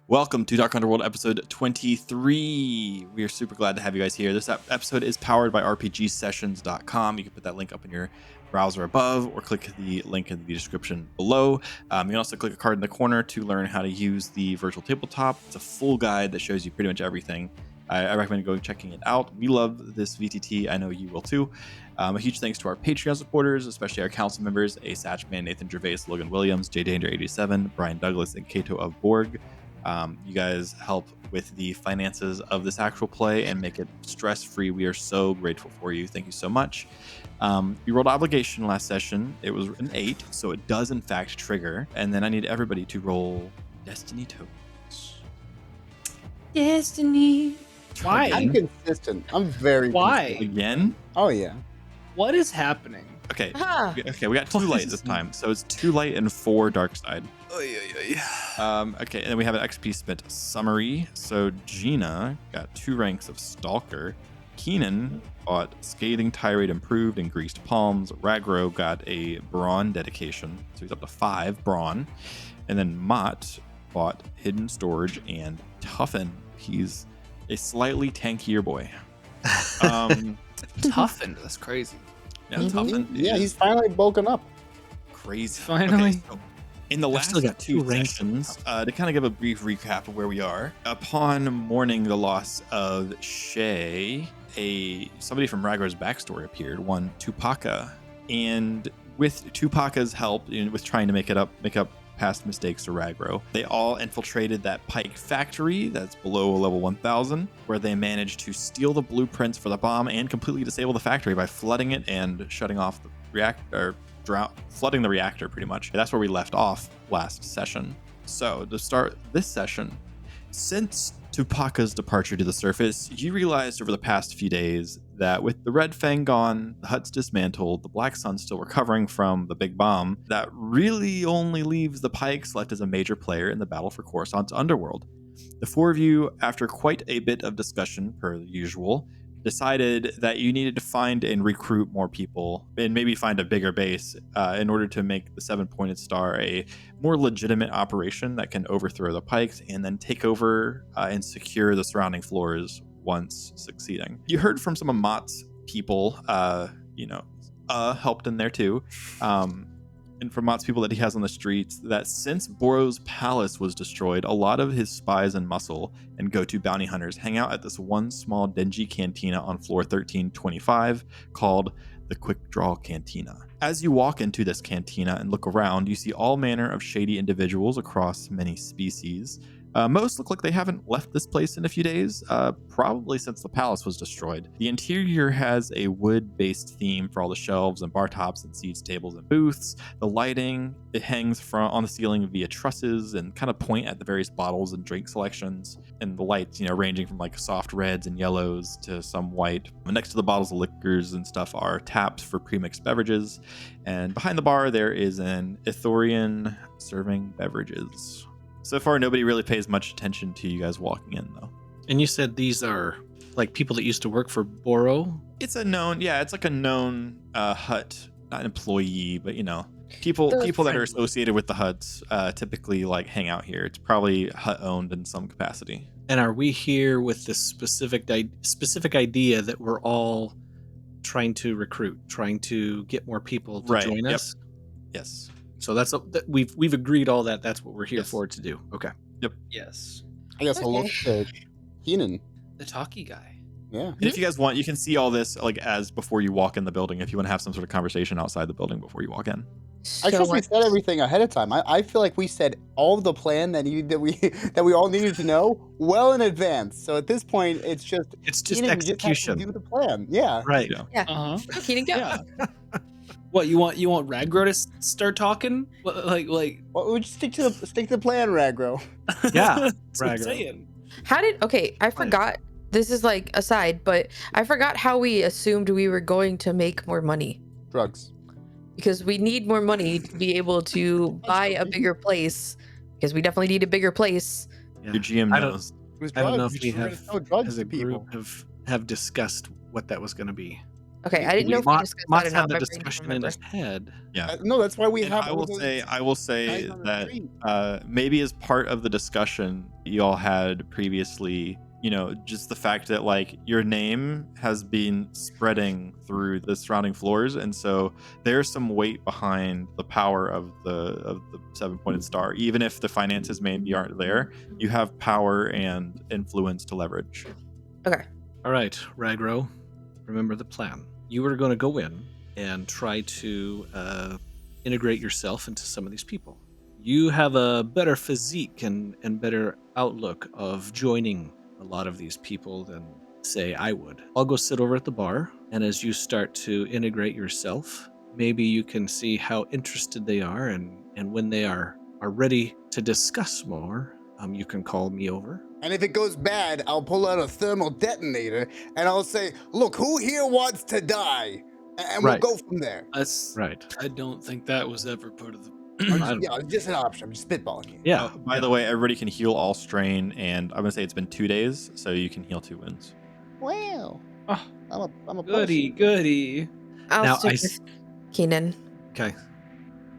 Welcome to Dark Underworld episode 23. We are super glad to have you guys here. This episode is powered by RPGsessions.com. You can put that link up in your browser above or click the link in the description below. You can also click a card in the corner to learn how to use the virtual tabletop. It's a full guide that shows you pretty much everything. I recommend going checking it out. We love this VTT. I know you will too. A huge thanks to our Patreon supporters, especially our council members, A. Satchman, Nathan Gervais, Logan Williams, J Danger 87, Brian Douglas, and Kato of Borg. You guys help with the finances of this actual play and make it stress-free. We are so grateful for you. Thank you so much. We rolled obligation last session. It was an 8, so it does in fact trigger. And then I need everybody to roll Destiny tokens. Destiny. Why? I'm consistent. I'm very Why? consistent. Again? Oh, yeah. What is happening? Okay. Huh. Okay, we got 2 light this time. So it's 2 light and 4 dark side. Okay, and then we have an XP spent summary. So Gina got 2 ranks of Stalker. Keenan bought Scathing Tirade Improved and Greased Palms. Ragro got a Brawn dedication, so he's up to 5 Brawn. And then Mott bought Hidden Storage and Toughen. He's a slightly tankier boy. Toughened. That's crazy. Yeah, Toughen. Yeah, he's finally bulking up. Crazy. Finally. Okay, so in the last still got 2 ranks. sessions, to kind of give a brief recap of where we are, upon mourning the loss of Shay, somebody from Ragro's backstory appeared, one Tupaka, and with Tupaka's help, with trying to make up past mistakes to Ragro, they all infiltrated that Pike factory that's below level 1000, where they managed to steal the blueprints for the bomb and completely disable the factory by flooding it and shutting off the reactor. Flooding the reactor pretty much. That's where we left off last session. So to start this session, since Tupaka's departure to the surface, you realized over the past few days that with the Red Fang gone, the Hutt's dismantled, the Black Sun still recovering from the big bomb, that really only leaves the Pikes left as a major player in the battle for Coruscant's Underworld. The 4 of you, after quite a bit of discussion per usual, decided that you needed to find and recruit more people and maybe find a bigger base in order to make the 7-Pointed Star a more legitimate operation that can overthrow the Pikes and then take over and secure the surrounding floors once succeeding. You heard from some of Mott's people, helped in there too, and from Mott's people that he has on the streets, that since Boro's palace was destroyed, a lot of his spies and muscle and go-to bounty hunters hang out at this one small dingy cantina on floor 1325 called the Quick Draw Cantina. As you walk into this cantina and look around, you see all manner of shady individuals across many species. Most look like they haven't left this place in a few days, probably since the palace was destroyed. The interior has a wood-based theme for all the shelves and bar tops and seats, tables, and booths. The lighting, it hangs on the ceiling via trusses and kind of point at the various bottles and drink selections. And the lights, ranging from like soft reds and yellows to some white. Next to the bottles of liquors and stuff are taps for pre-mixed beverages. And behind the bar, there is an Ithorian serving beverages. So far, nobody really pays much attention to you guys walking in, though. And you said these are like people that used to work for Boro? It's like a known Hutt, not employee, but people that are associated with the Hutts typically like hang out here. It's probably Hutt owned in some capacity. And are we here with this specific idea that we're all trying to recruit, trying to get more people to join us? Yes. So we've agreed all that. That's what we're here for to do. Okay. Yep. Yes. I guess I'll look to Keenan. The talkie guy. Yeah. And if you guys want, you can see all this like as before you walk in the building. If you want to have some sort of conversation outside the building before you walk in. I guess we said everything ahead of time. I feel like we said all of the plan that we all needed to know well in advance. So at this point, it's just Keenan execution. just has to do the plan. Yeah. Right. Yeah. Uh-huh. Keenan, go. Yeah. What you want Ragro to start talking? Like Well, we just stick to the plan, Ragro. Yeah. that's what I'm saying. I forgot, this is like aside, but I forgot how we assumed we were going to make more money. Drugs. Because we need more money to be able to buy a bigger place. Because we definitely need a bigger place. Yeah. Your GM knows. It was I don't know drugs. if we just have, wanted to sell drugs as a to people. group, have discussed what that was going to be. Okay, I didn't know if we discussed that Mott's or had not. the My brain doesn't discussion in remember. his head. Yeah. No, that's why we And have. I will say guys on the that street. maybe as part of the discussion you all had previously, just the fact that like your name has been spreading through the surrounding floors, and so there's some weight behind the power of the 7-pointed star. Even if the finances maybe aren't there, you have power and influence to leverage. Okay. All right, Ragro, remember the plan. You were going to go in and try to integrate yourself into some of these people. You have a better physique and better outlook of joining a lot of these people than, say, I would. I'll go sit over at the bar, and as you start to integrate yourself, maybe you can see how interested they are, and when they are ready to discuss more, you can call me over. And if it goes bad, I'll pull out a thermal detonator and I'll say, "Look, who here wants to die?" And Right. we'll go from there. That's Right. I don't think that was ever part of the. It's just an option. I'm just spitballing here. Yeah. By the way, everybody can heal all strain, and I'm gonna say it's been 2 days, so you can heal 2 wounds. Well, Oh, I'm a goody. I'll Now, stick I with Keenan. Okay.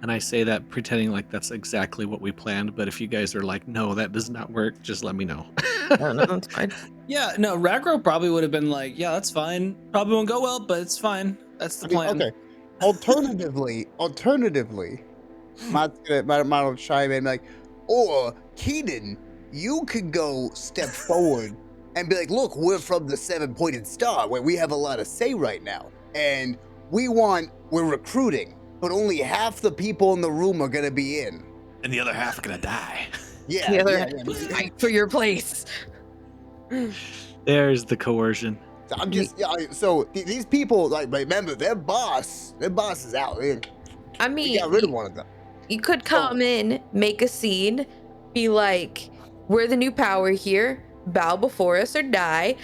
And I say that pretending like that's exactly what we planned, but if you guys are like, no, that does not work, just let me know. No, that's fine. Yeah, no, Ragro probably would have been like, yeah, that's fine. Probably won't go well, but it's fine. That's the plan. Okay. Alternatively, Mott will chime in like, or Keenan, you could go step forward and be like, "Look, we're from the 7-pointed star, where we have a lot of say right now, and we're recruiting, but only half the people in the room are gonna be in." And the other half are gonna die. Yeah, The other yeah. fight for your place. There's the coercion. So I'm just so these people, like, remember their boss is out. I We mean, got rid of one of them. you could come in, make a scene, be like, "We're the new power here. Bow before us or die."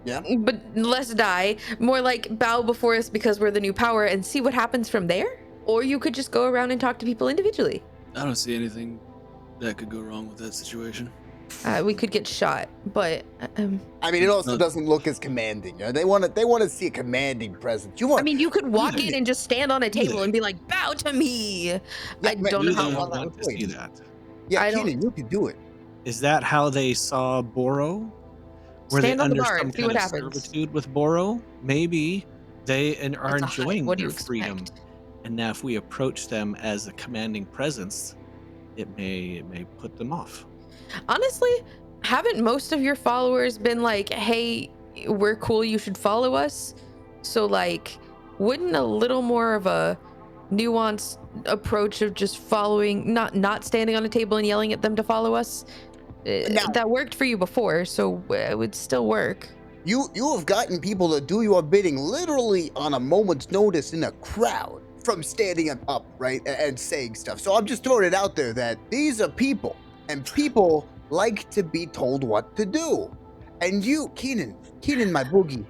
Yeah. But less die. More like bow before us because we're the new power, and see what happens from there. Or you could just go around and talk to people individually. I don't see anything that could go wrong with that situation. We could get shot, but I mean, it also doesn't look as commanding. They want to see a commanding presence. I mean, you could walk in and just stand on a table and be like, "Bow to me." I don't know how I well that want would to see that. Yeah, I don't- Keenan, you could do it. Is that how they saw Boro? Were Stand they on the under bar some and see kind what of happens. servitude with Boro? Maybe they are That's a hike. enjoying What do their you freedom. expect? And now if we approach them as a commanding presence, it may put them off. Honestly, haven't most of your followers been like, "Hey, we're cool, you should follow us"? So like, wouldn't a little more of a nuanced approach of just following, not standing on a table and yelling at them to follow us, that worked for you before, so it would still work. You have gotten people to do your bidding literally on a moment's notice in a crowd from standing up, right, and saying stuff. So I'm just throwing it out there that these are people, and people like to be told what to do. And you, Keenan, my boogie,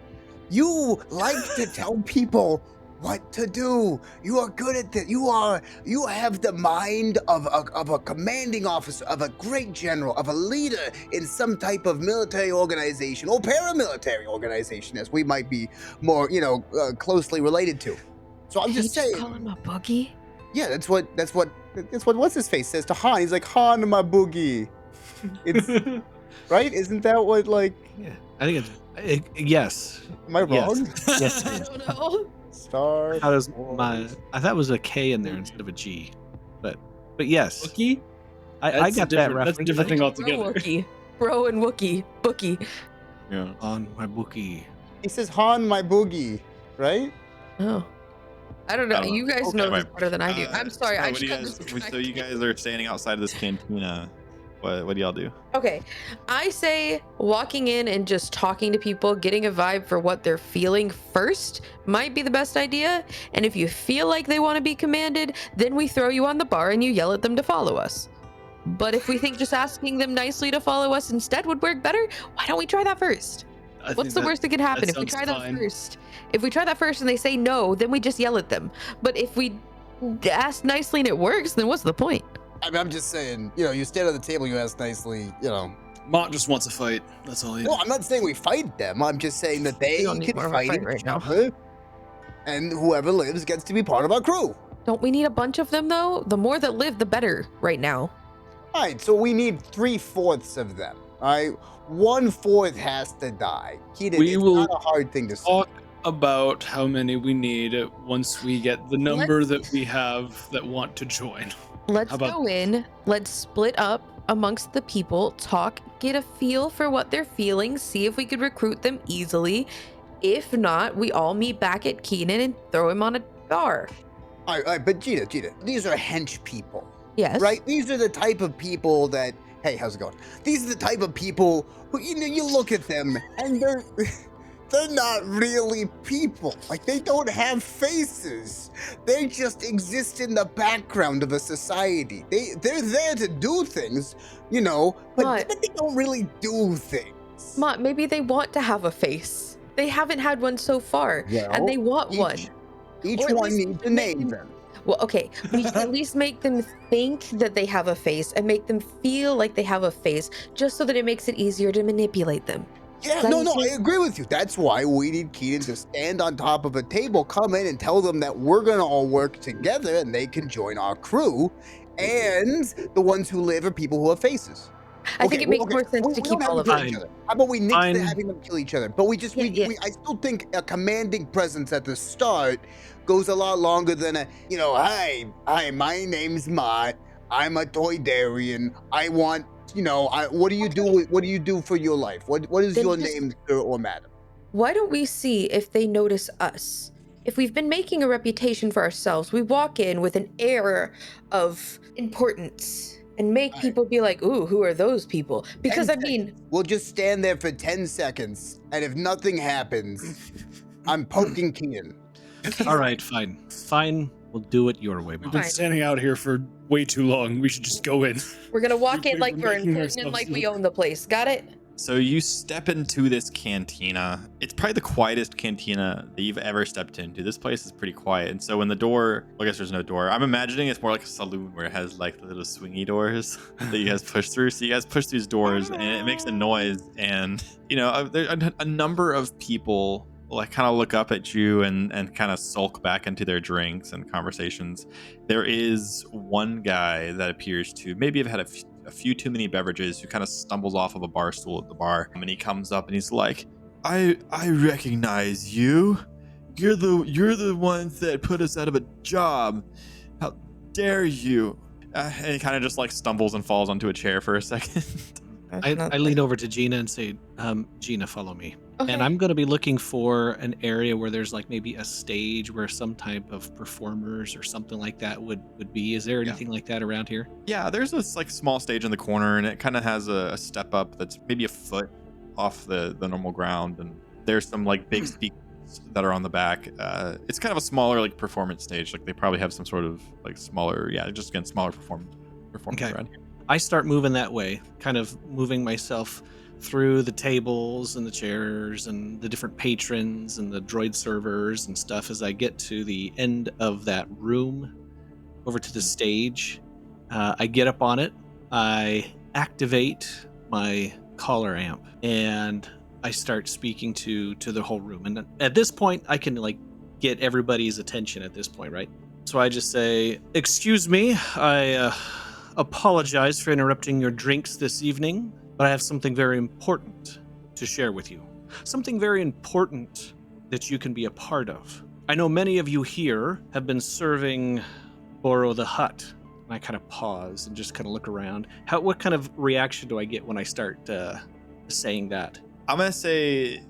you like to tell people what to do. You are good at that. You have the mind of a commanding officer, of a great general, of a leader in some type of military organization or paramilitary organization, as we might be more, closely related to. So I'm just saying. Call him a boogie. Yeah, that's what what's his face says to Han. He's like, "Han, my boogie." It's right. Isn't that what like? Yeah, I think it's yes. Am I Yes. wrong? Yes. I don't know. Star. How does I thought it was a K in there instead of a G, but yes, Wookie? I got that reference. That's a different thing Bro altogether. Wookie. Bro and Wookie. Bookie. Yeah. On my bookie. He says, "Han, my boogie," right? Oh. I don't know. You guys Okay, know this wait. better than I do. I'm sorry. So I what do just you guys, so you guys are standing outside of this cantina. What do y'all do? Okay, I say walking in and just talking to people, getting a vibe for what they're feeling first might be the best idea. And if you feel like they want to be commanded, then we throw you on the bar and you yell at them to follow us. But if we think just asking them nicely to follow us instead would work better, why don't we try that first? What's the worst that could happen if we try that first? If we try that first and they say no, then we just yell at them. But if we ask nicely and it works, then what's the point? I mean, I'm just saying, you stand on the table, you ask nicely, Mott just wants a fight. That's all he. Well, I'm not saying we fight them. I'm just saying that they don't need can more of a fight fight each right now. other. and whoever lives gets to be part of our crew. Don't we need a bunch of them, though? The more that live, the better right now. All right, so we need 3/4 of them. All right, 1/4 has to die. Keaton, We it's will not a hard thing to say. Talk about how many we need once we get the number that we have that want to join. Let's How about go in. Let's split up amongst the people, talk, get a feel for what they're feeling, see if we could recruit them easily. If not, we all meet back at Keenan and throw him on a bar. All right, but Gina, these are hench people, Yes. right? These are the type of people that, hey, how's it going? These are the type of people who, you look at them and they're not really people. Like, they don't have faces. They just exist in the background of a society. They're there to do things, but they don't really do things. Mott, maybe they want to have a face. They haven't had one so far, and they want one. Each Or at one least needs to make name them- them. Well, okay, we should at least make them think that they have a face and make them feel like they have a face, just so that it makes it easier to manipulate them. Yeah, That no, you I think- agree with you. That's why we need Keaton to stand on top of a table, come in and tell them that we're going to all work together and they can join our crew. And the ones who live are people who have faces. I think it makes more sense We to don't keep have all them of kill them. each other. How about we nix Fine. having them kill each other? But we just, Yeah. I still think a commanding presence at the start goes a lot longer than hi, my name's Mott. I'm a Toydarian. I want, what do you do? What do you do for your life? What is Then your just- name, sir or madam? Why don't we see if they notice us? If we've been making a reputation for ourselves, we walk in with an air of importance and make Alright. people be like, ooh, who are those people? Because 10 I mean, We'll just stand there for 10 seconds, and if nothing happens, I'm poking Keaton. All right, fine. Fine, we'll do it your way, We've Mom. been Fine. standing out here for way too long. We should just go in. we're gonna walk in We're like we're making important and ourselves like we look- own the place. Got it? So you step into this cantina. It's probably the quietest cantina that you've ever stepped into. This place is pretty quiet. And so when the door, well, I guess there's no door. I'm imagining it's more like a saloon where it has like the little swingy doors that you guys push through. So you guys push these doors and it makes a noise. And, there a number of people like kind of look up at you and kind of sulk back into their drinks and conversations. There is one guy that appears to maybe have had a few too many beverages who kind of stumbles off of a bar stool at the bar, and he comes up and he's like, I recognize you. You're the ones that put us out of a job. How dare you? And he kind of just like stumbles and falls onto a chair for a second. I lean over to Gina and say, Gina, follow me. Okay. And I'm going to be looking for an area where there's like maybe a stage where some type of performers or something like that would be. Is there anything like that around here? Yeah, there's this like small stage in the corner, and it kind of has a step up that's maybe a foot off the normal ground, and there's some like big speakers that are on the back. It's kind of a smaller like performance stage. Like they probably have some sort of like smaller, just again smaller performance Okay. around here. I start moving that way, kind of moving myself through the tables and the chairs and the different patrons and the droid servers and stuff as I get to the end of that room over to the stage. I get up on it, I activate my collar amp, and I start speaking to the whole room. And at this point, I can like get everybody's attention at this point, right? So I just say, excuse me, I apologize for interrupting your drinks this evening, but I have something very important to share with you. Something very important that you can be a part of. I know many of you here have been serving Boro the Hutt. And I kind of pause and just kind of look around. What kind of reaction do I get when I start saying that? I'm gonna say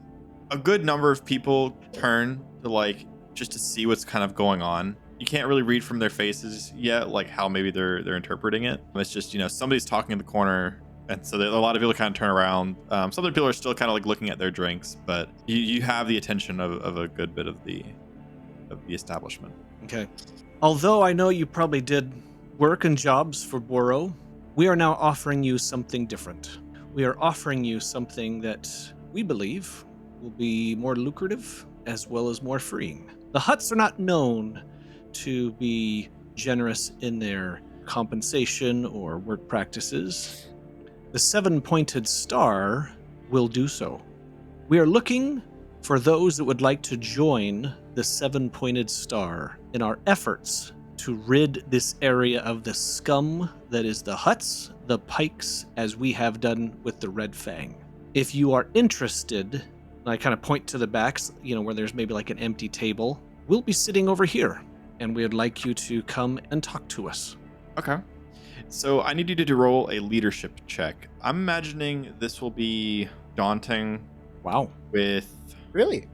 a good number of people turn to like just to see what's kind of going on. You can't really read from their faces yet, like how maybe they're interpreting it. It's just somebody's talking in the corner, and so a lot of people kind of turn around. Some other people are still kind of like looking at their drinks, but you have the attention of a good bit of the establishment. Okay. Although I know you probably did work and jobs for Boro, we are now offering you something different. We are offering you something that we believe will be more lucrative as well as more freeing. The Hutts are not known to be generous in their compensation or work practices. The 7-pointed star will do so. We are looking for those that would like to join the 7-pointed star in our efforts to rid this area of the scum that is the huts, the pikes, as we have done with the Red Fang. If you are interested, and I kind of point to the backs, where there's maybe like an empty table, we'll be sitting over here, and we'd like you to come and talk to us. Okay. So I need you to roll a leadership check. I'm imagining this will be daunting. Wow. With Really?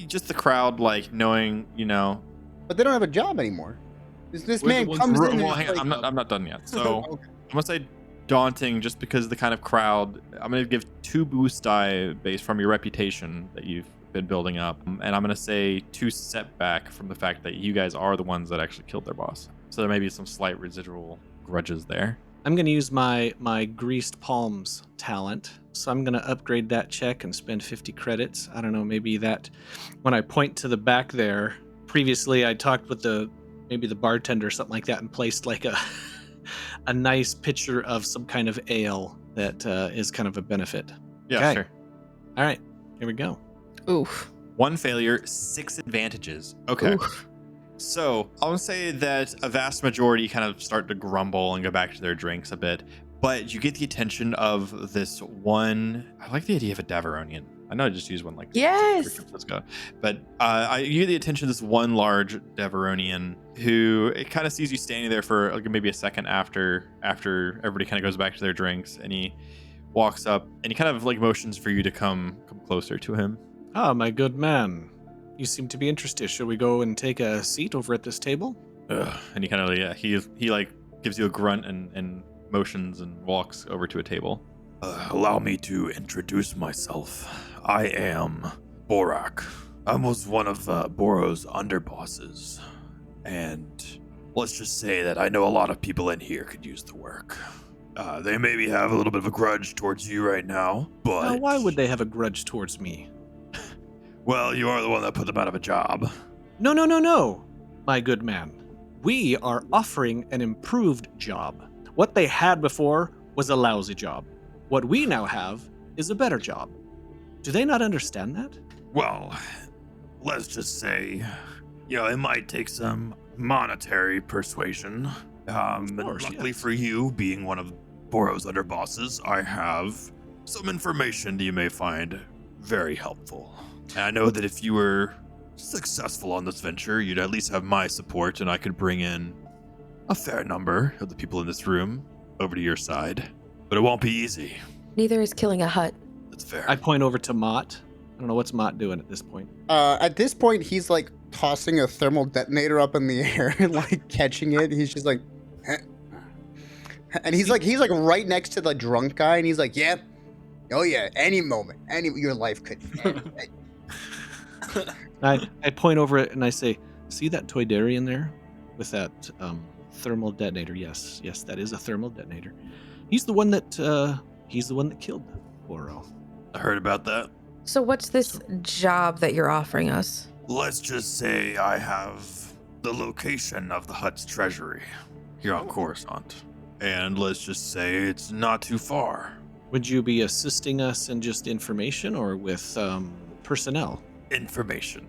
just the crowd, like knowing, But they don't have a job anymore. This We're the man ones comes who- in. Well, and hang on, is like, I'm not done yet. So Okay. I'm gonna say daunting just because of the kind of crowd. I'm gonna give 2 boost die based from your reputation that you've been building up, and I'm gonna say 2 setback from the fact that you guys are the ones that actually killed their boss. So there may be some slight residual grudges there. I'm going to use my greased palms talent. So I'm going to upgrade that check and spend 50 credits. I don't know, maybe that when I point to the back there, previously I talked with maybe the bartender or something like that and placed like a nice pitcher of some kind of ale that is kind of a benefit. Yeah, Okay. sure. All right, here we go. Oof. 1 failure, 6 advantages. Okay. Oof. So I would say that a vast majority kind of start to grumble and go back to their drinks a bit, but you get the attention of this one. I like the idea of a Daveronian. I know I just used one like Yes. let's go, but you get the attention of this one large Daveronian who it kind of sees you standing there for like maybe a second after everybody kind of goes back to their drinks, and he walks up and he kind of like motions for you to come closer to him. Ah, my good man. You seem to be interested. Shall we go and take a seat over at this table? And he kind of he like gives you a grunt and motions and walks over to a table. Allow me to introduce myself. I am Borak. I was one of Boro's underbosses. And let's just say that I know a lot of people in here could use the work. They maybe have a little bit of a grudge towards you right now, but... Now, why would they have a grudge towards me? Well, you are the one that put them out of a job. No, my good man. We are offering an improved job. What they had before was a lousy job. What we now have is a better job. Do they not understand that? Well, let's just say, it might take some monetary persuasion. And course, luckily yes. for you, being one of Boro's underbosses, I have some information that you may find very helpful. And I know that if you were successful on this venture, you'd at least have my support, and I could bring in a fair number of the people in this room over to your side. But it won't be easy. Neither is killing a hut. That's fair. I point over to Mott. I don't know what's Mott doing at this point. At this point, he's like tossing a thermal detonator up in the air and like catching it. He's just like, "Huh." And he's like right next to the drunk guy, and he's like, "Yeah, oh yeah, any moment, your life could end." I point over it and I say, see that Toydarian there with that thermal detonator? Yes, that is a thermal detonator. He's the one that killed Boro. I heard about that. So what's this job that you're offering us? Let's just say I have the location of the hut's treasury here on Coruscant. And let's just say it's not too far. Would you be assisting us in just information or with personnel? Information.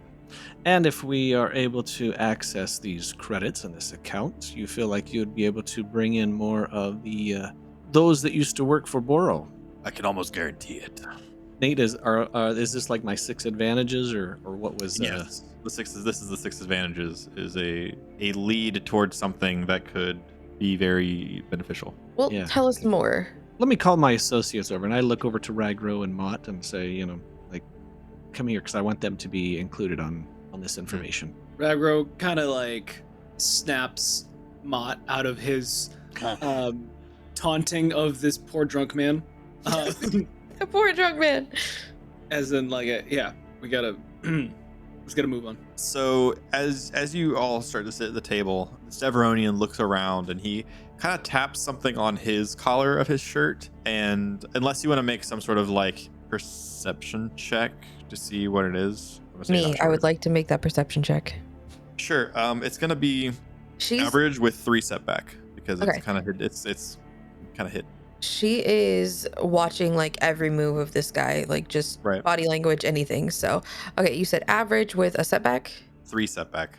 And if we are able to access these credits in this account, you feel like you'd be able to bring in more of the those that used to work for Boro. I can almost guarantee it. Nate, is this like my 6 advantages or what was? Yes, this is the 6 advantages is a lead towards something that could be very beneficial. Well, Yeah. tell us more. Let me call my associates over, and I look over to Ragro and Mott and say, come here because I want them to be included on this information. Ragro kind of like snaps Mott out of his taunting of this poor drunk man. The poor drunk man. As in like, we gotta, let's gotta move on. So as you all start to sit at the table, the Deveronian looks around and he kind of taps something on his collar of his shirt. And unless you want to make some sort of like perception check to see what it is. I'm gonna say Me, not I sure. would like to make that perception check. Sure. It's gonna be She's average with 3 setback because it's Okay. kind of it's kind of hit. She is watching like every move of this guy, like just Right. body language, anything. So, okay, you said average with a setback. 3 setback.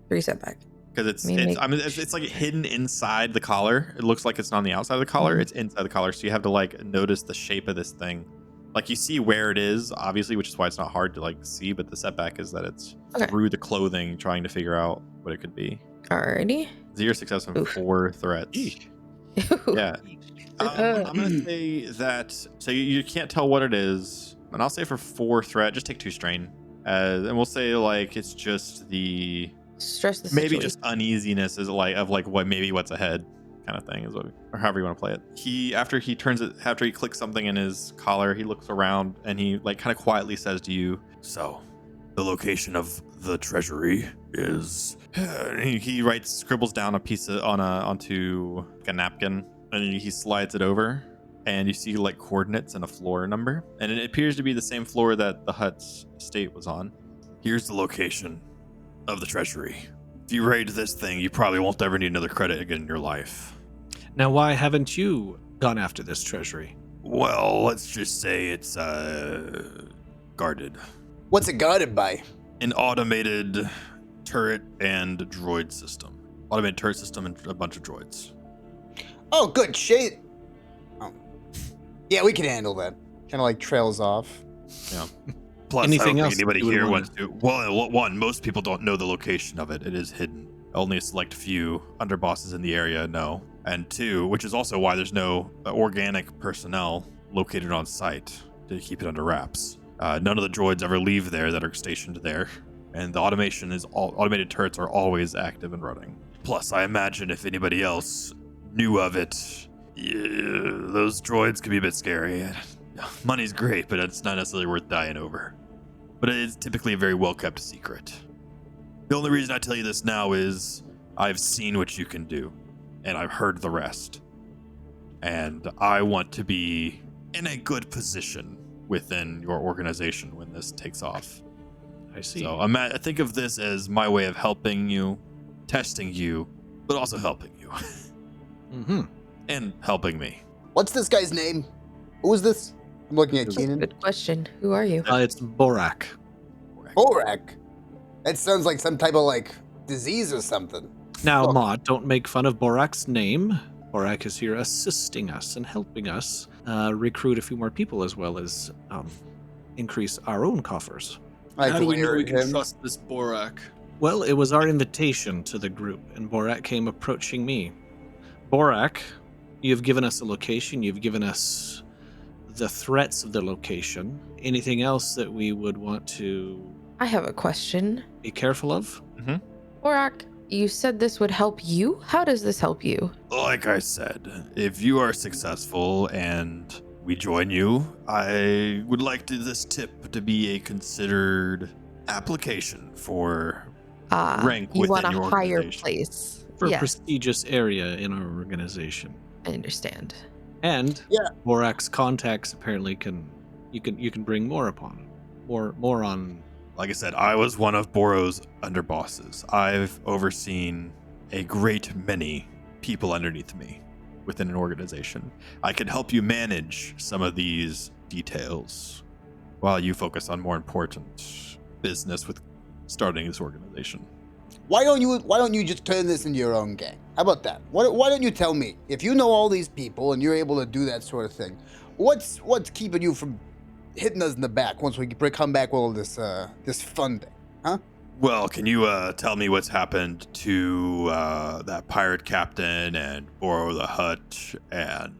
3 setback. Because it's like hidden inside the collar. It looks like it's not on the outside of the collar. Mhm. It's inside the collar. So you have to like notice the shape of this thing. Like you see where it is, obviously, which is why it's not hard to like see. But the setback is that it's Okay. through the clothing, trying to figure out what it could be. Alrighty. 0 success and Oof. 4 threats. Yeah. I'm gonna say that. So you can't tell what it is, and I'll say for 4 threat, just take 2 strain, and we'll say like it's just the. Stress the Maybe situation. just uneasiness is what's ahead kind of thing is what, or however you want to play it. After he clicks something in his collar, he looks around and he like kind of quietly says to you, So, the location of the treasury is. he scribbles down a piece onto a napkin, and he slides it over, and you see like coordinates and a floor number, and it appears to be the same floor that the hut's estate was on. Here's the location of the treasury. If you raid this thing, you probably won't ever need another credit again in your life. Now, why haven't you gone after this treasury? Well, let's just say it's guarded. What's it guarded by? An automated turret and droid system. Automated turret system and a bunch of droids. Oh, good shit. Oh. Yeah, we can handle that. Kind of like trails off. Plus, Anything I don't else think anybody you would here wanna- wants to. Well, one, most people don't know the location of it. It is hidden. Only a select few underbosses in the area know. And 2, which is also why there's no organic personnel located on site to keep it under wraps. None of the droids ever leave there that are stationed there, and the automated turrets are always active and running. Plus, I imagine if anybody else knew of it, those droids could be a bit scary. Money's great, but it's not necessarily worth dying over. But it is typically a very well-kept secret. The only reason I tell you this now is I've seen what you can do, and I've heard the rest. And I want to be in a good position within your organization when this takes off. I see. So I think of this as my way of helping you, testing you, but also helping you. Mm-hmm. And helping me. What's this guy's name? Who is this? I'm looking at That's a Keenan. good question. Who are you? It's Borak. Borak. That sounds like some type of like disease or something. Now, Oh. Mott, don't make fun of Borak's name. Borak is here assisting us and helping us recruit a few more people as well as increase our own coffers. I How do we know glare we at can him. trust this Borak? Well, it was our invitation to the group, and Borak came approaching me. Borak, you've given us a location, you've given us the threats of the location. Anything else that we would want to I have a question. be careful of? Borak, you said this would help you? How does this help you? Like I said, if you are successful and we join you, I would like this tip to be a considered application for rank You want within a your higher organization. place. For a Yes, prestigious area in our organization. I understand. And Yeah. Borak's contacts apparently you can bring more upon. More on. Like I said, I was one of Boro's underbosses. I've overseen a great many people underneath me within an organization. I can help you manage some of these details while you focus on more important business with starting this organization. Why don't you just turn this into your own gang? How about that? Why don't you tell me if you know all these people and you're able to do that sort of thing? What's keeping you from hitting us in the back once we come back with all this funding? Huh? Well, can you tell me what's happened to that pirate captain and Boro the Hutt and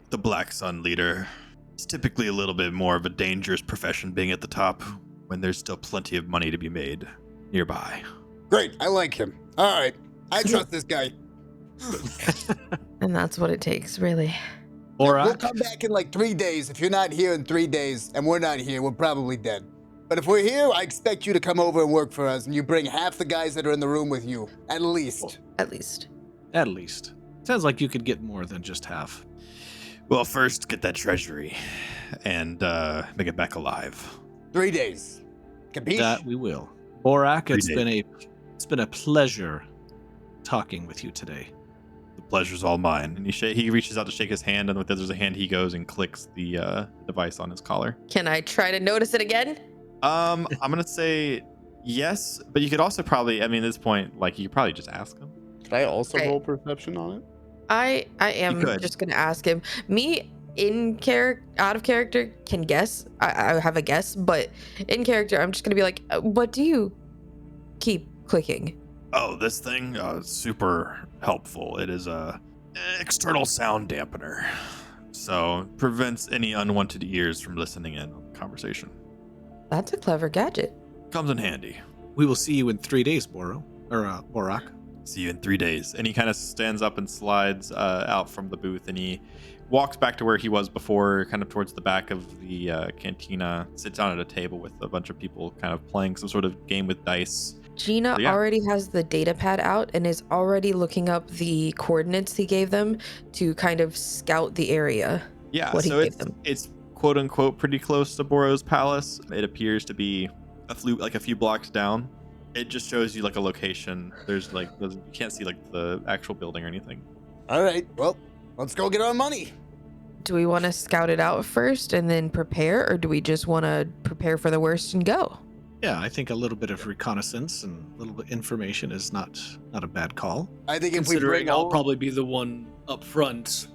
the Black Sun leader? It's typically a little bit more of a dangerous profession being at the top when there's still plenty of money to be made nearby. Great, I like him. All right, I trust this guy. And that's what it takes, really. We'll Borak, come back in like 3 days. If you're not here in 3 days and we're not here, we're probably dead. But if we're here, I expect you to come over and work for us, and you bring half the guys that are in the room with you, at least. At least. at least. Sounds like you could get more than just half. Well, first get that treasury and make it back alive. 3 days. Capiche? That we will. Borak, 3 it's been a pleasure talking with you today. The pleasure's all mine. And he reaches out to shake his hand, and with the other hand, he goes and clicks the device on his collar. Can I try to notice it again? I'm gonna say Yes, but you could also probably, I mean, at this point, like, you could probably just ask him. Could I also Okay. roll perception on it? I am could. just gonna ask him. Me out of character can guess. I have a guess, but in character, I'm just gonna be like, what do you keep clicking? Oh, this thing, super helpful. It is a external sound dampener, so prevents any unwanted ears from listening in on the conversation. That's a clever gadget. Comes in handy. We will see you in 3 days, Borak. See you in 3 days. And he kind of stands up and slides out from the booth, and he walks back to where he was before, kind of towards the back of the cantina, sits down at a table with a bunch of people kind of playing some sort of game with dice. Gina So, yeah. already has the data pad out and is already looking up the coordinates he gave them to kind of scout the area. Yeah, What he so gave them. it's quote unquote pretty close to Boro's palace. It appears to be a few blocks down. It just shows you like a location. You can't see like the actual building or anything. All right. Well, let's go get our money. Do we want to scout it out first and then prepare, or do we just want to prepare for the worst and go? Yeah, I think a little bit of reconnaissance and a little bit of information is not a bad call. I think if we Considering bring I'll all, probably be the one up front,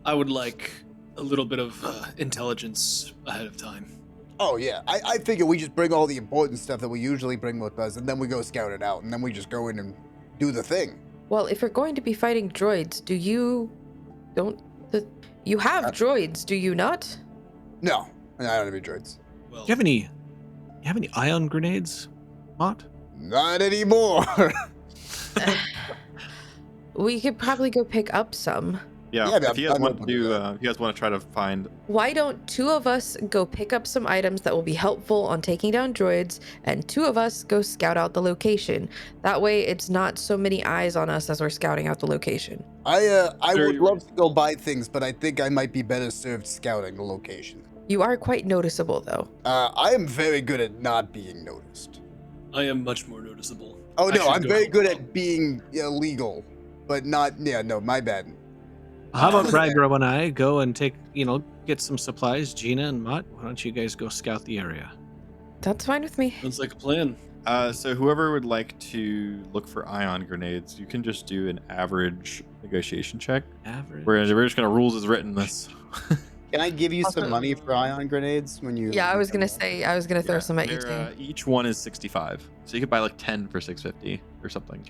I would like a little bit of intelligence ahead of time. oh yeah, I figure we just bring all the important stuff that we usually bring with us, and then we go scout it out, and then we just go in and do the thing. Well, if you're going to be fighting droids, you have droids, do you not? No, I don't have any droids. Well, Do you have any ion grenades, Mott? Not anymore. We could probably go pick up some. Yeah, Yeah, if you guys I'm want open to to do, that. if you guys want to try to find, Why don't 2 of us go pick up some items that will be helpful on taking down droids, and 2 of us go scout out the location? That way, it's not so many eyes on us as we're scouting out the location. I Very would love to go buy things, but I think I might be better served scouting the location. You are quite noticeable, though. I am very good at not being noticed. I am much more noticeable. Oh I no, should I'm go very help good out. at being illegal, but not. Yeah, no, my bad. How about Ragro and I go and get some supplies? Gina and Mott, why don't you guys go scout the area? That's fine with me. Sounds like a plan. so whoever would like to look for ion grenades, you can just do an average negotiation check. Average. We're just gonna rules as written this. Can I give you some Also- money for ion grenades when you? Yeah, I was gonna throw Yeah, some at you they're, too. each one is 65, so you could buy like 10 for 650 or something.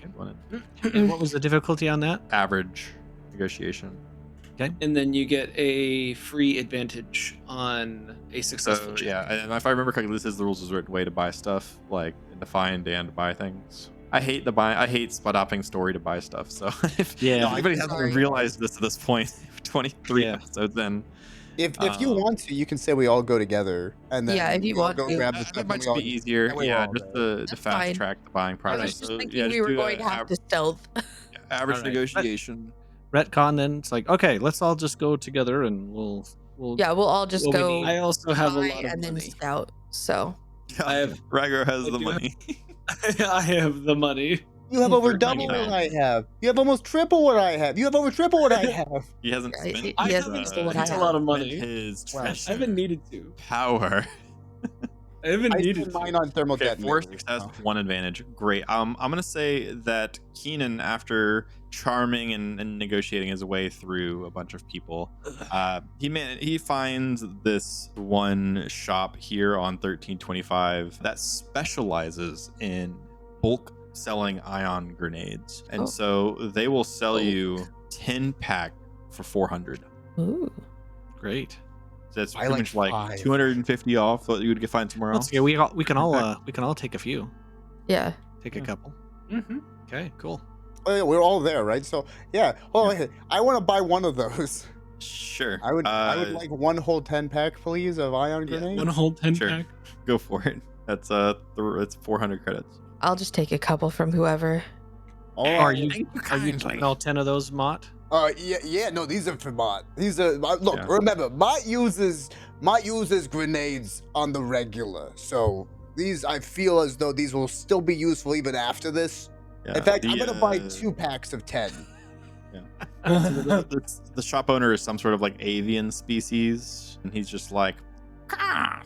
And what was the difficulty on that? Average negotiation. And then you get a free advantage on a So successful check. yeah, and if I remember correctly, this is the rules as written way to buy stuff, like to find and buy things. I hate spot hopping story to buy stuff. So if Yeah. if anybody hasn't Sorry. realized this at this point, 23 Yeah. episodes in. If you want to, you can say we all go together, and then Yeah, if you we all want go to. grab the That stuff. might and we just all- be easier. and we Yeah, all just go. to That's fast fine. track the buying I process. was just So, thinking yeah, we just were do going to have to stealth. average All right. negotiation. Retcon, then it's like, okay, let's all just go together and we'll Yeah, we'll all just What we go need. I also have a buy lot of and then money. scout. So I have- Ragor has I the do have- money. I have the money. You have over For double what 99. I have. You have almost triple what I have. You have over triple what I have. He hasn't Yeah, spent. he I hasn't haven't spent what I spent a have. lot of spent money. His Wow. treasure. I haven't needed to. Power. I haven't I needed spend to. mine on thermal Okay, 4 detonators. success, Oh. 1 advantage. Great. I'm gonna say that Keenan, after charming and negotiating his way through a bunch of people, he finds this one shop here on 1325 that specializes in bulk selling ion grenades, and Oh. so they will sell Oh. you 10 pack for 400. ooh. great. So that's I pretty like much like 5. 250 off what you would find somewhere else. Let's go. We can all take a few. Yeah. Take a couple. Mm-hmm. Okay, cool. Oh, yeah, we're all there, right? So yeah. Oh, wait, I want to buy one of those. Sure. I would like one whole 10 pack, please, of ion Yeah, grenades. One whole 10 Sure. pack. Go for it. That's it's 400 credits. I'll just take a couple from whoever. Oh, Are you keeping all 10 of those, Mott? yeah. No, these are for Mott. These are look. Yeah. Remember, Mott uses grenades on the regular. So these, I feel as though these will still be useful even after this. Yeah, In fact, I'm gonna buy uh, 2 packs of 10. the shop owner is some sort of like avian species, and he's just like,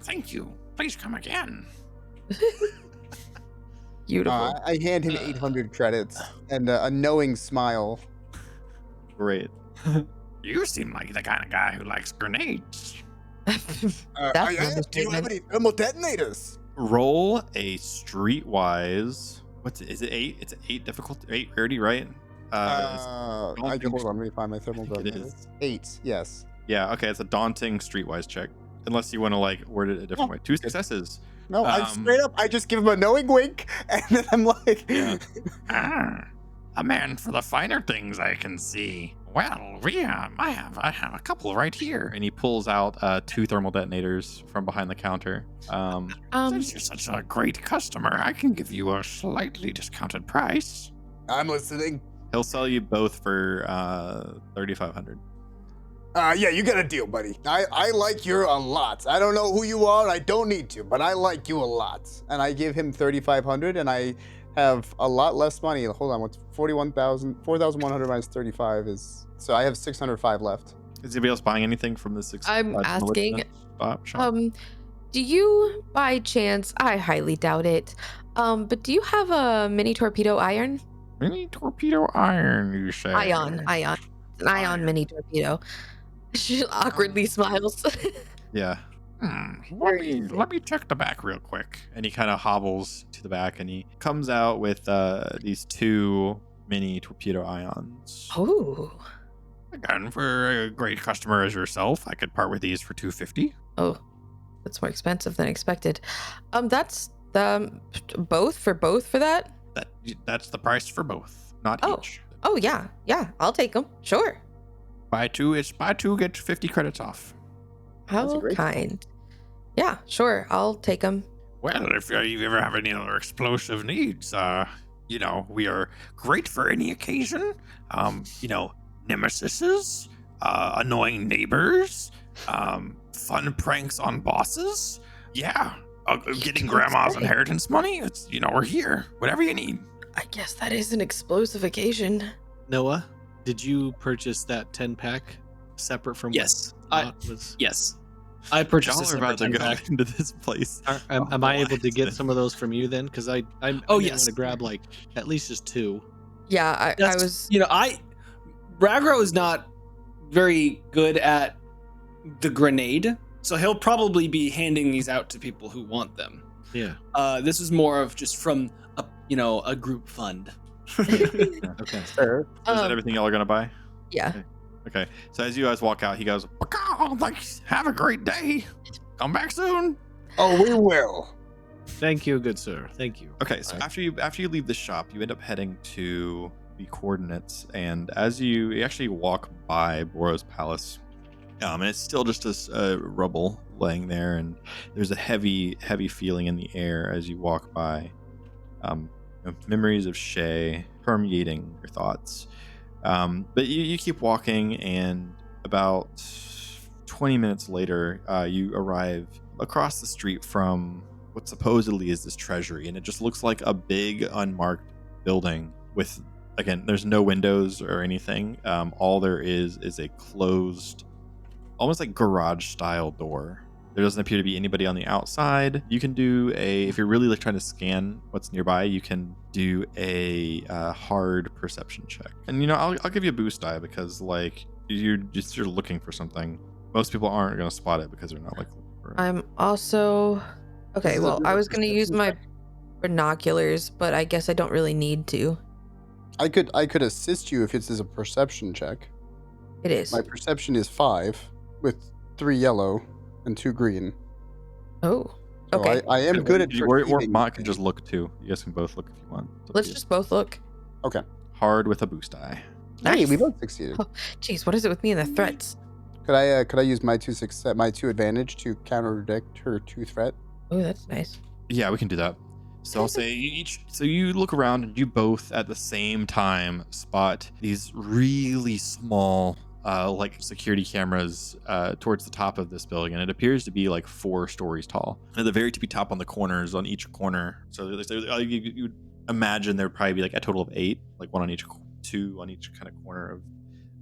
Thank you. Please come again. Beautiful. I hand him 800 credits and a knowing smile. Great. You seem like the kind of guy who likes grenades. That's I an am. Do you have understatement. any thermal detonators? Roll a streetwise. Is it 8? It's 8 difficulty, 8 rarity, right? Hold on. Let me find my thermal think it detonators. is. 8. Yes. Yeah, okay, it's a daunting streetwise check. Unless you want to like word it a different way. 2 successes. No, I straight up. I just give him a knowing wink, and then I'm like, Yeah. A man for the finer things, I can see. Well, I have a couple right here. And he pulls out 2 thermal detonators from behind the counter. Since you're such a great customer, I can give you a slightly discounted price. I'm listening. He'll sell you both for 3,500. Yeah, you got a deal, buddy. I like you a lot. I don't know who you are. I don't need to, but I like you a lot. And I give him 3,500, and I have a lot less money. Hold on, what's 4,100 minus 35 is, so I have 605 left. Is anybody else buying anything from this? I'm asking, Shop? do you by chance, I highly doubt it, but do you have a mini torpedo iron? Mini torpedo iron, you say? An ion mini torpedo. She awkwardly smiles. Yeah. Let me check the back real quick. And he kind of hobbles to the back and he comes out with these 2 mini torpedo ions. Oh. Again, for a great customer as yourself, I could part with these for $250. Oh, that's more expensive than expected. That's both for that? That's the price for both, not Oh. each. Oh yeah, I'll take them. Sure. Buy 2, get 50 credits off. How a great kind. Yeah, sure. I'll take them. Well, if you ever have any other explosive needs, we are great for any occasion. Nemesises, annoying neighbors, fun pranks on bosses. Yeah, getting grandma's inheritance money. It's we're here. Whatever you need. I guess that is an explosive occasion. Noah, did you purchase that 10-pack separate from Yes, what Mott was? Yes, I purchased Y'all a are about to separate go 10-pack. into this place. Am I able to get some of those from you then? Because I Oh, want yes. to grab like at least just 2. Yeah, I That's- was. Ragro is not very good at the grenade, so he'll probably be handing these out to people who want them. Yeah. This is more of just from a group fund. Okay. Sure. Is that everything y'all are going to buy? Yeah. Okay. So as you guys walk out, he goes, Have a great day. Come back soon. Oh, we will. Thank you, good sir. Thank you. okay, so after you leave the shop, you end up heading to the coordinates. And as you actually walk by Boro's palace, and it's still just this rubble laying there. And there's a heavy, heavy feeling in the air as you walk by. Memories of Shay permeating your thoughts. But you keep walking, and about 20 minutes later, you arrive across the street from what supposedly is this treasury, and it just looks like a big unmarked building with, again, there's no windows or anything. All there is a closed, almost like garage style door. There doesn't appear to be anybody on the outside. You can do if you're really like trying to scan what's nearby, you can do a hard perception check. And I'll give you a boost die because like you're looking for something. Most people aren't going to spot it because they're not like. I'm also. Okay, This is a well, bit I of was going to use perception my check. binoculars, but I guess I don't really need to. I could assist you if it's a perception check. It is. My perception is 5 with 3 yellow and 2 green. Oh, So okay. I am good at Or perceiving Mott can things. just look too. You guys can both look if you want. It's up to Let's you. just both look. Hard with a boost die. Hey, Nice. we both succeeded. Jeez, what is it with me and the threats? Could I use my 2 advantage to counteract her 2 threat? Oh, that's nice. Yeah, we can do that. So I'll say so you look around and you both at the same time spot these really small like security cameras towards the top of this building, and it appears to be like 4 stories tall. And at the very tippy top on the corners, on each corner, so you would imagine there would probably be like a total of 8, like 1 on each, 2 on each kind of corner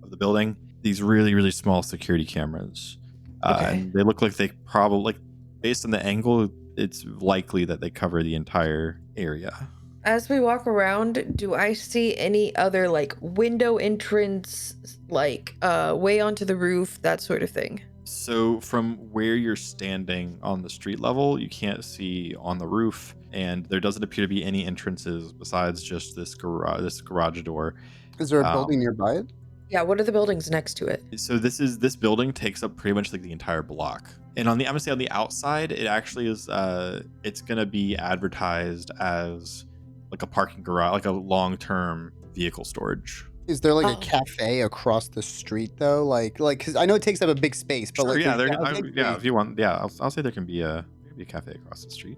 of the building. These really, really small security cameras. Okay. And they look like they probably, like, based on the angle, it's likely that they cover the entire area. As we walk around, do I see any other like window entrance, like way onto the roof, that sort of thing? So from where you're standing on the street level, you can't see on the roof, and there doesn't appear to be any entrances besides just this garage door. Is there a Um, building nearby it? Yeah, what are the buildings next to it? So this building takes up pretty much like the entire block. And I'm gonna say on the outside, it actually is it's gonna be advertised as like a parking garage, like a long-term vehicle storage. Is there like Oh. a cafe across the street though? Like, because I know it takes up a big space, but Sure, like, yeah, there's there, a big yeah. space. If you want, yeah, I'll say there can be a cafe across the street.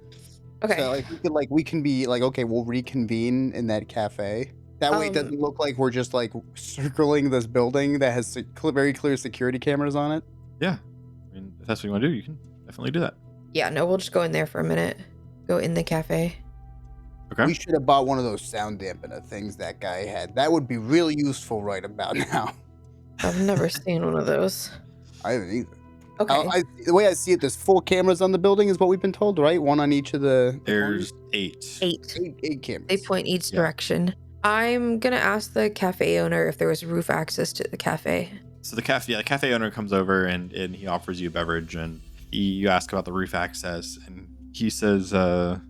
Okay. So like we can be like, okay, we'll reconvene in that cafe. That way, it doesn't look like we're just like circling this building that has very clear security cameras on it. Yeah, I mean, if that's what you want to do, you can definitely do that. Yeah, no, we'll just go in there for a minute. Go in the cafe. Okay. We should have bought one of those sound dampener things that guy had. That would be really useful right about now. I've never seen one of those. I haven't either. Okay. The way I see it, there's 4 cameras on the building, is what we've been told, right? One on each of the. There's 8. 8. eight cameras. They point each Yeah. direction. I'm gonna ask the cafe owner if there was roof access to the cafe. So the cafe owner comes over and he offers you a beverage, and you ask about the roof access, and he says, "Oh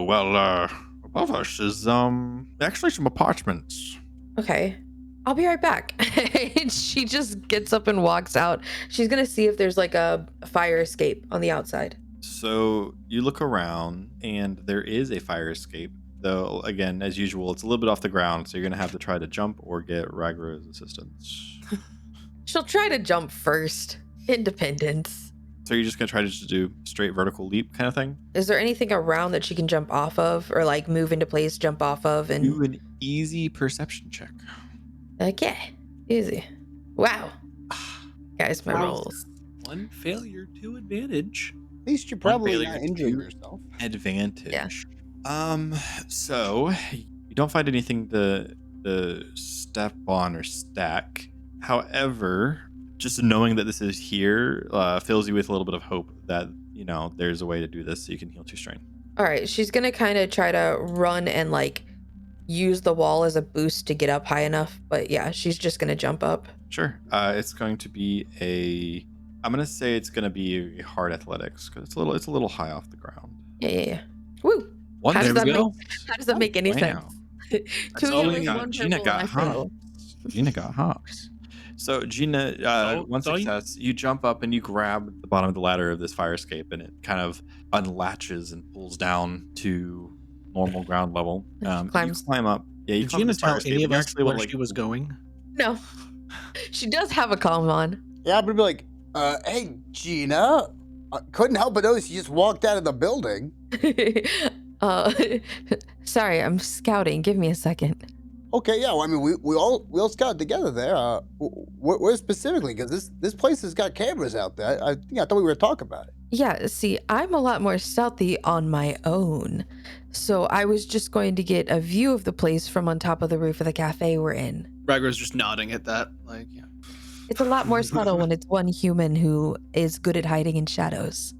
well, above us is actually some apartments." Okay. I'll be right back. And she just gets up and walks out. She's gonna see if there's like a fire escape on the outside. So you look around, and there is a fire escape. Though, again, as usual, it's a little bit off the ground, so you're going to have to try to jump or get Ragra's assistance. She'll try to jump first. Independence. So you're just going to try to just do straight vertical leap kind of thing? Is there anything around that she can jump off of or like move into place, jump off of? And Do an easy perception check. okay, easy. Wow. Guys, my Wow. rolls. 1 failure, 2 advantage. At least you're probably failure, not injuring 2 yourself. advantage. Yeah. So you don't find anything to step on or stack. However, just knowing that this is here fills you with a little bit of hope that, you know, there's a way to do this so you can heal 2 strain. All right, she's gonna kind of try to run and like use the wall as a boost to get up high enough. But yeah, she's just gonna jump up. Sure. It's going to be I'm gonna say it's gonna be a hard athletics because it's a little high off the ground. Yeah. Woo. One How does there we that go. How does that make any sense? Wow. 2 all we healers, got. 1 Gina purple, got and I fail. Gina got hops. So Gina, one that's all you- success. You jump up and you grab the bottom of the ladder of this fire escape, and it kind of unlatches and pulls down to normal ground level. Climbs. You climb up. Yeah, you Did climb Gina this fire tell escape, any and of you us actually where like she was going? No. She does have a comm on. Yeah, I'm gonna be like, hey, Gina. Couldn't help but notice you just walked out of the building. Sorry, I'm scouting. Give me a second. Okay, yeah. Well, I mean, we all scouted together there. Where specifically? Because this place has got cameras out there. I thought we were talking about it. Yeah, see, I'm a lot more stealthy on my own. So I was just going to get a view of the place from on top of the roof of the cafe we're in. Ragra's just nodding at that. Like, yeah. It's a lot more subtle when it's one human who is good at hiding in shadows.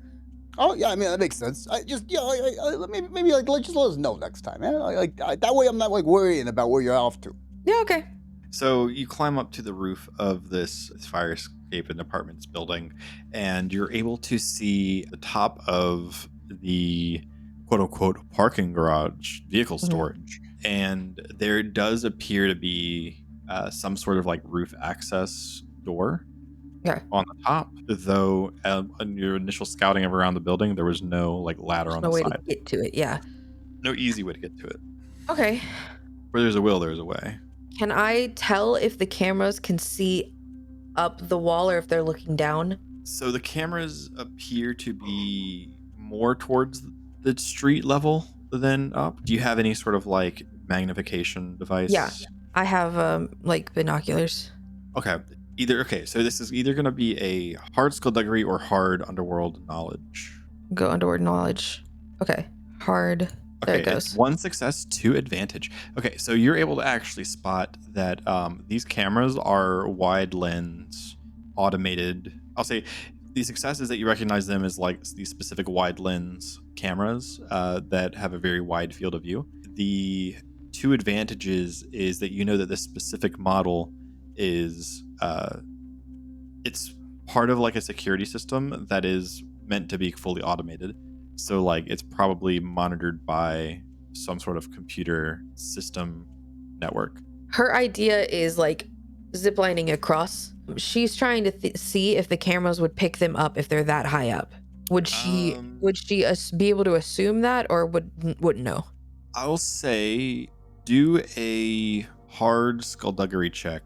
Oh yeah, I mean that makes sense. I just maybe like just let us know next time. That way I'm not like worrying about where you're off to. Yeah, okay. So you climb up to the roof of this fire escape and apartments building, and you're able to see the top of the quote-unquote parking garage vehicle storage. And there does appear to be some sort of like roof access door on the top, though on your initial scouting of around the building, there was no like ladder on No the way side. to get to it, yeah. No easy way to get to it. Okay. Where there's a will, there's a way. Can I tell if the cameras can see up the wall or if they're looking down? So the cameras appear to be more towards the street level than up. Do you have any sort of like magnification device? Yeah. I have like binoculars. Okay. So this is either going to be a hard skullduggery or hard underworld knowledge. Go underworld knowledge. Okay. Hard. There Okay, it goes. it's 1 success, 2 advantage. Okay, so you're able to actually spot that these cameras are wide lens automated. I'll say the success is that you recognize them as like these specific wide lens cameras that have a very wide field of view. the two advantages is that you know that this specific model is it's part of like a security system that is meant to be fully automated. So like it's probably monitored by some sort of computer system network. Her idea is like ziplining across. She's trying to see if the cameras would pick them up if they're that high up. Would she be able to assume that, or wouldn't know? I'll say do a hard skullduggery check,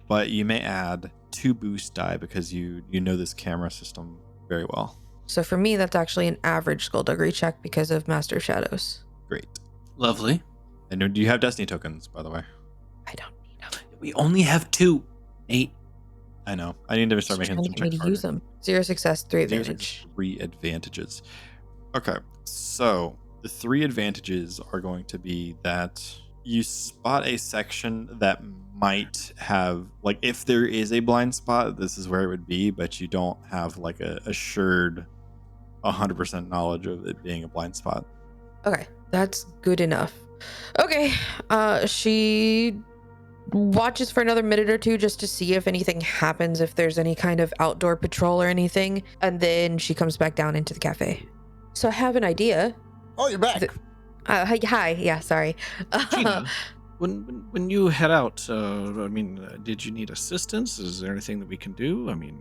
but you may add 2 boost die because you know this camera system very well. So for me, that's actually an average skullduggery check because of Master of Shadows. Great. Lovely. And do you have Destiny tokens, by the way? I don't need them. We only have 2. 8. I know. I need to start making some Trying checks. to use them. 0 success, 3 advantage. 3 advantages. Okay, so the 3 advantages are going to be that you spot a section that might have, like, if there is a blind spot, this is where it would be, but you don't have like a assured 100% knowledge of it being a blind spot. Okay, that's good enough. Okay, she watches for another minute or 2 just to see if anything happens, if there's any kind of outdoor patrol or anything, and then she comes back down into the cafe. So I have an idea. Oh, you're back. Hi, yeah, sorry. Gina, when you head out, did you need assistance? Is there anything that we can do? I mean,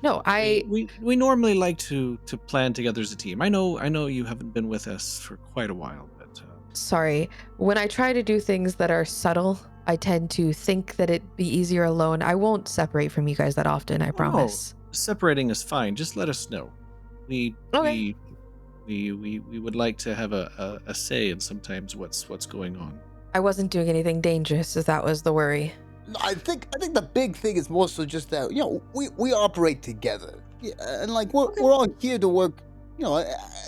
No, we normally like to plan together as a team. I know you haven't been with us for quite a while, but sorry. When I try to do things that are subtle, I tend to think that it'd be easier alone. I won't separate from you guys that often, I promise. separating is fine. Just let us know. Okay. We would like to have a say in sometimes what's going on. I wasn't doing anything dangerous, if that was the worry. I think the big thing is more so just that, we operate together. Yeah, and like we're all here to work,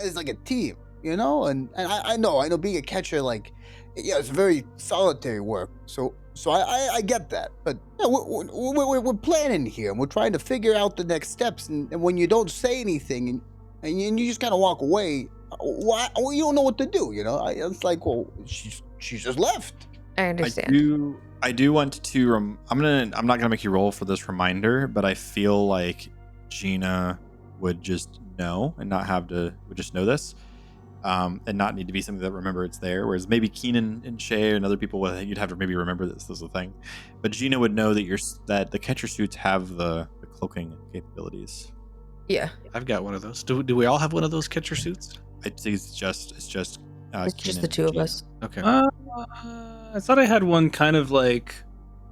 as like a team, and I know being a catcher, like, it's very solitary work. So I get that, but we're planning here, and we're trying to figure out the next steps. And when you don't say anything and you just kind of walk away, you don't know what to do. It's like, well, she's just left. I understand. I do want to. I'm not gonna make you roll for this reminder, but I feel like Gina would just know and would just know this. And not need to be something that remember it's there. Whereas maybe Keenan and Shay and other people, you'd have to maybe remember this is a thing. But Gina would know that the catcher suits have the cloaking capabilities. Yeah. I've got one of those. Do we all have one of those catcher suits? I think it's just It's Keenan just the 2 of Gina. us. Okay. I thought I had one kind of like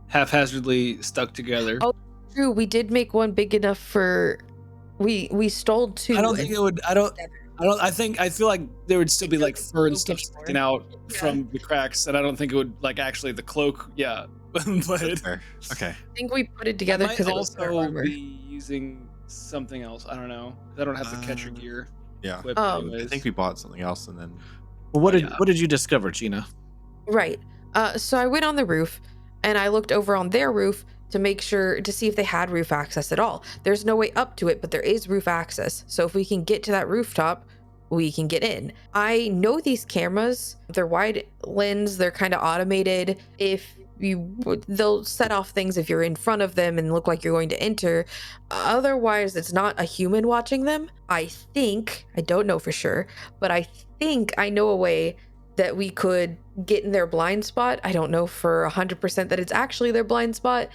haphazardly stuck together. Oh, true. We did make one big enough for. We stole 2. I don't think it would. I feel like there would still be like fur and stuff sticking out from the cracks, and I don't think it would like actually the cloak. Yeah, but Fair. Okay. I think we put it together because it was our also armor. be using something else. I don't know. I don't have the catcher gear. Yeah. equipped I anyways. I think we bought something else and then. Well, what did you discover, Gina? Right. So I went on the roof and I looked over on their roof to see if they had roof access at all. There's no way up to it, but there is roof access. So if we can get to that rooftop, we can get in. I know these cameras, they're wide lens, they're kind of automated. They'll set off things if you're in front of them and look like you're going to enter. Otherwise, it's not a human watching them. I don't know for sure, but I think I know a way that we could get in their blind spot. I don't know for 100% that it's actually their blind spot,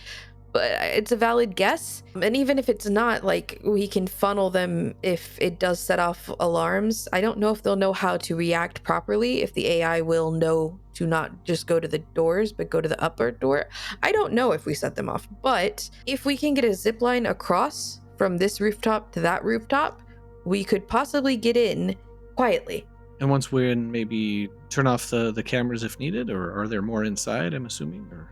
but it's a valid guess. And even if it's not, like, we can funnel them if it does set off alarms. I don't know if they'll know how to react properly, if the AI will know to not just go to the doors, but go to the upper door. I don't know if we set them off, but if we can get a zip line across from this rooftop to that rooftop, we could possibly get in quietly. And once we're in, maybe turn off the cameras if needed, or are there more inside, I'm assuming? Or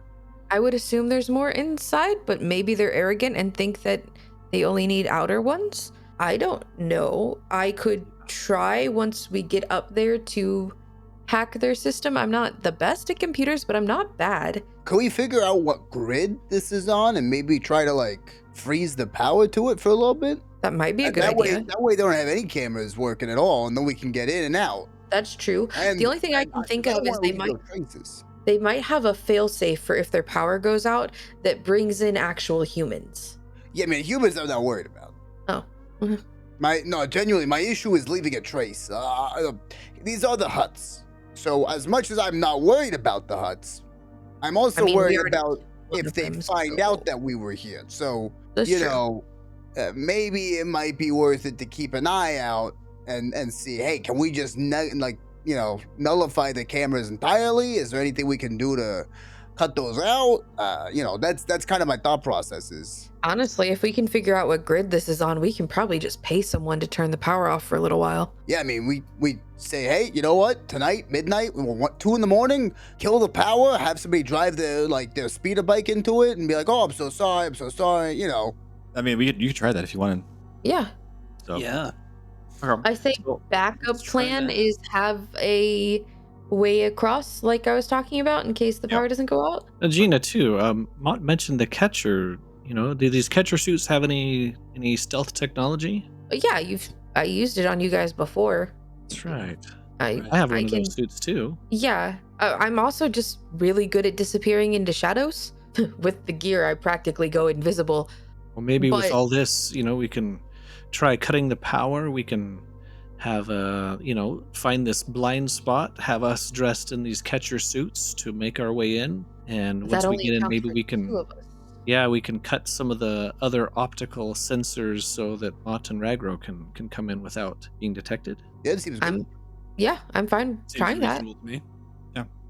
I would assume there's more inside, but maybe they're arrogant and think that they only need outer ones. I don't know. I could try once we get up there to hack their system. I'm not the best at computers, but I'm not bad. Can we figure out what grid this is on and maybe try to like freeze the power to it for a little bit? That might be a good that idea. That way they don't have any cameras working at all, and then we can get in and out. That's true. And The only thing I and can think don't of is wanna leave no traces. they might have a failsafe for if their power goes out that brings in actual humans. Yeah, I mean, humans I'm not worried about. Oh. Genuinely, my issue is leaving a trace. These are the huts. So as much as I'm not worried about the huts, I'm also I mean, we worried already about one if of they them, find so- out that we were here. So, That's you true. know, maybe it might be worth it to keep an eye out and see, hey, can we just nullify the cameras entirely? Is there anything we can do to cut those out? That's kind of my thought processes. Honestly, if we can figure out what grid this is on, we can probably just pay someone to turn the power off for a little while. Yeah, I mean, we say, hey, you know what? Tonight, midnight, we want 2 a.m, kill the power, have somebody drive their speeder bike into it, and be like, oh, I'm so sorry. I mean, you could try that if you wanted. Yeah. So, Yeah. okay. I think So, backup let's try plan that. is have a way across, like I was talking about, in case the Yeah. power doesn't go out. Gina, too. Mott mentioned the catcher. Do these catcher suits have any stealth technology? But yeah, I used it on you guys before. That's right. I I have one of can, those suits too. yeah. I'm also just really good at disappearing into shadows. With the gear, I practically go invisible. Well, maybe with But- all this, we can try cutting the power. We can have find this blind spot, have us dressed in these catcher suits to make our way in, and That once we only get in, accounts maybe for we two can. of us. Yeah, we can cut some of the other optical sensors so that Mott and Ragro can come in without being detected. Yeah, it seems good. I'm fine Seems trying that. reasonable to me.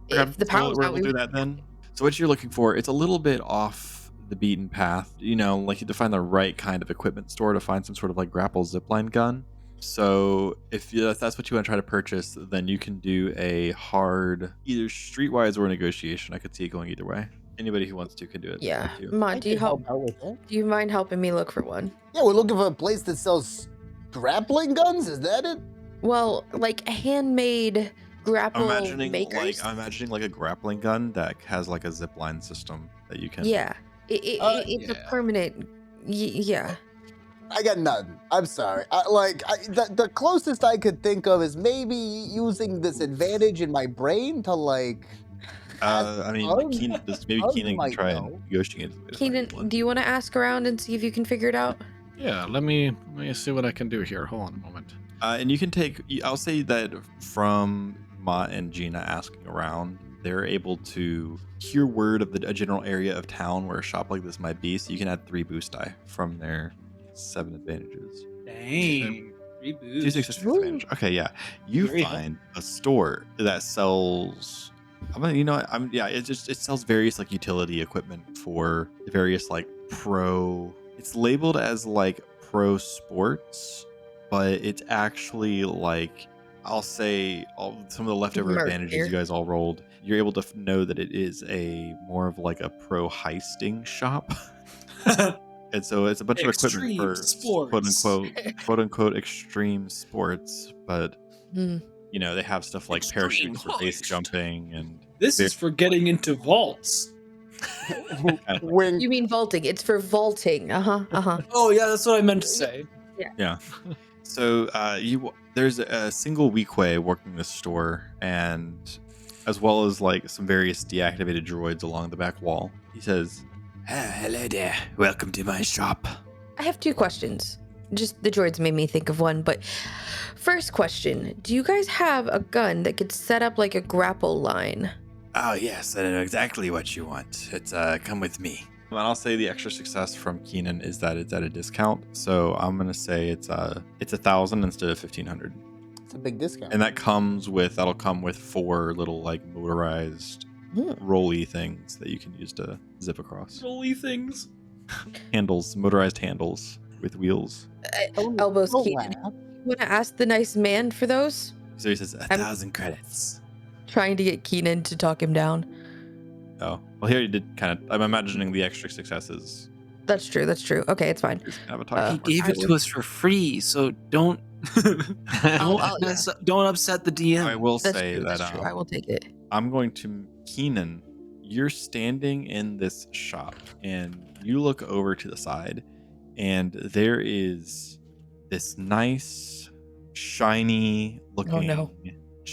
If the power's out, we'll do that then. So what you're looking for, it's a little bit off the beaten path. Like you have to find the right kind of equipment store to find some sort of like grapple zipline gun. So if that's what you want to try to purchase, then you can do a hard either streetwise or negotiation. I could see it going either way. Anybody who wants to can do it. Yeah. Too. Mott, I do you can help out with that. do you mind helping me look for one? Yeah, we're looking for a place that sells grappling guns. Is that it? Well, like handmade grapple I'm imagining makers. like a grappling gun that has like a zipline system that you can. Yeah. It's a Yeah. permanent. Yeah. I got nothing. I'm sorry. The closest I could think of is maybe using this advantage in my brain to like. I mean, Hug? Keenan Hug can might try know. and negotiate. it if Keenan, you want. do you want to ask around and see if you can figure it out? Yeah, let me see what I can do here. Hold on a moment. And you can take. I'll say that from Mott and Gina asking around, they're able to hear word of a general area of town where a shop like this might be. So you can add 3 boost die from their 7 advantages. Dang. 3 2 boosts. success advantage. Okay, yeah. You Very find a store that sells. It sells various like utility equipment for various like pro. It's labeled as like pro sports, but it's actually like I'll say some of the leftover Merc advantages gear. you guys all rolled. You're able to know that it is a more of like a pro heisting shop. And so it's a bunch of equipment Extreme for sports. quote unquote extreme sports, but Hmm. they have stuff like Extreme parachutes for base heist. jumping and This is for getting into vaults. Wink. You mean vaulting? It's for vaulting. Oh yeah, that's what I meant to say. so there's a single weequay working this store, and as well as like some various deactivated droids along the back wall. He says, hello there, welcome to my shop. I have 2 questions. Just the droids made me think of one, but first question, do you guys have a gun that could set up like a grapple line? Oh yes, I know exactly what you want. It's come with me. And I'll say the extra success from Keenan is that it's at a discount. So I'm gonna say it's 1,000 instead of 1,500. It's a big discount. And that'll come with 4 little like motorized rolly things that you can use to zip across. Rolly things. Motorized handles with wheels. Elbows, Don't Keenan. laugh. Want to ask the nice man for those? So he says 1,000 credits. Trying to get Keenan to talk him down. Oh, well, here you did kind of. I'm imagining the extra successes. That's true. Okay, it's fine. Just kind of a talk He about Gave it to us for free, so don't don't upset the DM. I will That's say true. that That's true. I will take it. I'm going to Keenan. You're standing in this shop, and you look over to the side, and there is this nice, shiny looking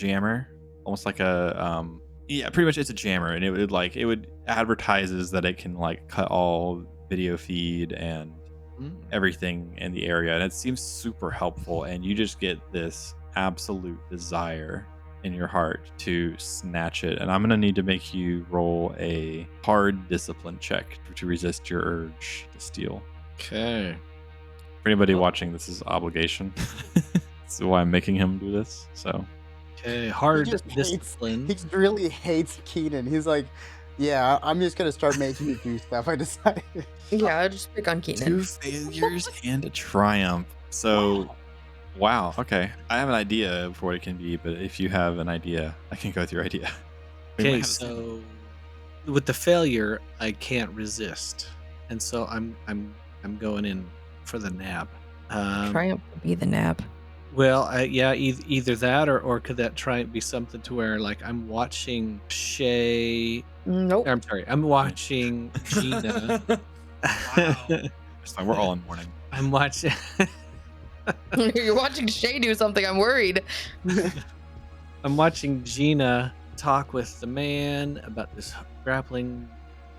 jammer, almost like a yeah, pretty much it's a jammer, and it would advertises that it can like cut all video feed and everything in the area, and it seems super helpful, and you just get this absolute desire in your heart to snatch it. And I'm gonna need to make you roll a hard discipline check to resist your urge to steal. Okay. For anybody watching, this is obligation. That's why I'm making him do this. So Okay. Hard He just discipline. He really hates Keenan. He's like, yeah, I'm just gonna start making you do stuff. I decided. Yeah, I'll just pick on Keenan. 2 failures and a triumph. So wow. Okay. I have an idea for what it can be, but if you have an idea, I can go with your idea. We might Okay, have the same. so with the failure, I can't resist, and so I'm going in for the nab. Triumph would be the nab. Well, either that or could that try and be something to where like I'm watching Shay. Nope. I'm sorry, I'm watching Gina. It's fine. We're all in mourning. I'm watching. You're watching Shay do something. I'm worried. I'm watching Gina talk with the man about this grappling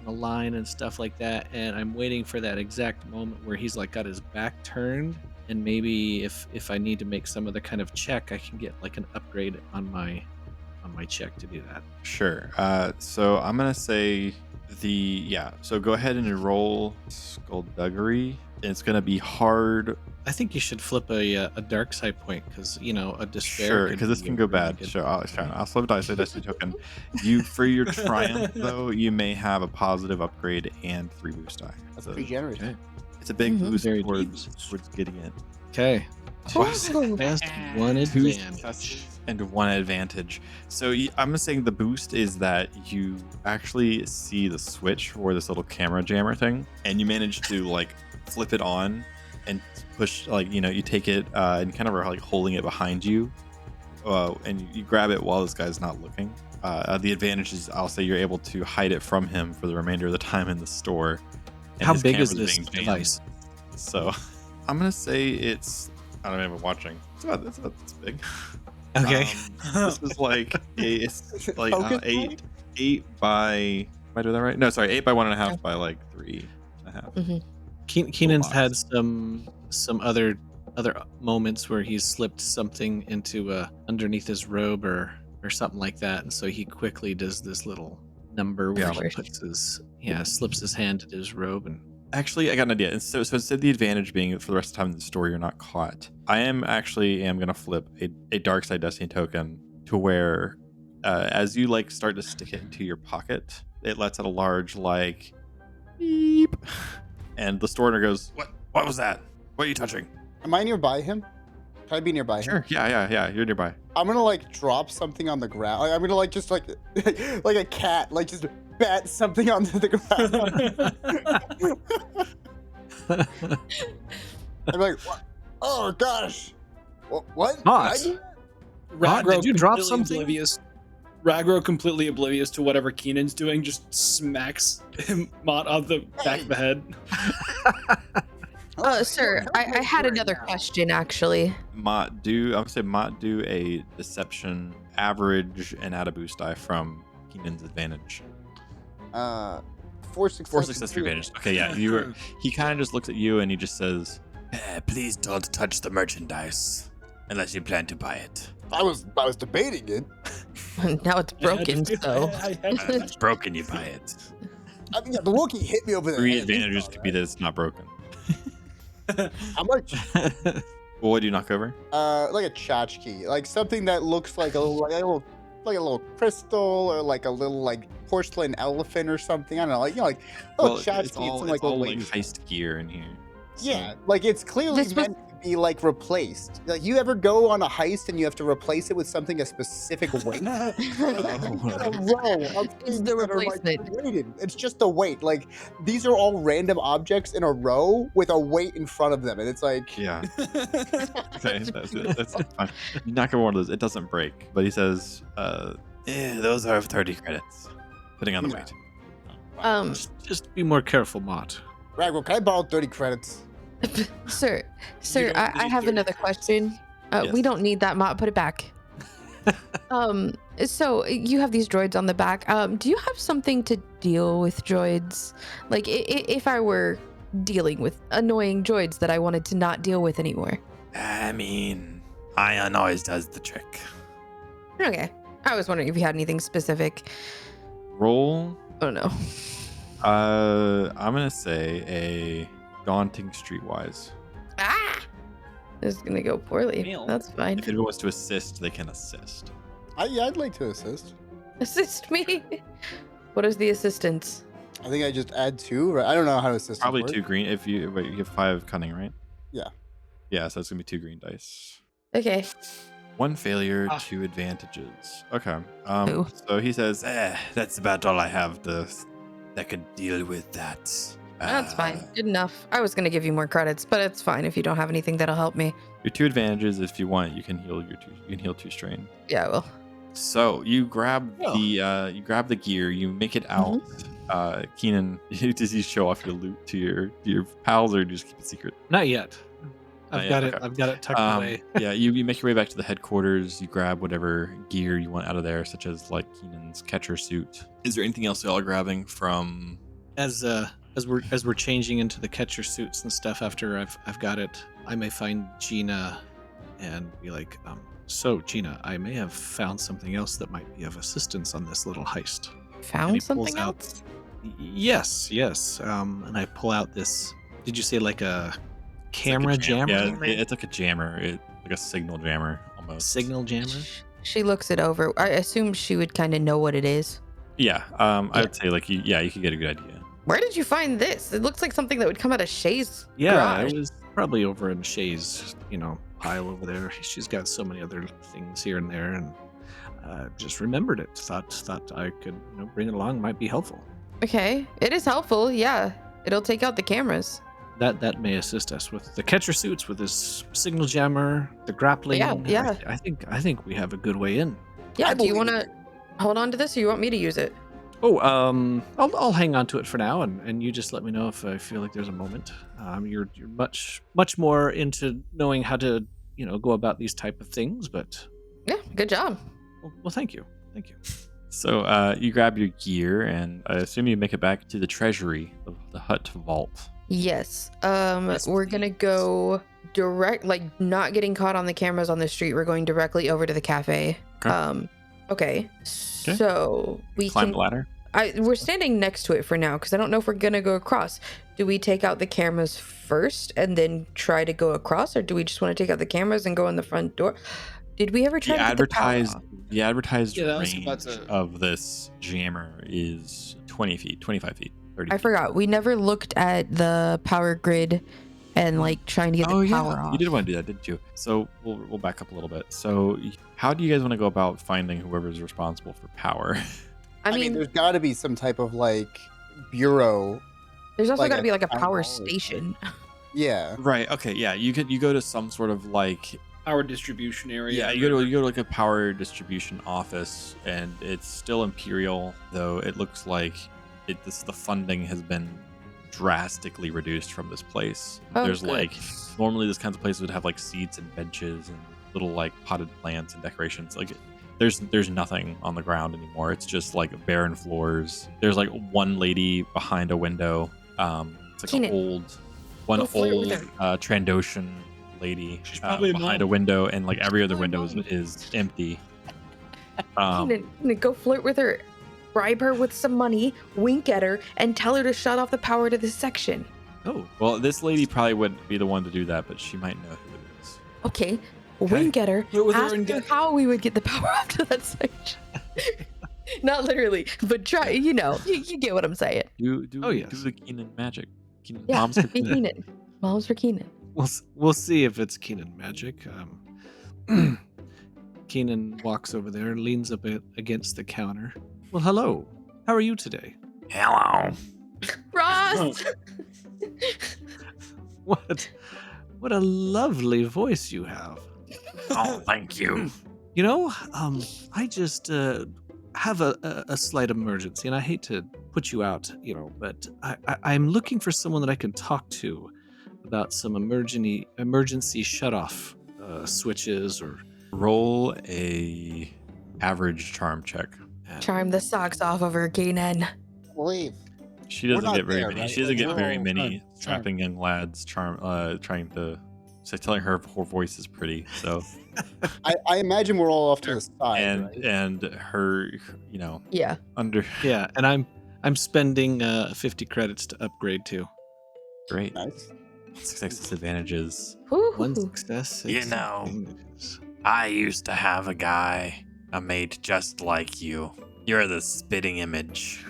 the line and stuff like that, and I'm waiting for that exact moment where he's like got his back turned, and maybe if I need to make some other kind of check, I can get like an upgrade on my check to do that. Sure. So I'm gonna say so go ahead and roll skullduggery. It's gonna be hard. I think you should flip a dark side point because a despair. Sure, could because this be can a go really bad. good- Sure, I'll flip dice. A destiny token. You for your triumph though, you may have a positive upgrade and 3 boost die. That's So pretty generous. Okay. it's a big Mhm. boost Very towards getting it. Okay. Ooh. Best one 2 advantage. successes and 1 advantage. So I'm saying the boost is that you actually see the switch for this little camera jammer thing, and you manage to like flip it on and push, like you take it and kind of are like holding it behind you, and you grab it while this guy's not looking. The advantage is I'll say you're able to hide it from him for the remainder of the time in the store. And How his big is camera's this being jammed. device? So I'm gonna say it's, I don't know if I'm watching. It's about this big. Okay. This is like it's like Focus eight by. Am I doing that right? No, sorry, 8 by 1.5 by like 3.5. Keenan's box. had some other moments where he's slipped something into underneath his robe or something like that, and so he quickly does this little number where Yeah. he puts slips his hand in his robe and Actually, I got an idea. And so instead of the advantage being for the rest of the time in the story you're not caught, I am gonna flip a dark side destiny token to where as you like start to stick it into your pocket, it lets out a large like beep, and the store owner goes, "What was that? What are you touching?" Am I nearby him? Can I be nearby him? Sure. Yeah. You're nearby. I'm gonna like drop something on the ground. Like, I'm gonna like just like like a cat, like just bat something onto the ground. I'm like, what? Oh gosh, what? Mott. Did I do that? Mott, did you drop completely something? Oblivious. Ragro, completely oblivious to whatever Keenan's doing, just smacks Mott on the back of the head. Sir, I had another question actually. Mott, I'm saying Mott do a deception average and add a boost die from Keenan's advantage. 4 success. 4 success, 3 advantage. Okay, yeah. He kind of just looks at you and he just says, Please don't touch the merchandise unless you plan to buy it. I was debating it. Now it's broken, so. If it's broken, you buy it. I mean, yeah, the Wookiee hit me over the 3 head. advantages could be that it's not broken. How much? Well, what do you knock over? Like a tchotchke, like something that looks like a little crystal or like a little like porcelain elephant or something. I don't know, like like a little tchotchke. It's all like heist gear in here. yeah, like it's clearly This was- meant to be like replaced. Like you ever go on a heist and you have to replace it with something a specific weight? Like, you got a row of It's things the that are, like, replacement. weighted. It's just the weight. Like these are all random objects in a row with a weight in front of them, and it's like Yeah. Okay, that's fine. You knock over one of those, it doesn't break. But he says, those are 30 credits. Putting on the Yeah. weight. Just be more careful, Mott. Ragwell, can I borrow 30 credits? Sir, don't I need have 30 another question. Yes. We don't need that, Mott. Put it back. So you have these droids on the back. Do you have something to deal with droids? Like if I were dealing with annoying droids that I wanted to not deal with anymore. I mean, iron always does the trick. Okay. I was wondering if you had anything specific. Roll. Oh no. I'm gonna say a daunting streetwise. Ah! This is gonna go poorly. Meal. That's fine. If anyone wants to assist, they can assist. I'd like to assist. Assist me. What is the assistance? I think I just add 2, right? I don't know how to assist. Probably 2 green. If you have 5 cunning, right? Yeah. Yeah, so it's gonna be 2 green dice. Okay. 1 failure, Ah. 2 advantages. Okay. Ooh. So he says, that's about all I have that could deal with that. That's fine. Good enough. I was gonna give you more credits, but it's fine if you don't have anything that'll help me. Your 2 advantages, if you want, you can heal 2 strain. Yeah, well. So you grab Oh. the gear, you make it out. Keenan, does he show off your loot to your pals, or do you just keep it secret? Not yet. Not I've yet, got it. okay. I've got it tucked away. Yeah, you make your way back to the headquarters. You grab whatever gear you want out of there, such as like Keenan's catcher suit. Is there anything else y'all are grabbing from? As we're changing into the catcher suits and stuff after I've got it, I may find Gina and be like, so Gina, I may have found something else that might be of assistance on this little heist. And he Found pulls something out- else? Yes. And I pull out this. Did you say like a camera jammer? Yeah, it's like a jammer. Like a signal jammer almost. Signal jammer. She looks it over. I assume she would kind of know what it is. Yeah. I would say like you could get a good idea. Where did you find this? It looks like something that would come out of Shay's Yeah, garage. it was probably over in Shay's, pile over there. She's got so many other things here and there, and just remembered it. Thought I could, bring it along. Might be helpful. Okay, it is helpful. Yeah, it'll take out the cameras. That may assist us with the catcher suits, with this signal jammer, the grappling. Yeah. I think we have a good way in. Yeah, I do you believe want to hold on to this, or you want me to use it? Oh, I'll hang on to it for now, and you just let me know if I feel like there's a moment. You're much more into knowing how to go about these type of things, but Yeah, good job. well, thank you. So you grab your gear, and I assume you make it back to the treasury, the hut vault. Yes. Yes, We're gonna please. go direct, like not getting caught on the cameras on the street. We're going directly over to the cafe. Okay. Okay. So we Climb can. the ladder. We're standing next to it for now because I don't know if we're gonna go across. Do we take out the cameras first and then try to go across, or do we just want to take out the cameras and go in the front door? Did we ever try to get the power off? The advertised Yeah, that was range about to- of this jammer is 20 feet, 25 feet, 30 I feet. forgot. We never looked at the power grid and like trying to get the power off. You did want to do that, didn't you? So we'll back up a little bit. So how do you guys want to go about finding whoever's responsible for power? I mean, there's got to be some type of like bureau. there's also like got to a be like a town power hall or station. Yeah. Right. Okay. Yeah. You go to some sort of like Our distribution area. you go to like a power distribution office, and it's still Imperial, though it looks like the funding has been drastically reduced from this place. Oh, There's good. like normally this kinds of places would have like seats and benches and little like potted plants and decorations. Like there's nothing on the ground anymore. It's just like barren floors. There's like one lady behind a window. It's like Keenan, an go flirt with Trandoshan lady She's probably a behind mom. a window, and like every other Probably window mom. is empty. Keenan, go flirt with her, bribe her with some money, wink at her, and tell her to shut off the power to this section. Oh, well, this lady probably wouldn't be the one to do that, but she might know who it is. Okay, wink at her, Flirt with her ask and her get- how we would get the power off to that section. Not literally, but try. You get what I'm saying. Do Oh, yes. do the Keenan magic. Keenan, Yeah, mom's for be Keenan. Keenan. Mom's for Keenan. We'll see if it's Keenan magic. Keenan walks over there, leans up against the counter. Well, hello. How are you today? Hello. Ross. What a lovely voice you have. Oh, thank you. I just have a slight emergency, and I hate to put you out, but I'm looking for someone that I can talk to about some emergency shutoff switches or. Roll a average charm check. Charm the socks off of her, Kanan. Believe. She We're doesn't not get very there, many. right? She doesn't Like, get very no, many charm. strapping young lads trying to telling her voice is pretty. So I imagine we're all off to the side, and right? and her, you know, Yeah. under Yeah, and I'm spending 50 credits to upgrade too. great Nice. success disadvantages. One Woo-hoo. success. You 6 know. advantages. I used to have a guy, a mate just like you. You're the spitting image.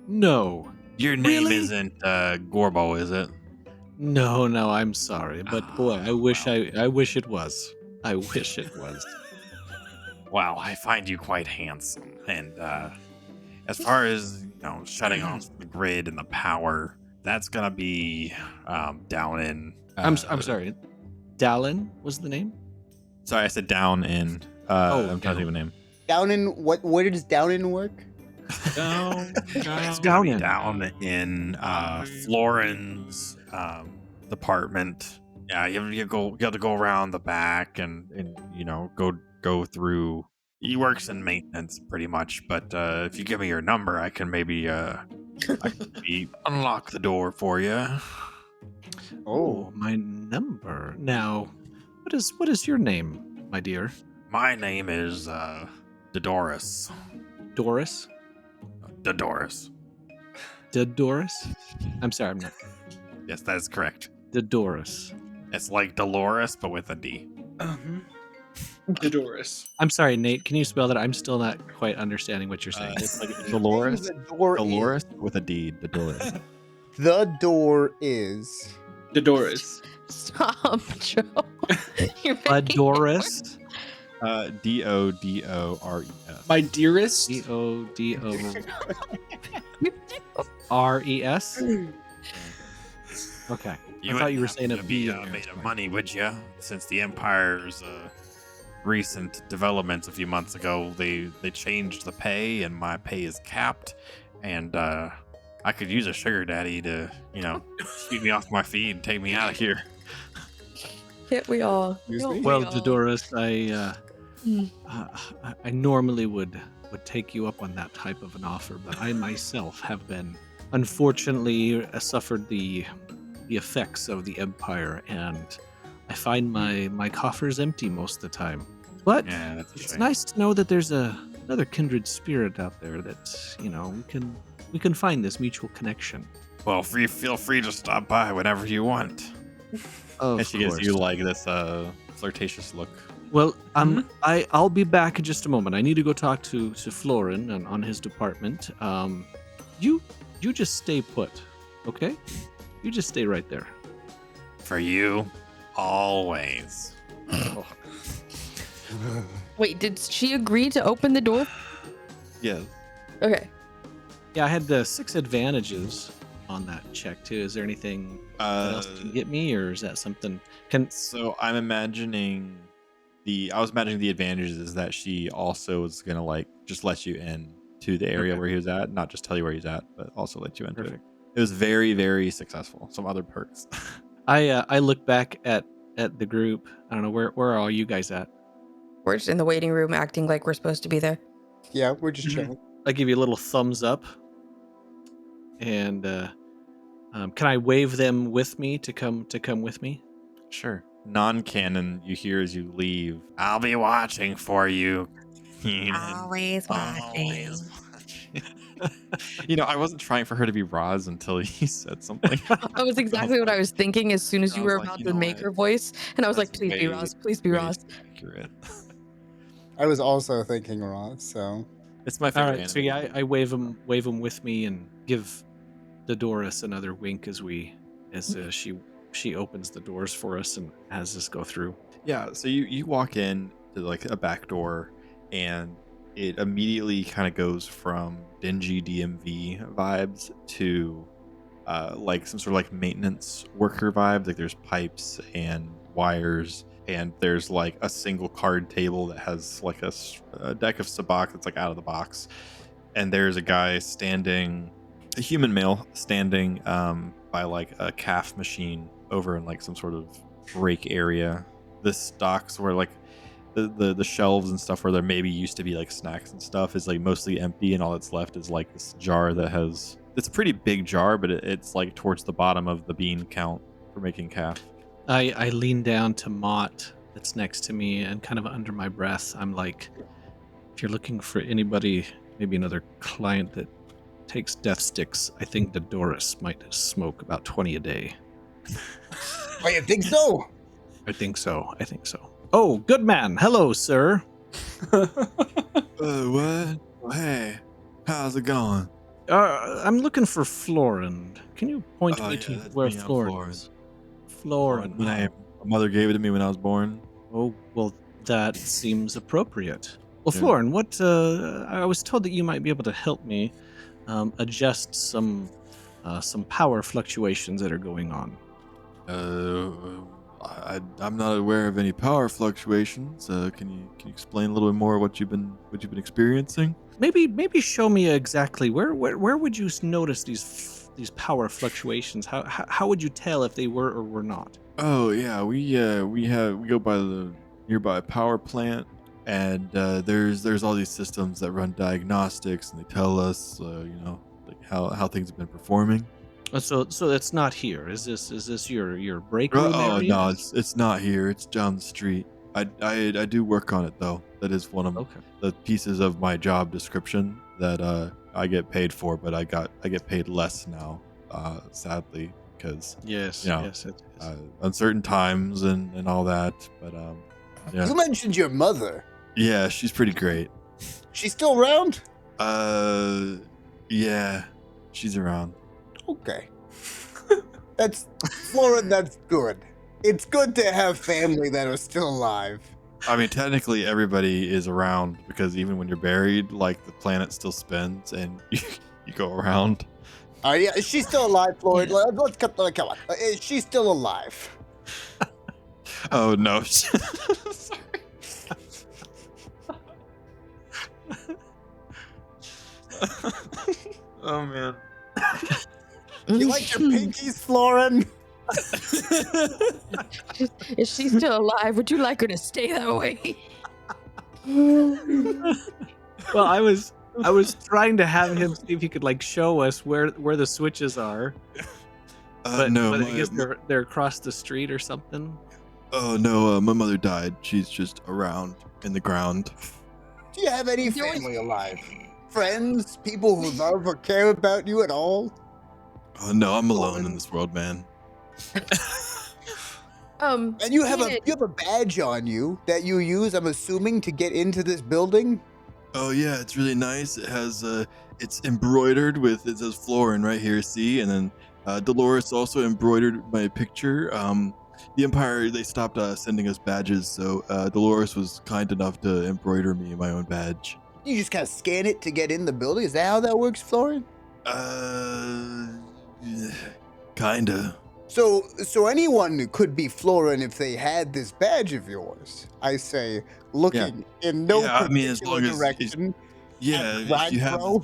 No. Your name Really? isn't Gorbo, is it? No, I'm sorry, but boy, I wish well. I wish it was. I wish it was. Wow, I find you quite handsome. And as far as shutting off the grid and the power, that's gonna be down in. I'm sorry. Dallin was the name? Sorry, I said down in. I'm trying to think of a name. Down in what? Where does down in work? Down. It's down gonna be in. down in Florin's department. Yeah, you have to go around the back and go through. He works in maintenance pretty much, but if you give me your number, I can maybe unlock the door for you. Oh, my number. Now, what is your name, my dear? My name is Dodoris. Doris? Dodoris. Doris? I'm sorry, I'm not. Yes, that is correct. Doris. It's like Dolores, but with a D. Dodoris. I'm sorry, Nate. Can you spell that? I'm still not quite understanding what you're saying. It's like Dolores. The door Dolores with a D. Dolores. The door is. Dodoris. Stop, Joe. You're making it Doris. Dodores. My dearest. Dodores. Okay. I thought you were saying a to B. be in there. made of money, would you? Since the Empire's recent developments a few months ago, they changed the pay, and my pay is capped, and I could use a sugar daddy to sweep me off my feet and take me out of here. Can't we all? Excuse Don't me? we Well, all? Dodoris, I normally would take you up on that type of an offer, but I myself have been unfortunately suffered the effects of the Empire, and I find my coffers empty most of the time. But Yeah, that's a it's shame. nice to know that there's another kindred spirit out there that we can find this mutual connection. Well, feel free to stop by whenever you want. Of And she gives course. you like this flirtatious look. Well, I'll be back in just a moment. I need to go talk to Florin and on his department. You just stay put, okay? You just stay right there. For you, always. Wait, did she agree to open the door? Yeah. Okay. Yeah, I had the 6 advantages on that check too. Is there anything else to get me, or is that something? So I'm imagining I was imagining the advantages is that she also is gonna like just let you in to the area Okay. where he was at, not just tell you where he's at, but also let you into Perfect. it. It was very, very successful. Some other perks. I look back at the group. I don't know where are all you guys at. We're just in the waiting room acting like we're supposed to be there. Yeah, we're just Mhm. chilling. I give you a little thumbs up, and can I wave them with me to come with me? Sure. Non-canon, you hear as you leave. I'll be watching for you. Always Always. I wasn't trying for her to be Roz until he said something. That was exactly what I was thinking as soon as I you was were like, about you to know make what? her voice. And I was like, That's please be way- Ross. Please be way Ross. accurate. I was also thinking Ross, so. It's my All favorite. right, so yeah, I wave them with me and give Dodoris another wink as she opens the doors for us and has us go through. Yeah, so you walk in to like a back door, and it immediately kind of goes from dingy DMV vibes to like some sort of like maintenance worker vibes. Like there's pipes and wires, and there's like a single card table that has like a deck of sabacc that's like out of the box, and there's a guy standing, a human male standing by like a calf machine over in like some sort of break area. The stocks were like the shelves and stuff where there maybe used to be like snacks and stuff is like mostly empty, and all that's left is like this jar that has. It's a pretty big jar, but it's like towards the bottom of the bean count for making calf. I lean down to Mott that's next to me, and kind of under my breath, I'm like, if you're looking for anybody, maybe another client that takes death sticks, I think the Doris might smoke about 20 a day. Oh, you think so? I think so. Oh, good man. Hello, sir. What? Hey, how's it going? I'm looking for Florin. Can you point Oh, me yeah, to that's where me, I'm Florin Florin. is? Florin. My mother gave it to me when I was born. Oh, well, that seems appropriate. Well, Yeah. Florin, what? I was told that you might be able to help me adjust some power fluctuations that are going on. I'm not aware of any power fluctuations. Can you explain a little bit more what you've been experiencing? Maybe show me exactly where would you notice these power fluctuations? How would you tell if they were or were not? Oh yeah, we go by the nearby power plant, and there's all these systems that run diagnostics, and they tell us like how things have been performing. So it's not here. Is this your break room Oh area? no, it's not here. It's down the street. I do work on it though. That is one of Okay. the pieces of my job description that I get paid for, but I get paid less now, sadly, because Yes. You know, Yes. It is. uncertain times and all that. But yeah, You mentioned your mother. yeah, she's pretty great. She's still around? Yeah, she's around. Okay. That's Florin, that's good. It's good to have family that are still alive. I mean, technically, everybody is around because even when you're buried, like the planet still spins and you go around. Yeah, is she still alive, Florin? Yeah. Let's come on. Is she still alive? Oh no. Oh man. You like your pinkies, Florin? Is she still alive? Would you like her to stay that way? Well, I was trying to have him see if he could like show us where the switches are, but No, I my- guess they're across the street or something. Oh no, my mother died. She's just around in the ground. Do you have any There was- family alive? Friends? People who love or care about you at all? Oh no, I'm alone in this world, man. And you have Keenan, a badge on you that you use, I'm assuming, to get into this building? Oh yeah, it's really nice. It has it's embroidered with, it says Florin right here, see, and then Dolores also embroidered my picture. The Empire, they stopped sending us badges, so Dolores was kind enough to embroider me my own badge. You just kind of scan it to get in the building? Is that how that works, Florin? Yeah, kinda. So anyone could be Florin if they had this badge of yours. I say, looking in no Yeah, I mean, as particular long as direction. Yeah, Right, if you have bro?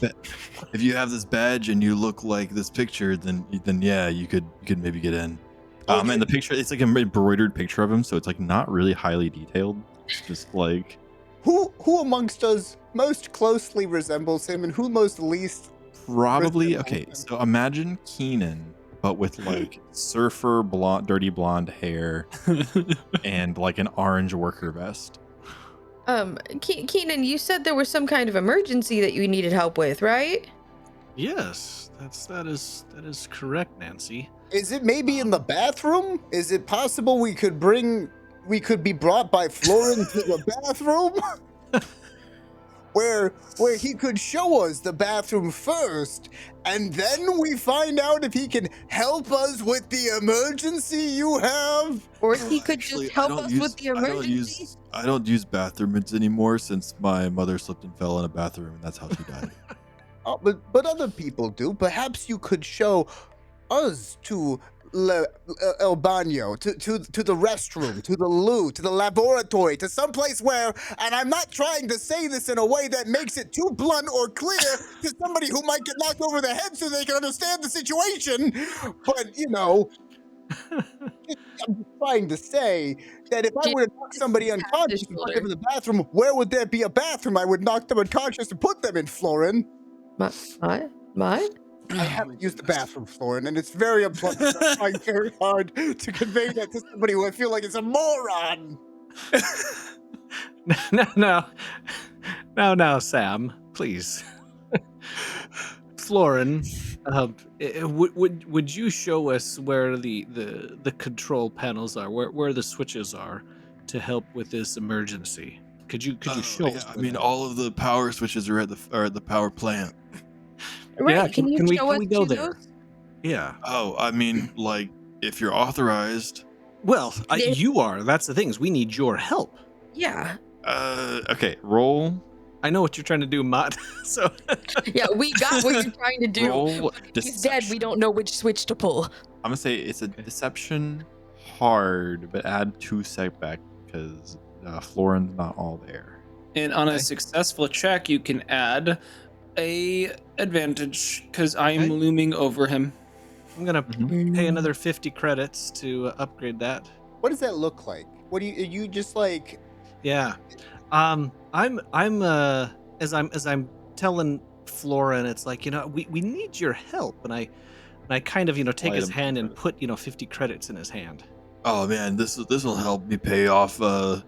if you have this badge and you look like this picture, then yeah, you could maybe get in. Okay. And the picture, it's like an embroidered picture of him, so it's like not really highly detailed. It's just like Who amongst us most closely resembles him, and who most least? probably resembles okay. him? So imagine Keenan, but with like surfer blonde, dirty blonde hair, and like an orange worker vest. Keenan, you said there was some kind of emergency that you needed help with, right? Yes, that is correct, Nancy. Is it maybe in the bathroom? Is it possible we could be brought by Florin to the bathroom? where he could show us the bathroom first, and then we find out if he can help us with the emergency you have? Or he could Actually, just help us with the emergency? I don't use bathrooms anymore since my mother slipped and fell in a bathroom, and that's how she died. Oh, but other people do. Perhaps you could show us to El Baño, to the restroom, to the loo, to the laboratory, to someplace where, and I'm not trying to say this in a way that makes it too blunt or clear to somebody who might get knocked over the head so they can understand the situation, but I'm trying to say that if I were to knock somebody unconscious and put them in the bathroom, where would there be a bathroom? I would knock them unconscious and put them in, Florin. What? I haven't used the bathroom, Florin, and it's very unpleasant. I'm trying very hard to convey that to somebody who I feel like is a moron. No, Sam, please. Florin, would you show us where the control panels are, where the switches are, to help with this emergency? Could you show us? I mean, all of the power switches are at the power plant. Right. Yeah, can you show us we go to there? those? Yeah. Oh, I mean, like, if you're authorized. Well, you are. That's the thing. Is we need your help. Yeah. Okay, roll. I know what you're trying to do, Mott. So Yeah, we got what you're trying to do. Roll He's dead. We don't know which switch to pull. I'm gonna say it's a deception hard, but add 2 setback because Florin's not all there. And on Okay. a successful check, you can add a advantage because I'm looming over him. I'm gonna pay another 50 credits to upgrade that. What does that look like? What do you just like? Yeah. I'm as I'm telling Florin, it's like, we need your help, and I kind of, take his hand and put, 50 credits in his hand. Oh man, this will help me pay off the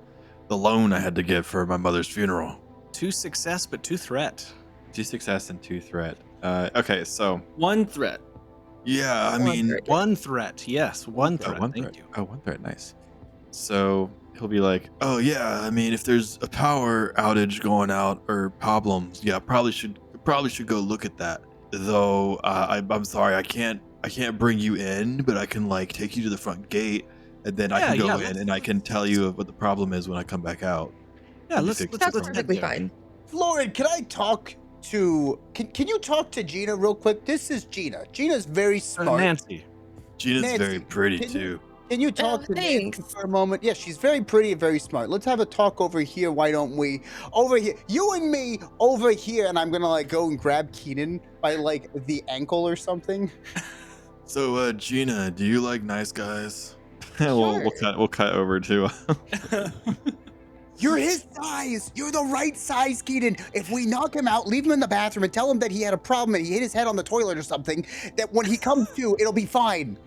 loan I had to get for my mother's funeral. 2 success, but 2 threat. 2 success and 2 threat. Okay, so 1 threat. Yeah, I mean, 1 threat. Yes, 1 threat. one Thank threat. you. Oh, 1 threat. Nice. So he'll be like, oh yeah, I mean, if there's a power outage going out or problems, yeah, probably should go look at that. Though I'm sorry, I can't bring you in, but I can like take you to the front gate, and then I can go in and I can tell you what the problem is when I come back out. Yeah, let's That's head perfectly there. fine. Florin, can I talk to? Can you talk to Gina real quick? This is Gina. Gina's very smart. Nancy. Gina's Nancy, very pretty can you- too. Can you talk to Nancy thanks. for a moment? Yeah, she's very pretty and very smart. Let's have a talk over here. Why don't we? Over here. You and me over here. And I'm going to like go and grab Keenan by like the ankle or something. So, Gina, do you like nice guys? we'll cut over to. You're his size. You're the right size, Keenan. If we knock him out, leave him in the bathroom and tell him that he had a problem and he hit his head on the toilet or something, that when he comes to, it'll be fine.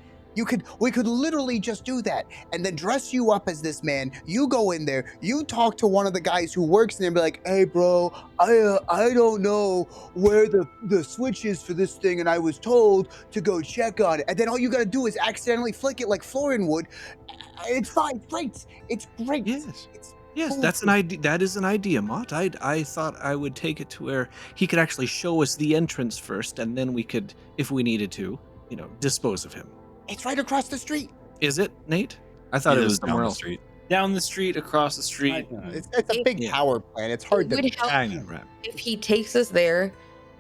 We could literally just do that and then dress you up as this man. You go in there, you talk to one of the guys who works in there and be like, hey bro, I don't know where the switch is for this thing and I was told to go check on it. And then all you gotta do is accidentally flick it like Florin would. It's fine, great. It's great. Yes. It's Yes, cool. that's an idea. That is an idea, Mott. I thought I would take it to where he could actually show us the entrance first, and then we could, if we needed to, dispose of him. It's right across the street. Is it, Nate? I thought it was down somewhere the else. street. Down the street, across the street. It's a big Yeah. power plant. It's hard It to. would help I know, right? if he takes us there,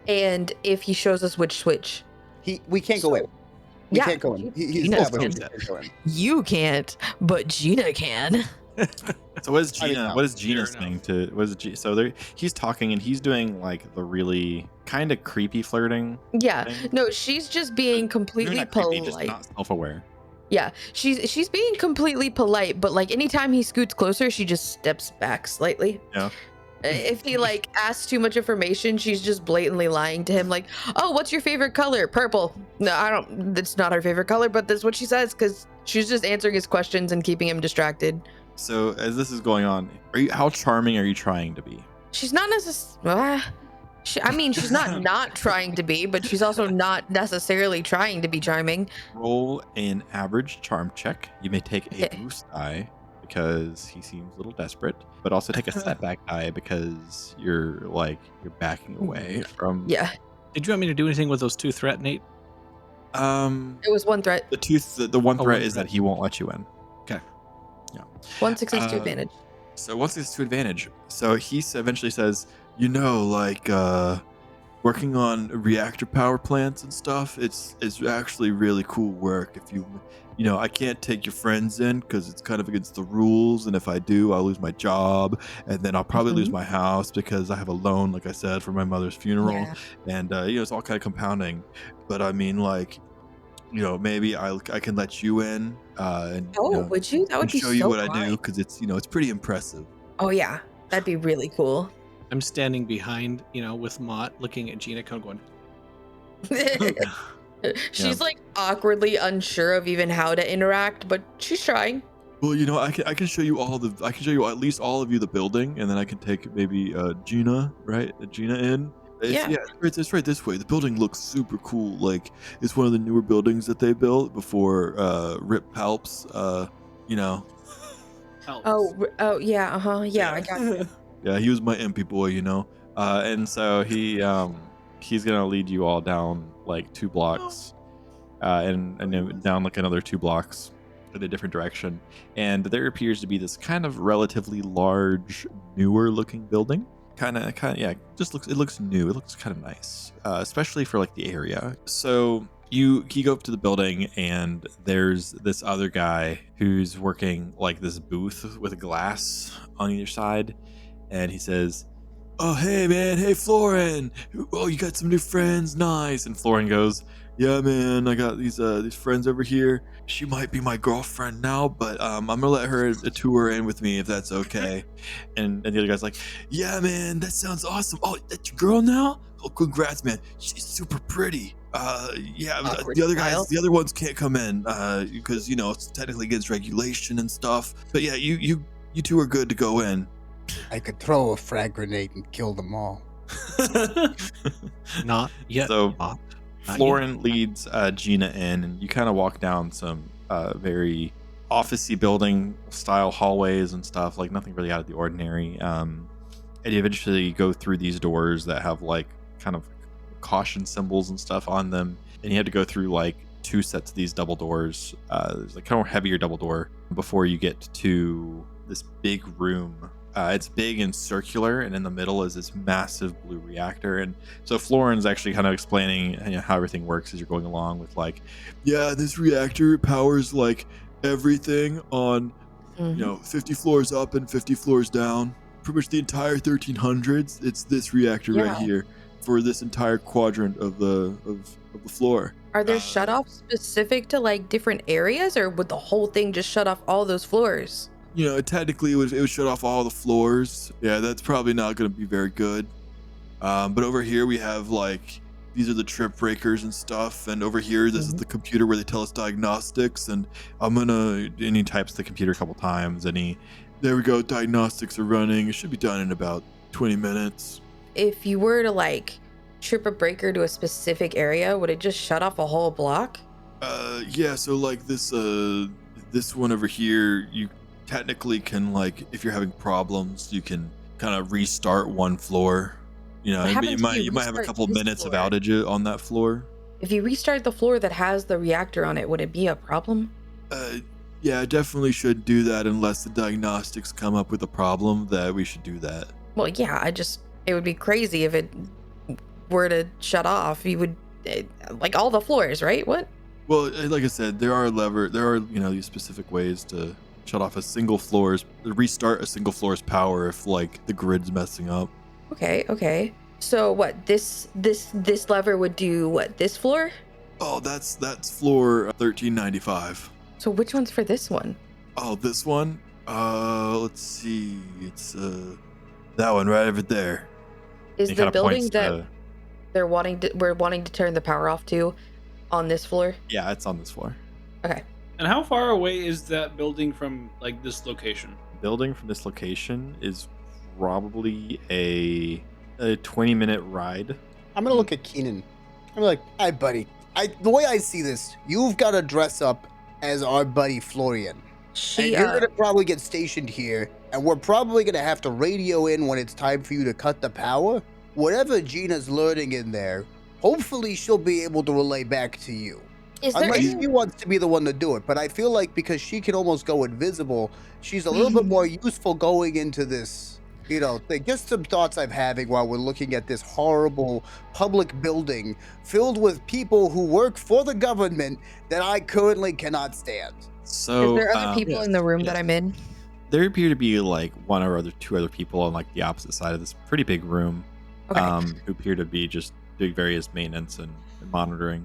and if he shows us which switch. We can't go in. We Yeah, can't go in. He's Gina established can. we can't go in. You can't, but Gina can. So what is I mean, Gina? no, What is Gina fair saying to? What is so there? He's talking and he's doing like the really kind of creepy flirting. Yeah. thing. No, she's just being Maybe completely not creepy, polite. just not self-aware. Yeah, she's being completely polite, but like anytime he scoots closer, she just steps back slightly. Yeah. If he like asks too much information, she's just blatantly lying to him like, "Oh, what's your favorite color?" "Purple." No, I don't. That's not her favorite color, but that's what she says because she's just answering his questions and keeping him distracted. So as this is going on, how charming are you trying to be? She's not necessarily. I mean, she's not trying to be, but she's also not necessarily trying to be charming. Roll an average charm check. You may take a Okay. boost die because he seems a little desperate, but also take a setback die because you're backing away from. Yeah, Did you want me to do anything with those 2 threat, Nate? it was 1 threat, The one Oh, threat one is threat. that he won't let you in. 1 success, 2 Uh, advantage. So what's his to advantage? So he eventually says, working on reactor power plants and stuff, it's actually really cool work. If I can't take your friends in because it's kind of against the rules, and if I do, I'll lose my job, and then I'll probably lose my house because I have a loan, like I said, for my mother's funeral, Yeah. and it's all kind of compounding. But I mean, like, maybe I can let you in, and Oh, would you? That would be show you so what I do, fun. because it's pretty impressive. Oh yeah, that'd be really cool. I'm standing behind, with Mott, looking at Gina, kind of going, She's like awkwardly unsure of even how to interact, but she's trying. Well, I can show you I can show you at least all of you the building, and then I can take maybe Gina in. Yeah. It's right this way. The building looks super cool. Like, it's one of the newer buildings that they built before Rip Palps. help. Oh yeah, yeah, I got it. Yeah, he was my MP boy, and so he's gonna lead you all down like 2 blocks, and then down like another 2 blocks in a different direction, and there appears to be this kind of relatively large, newer looking building. Yeah, it looks new. It looks kind of nice, especially for like the area. So you go up to the building, and there's this other guy who's working like this booth with a glass on either side, and he says, "Oh, hey man, hey Florin, oh, you got some new friends, nice." And Florin goes, "Yeah man, I got these friends over here. She might be my girlfriend now, but I'm gonna let her tour in with me if that's okay." And the other guy's like, "Yeah man, that sounds awesome. Oh, that's your girl now? Oh, congrats man, she's super pretty. Yeah, Awkward the other ones can't come in because it's technically against regulation and stuff. But yeah, you two are good to go in." I could throw a frag grenade and kill them all. Not yet. So Mott. Not Florin leads Gina in, and you kind of walk down some very officey building style hallways and stuff, like nothing really out of the ordinary. And you eventually go through these doors that have like kind of caution symbols and stuff on them, and you have to go through like 2 sets of these double doors. There's like kind of heavier double door before you get to this big room. It's big and circular, and in the middle is this massive blue reactor. And so Florin's actually kind of explaining how everything works as you're going along with like, yeah, this reactor powers like everything on 50 floors up and 50 floors down. Pretty much the entire 1300s. It's this reactor right here for this entire quadrant of the floor. Are there shutoffs specific to like different areas, or would the whole thing just shut off all those floors? Technically it would shut off all the floors. Yeah, that's probably not going to be very good. But over here we have like, these are the trip breakers and stuff. And over here, this is the computer where they tell us diagnostics. And he types the computer a couple times, and there we go, diagnostics are running. It should be done in about 20 minutes. If you were to like trip a breaker to a specific area, would it just shut off a whole block? Yeah, so like this one over here, you technically can, like, if you're having problems, you can kind of restart one floor. You might have a couple minutes of outage on that floor. If you restart the floor that has the reactor on it, would it be a problem? Yeah, definitely should do that unless the diagnostics come up with a problem that we should do that. Well, yeah, it would be crazy if it were to shut off. You would, like all the floors, right? What? Well, like I said, there are these specific ways to shut off restart a single floor's power if like the grid's messing up. Okay. So what, this lever would do what, this floor? Oh, that's floor 1395. So which one's for this one? Oh, this one? Let's see. It's that one right over there. Is the building that we're wanting to turn the power off to on this floor? Yeah, it's on this floor. Okay. And how far away is that building from like this location? Building from this location is probably a 20-minute ride. I'm gonna look at Keenan. I'm like, "Hi, buddy. The way I see this, you've got to dress up as our buddy Florian. And you're gonna probably get stationed here, and we're probably gonna have to radio in when it's time for you to cut the power. Whatever Gina's learning in there, hopefully she'll be able to relay back to you. Unless she wants to be the one to do it, but I feel like because she can almost go invisible, she's a little bit more useful going into this, thing. Just some thoughts I'm having while we're looking at this horrible public building filled with people who work for the government that I currently cannot stand." So, is there other people in the room that I'm in? There appear to be like two other people on like the opposite side of this pretty big room, Okay. who appear to be just doing various maintenance and monitoring.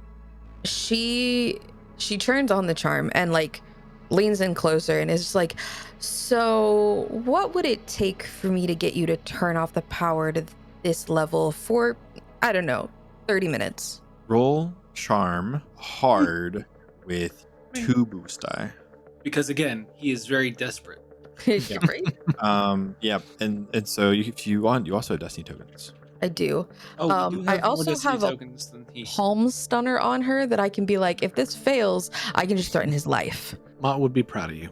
She she turns on the charm and like leans in closer and is just like, so what would it take for me to get you to turn off the power to this level for, I don't know, 30 minutes? Roll charm hard with 2 boost die. Because again, he is very desperate. Right? Yeah, and so if you want, you also have destiny tokens. I do. Oh, we do I have more also destiny have a tokens than he. palm stunner on her that I can be like, if this fails, I can just threaten his life. Mott would be proud of you.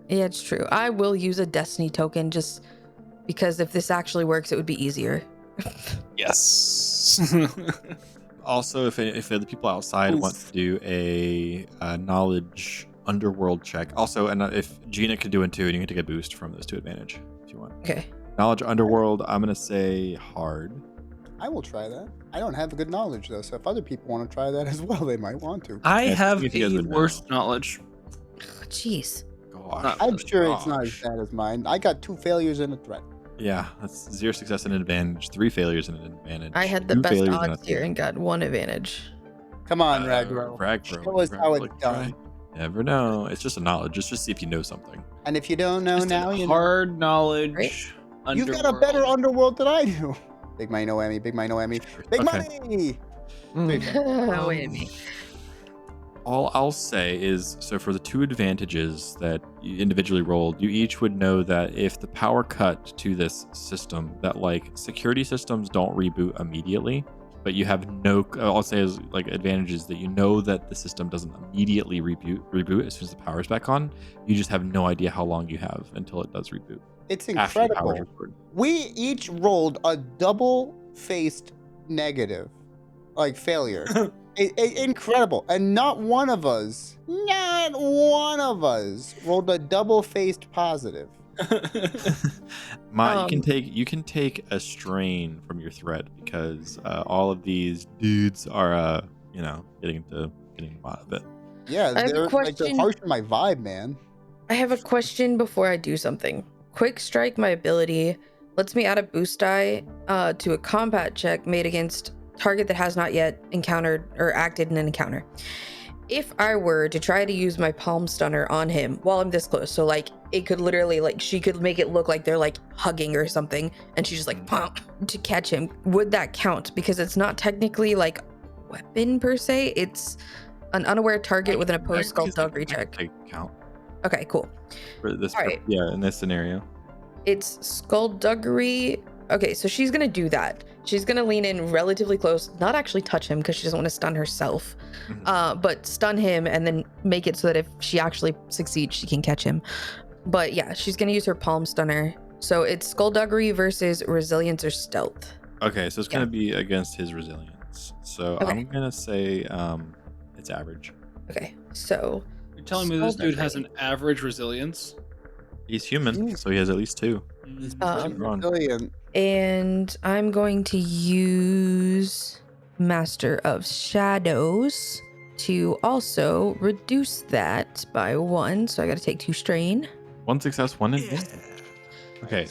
Yeah, it's true. I will use a destiny token just because if this actually works, it would be easier. Yes. Also, if the people outside want to do a knowledge underworld check, also, and if Gina could do it too, and you can take a boost from those to advantage if you want. Okay. Knowledge underworld, I'm gonna say hard. I will try that. I don't have good knowledge though, so if other people want to try that as well, they might want to. I Yeah, have if you guys a would know. worse knowledge. Jeez. Gosh. I'm sure it's not as Gosh. bad as mine. I got 2 failures and a threat. Yeah, that's 0 success and an advantage, 3 failures and an advantage. I had the 2 best failures and a odds here threat. and got 1 advantage. Come on, Ragro. Ragro. Show us how it's Ragro, done. try. Never know. It's just a knowledge. Just see if you know something. And if you don't know Just now, in you know. hard knowledge. Right? You've got a better Underworld. underworld than I do. Big money, no Emmy. Big money, no Emmy. Big Okay. money. Wait a minute. All I'll say is, so for the 2 advantages that you individually rolled, you each would know that if the power cut to this system, that like security systems don't reboot immediately, but you have no, I'll say is like advantages that you know that the system doesn't immediately reboot as soon as the power's back on. You just have no idea how long you have until it does reboot. It's After the power's incredible. restored. We each rolled a double-faced negative, like failure. Incredible. And not one of us rolled a double-faced positive. Mott, you can take a strain from your threat because all of these dudes are getting a lot of it. Yeah, I have a they're question. harsh on my vibe, man. I have a question before I do something. Quick Strike, my ability, lets me add a boost die to a combat check made against target that has not yet encountered or acted in an encounter. If I were to try to use my palm stunner on him while I'm this close, so like it could literally, like she could make it look like they're like hugging or something, and she's just like pump to catch him, would that count? Because it's not technically like weapon per se, it's an unaware target with an opposed skullduggery check. Take count Okay, cool. for this. All right. Yeah, in this scenario. It's skullduggery. Okay, so she's gonna do that. She's gonna lean in relatively close, not actually touch him because she doesn't want to stun herself, but stun him and then make it so that if she actually succeeds, she can catch him. But yeah, she's gonna use her palm stunner. So it's skullduggery versus resilience or stealth. Okay, so it's gonna be against his resilience. So Okay. I'm gonna say it's average. Okay, so You're telling me this dude has Skullduggery. an average resilience? He's human, so he has at least 2. Wrong. Brilliant. and I'm going to use Master of Shadows to also reduce that by 1. So I got to take 2 strain. 1 success, 1 advantage. Okay.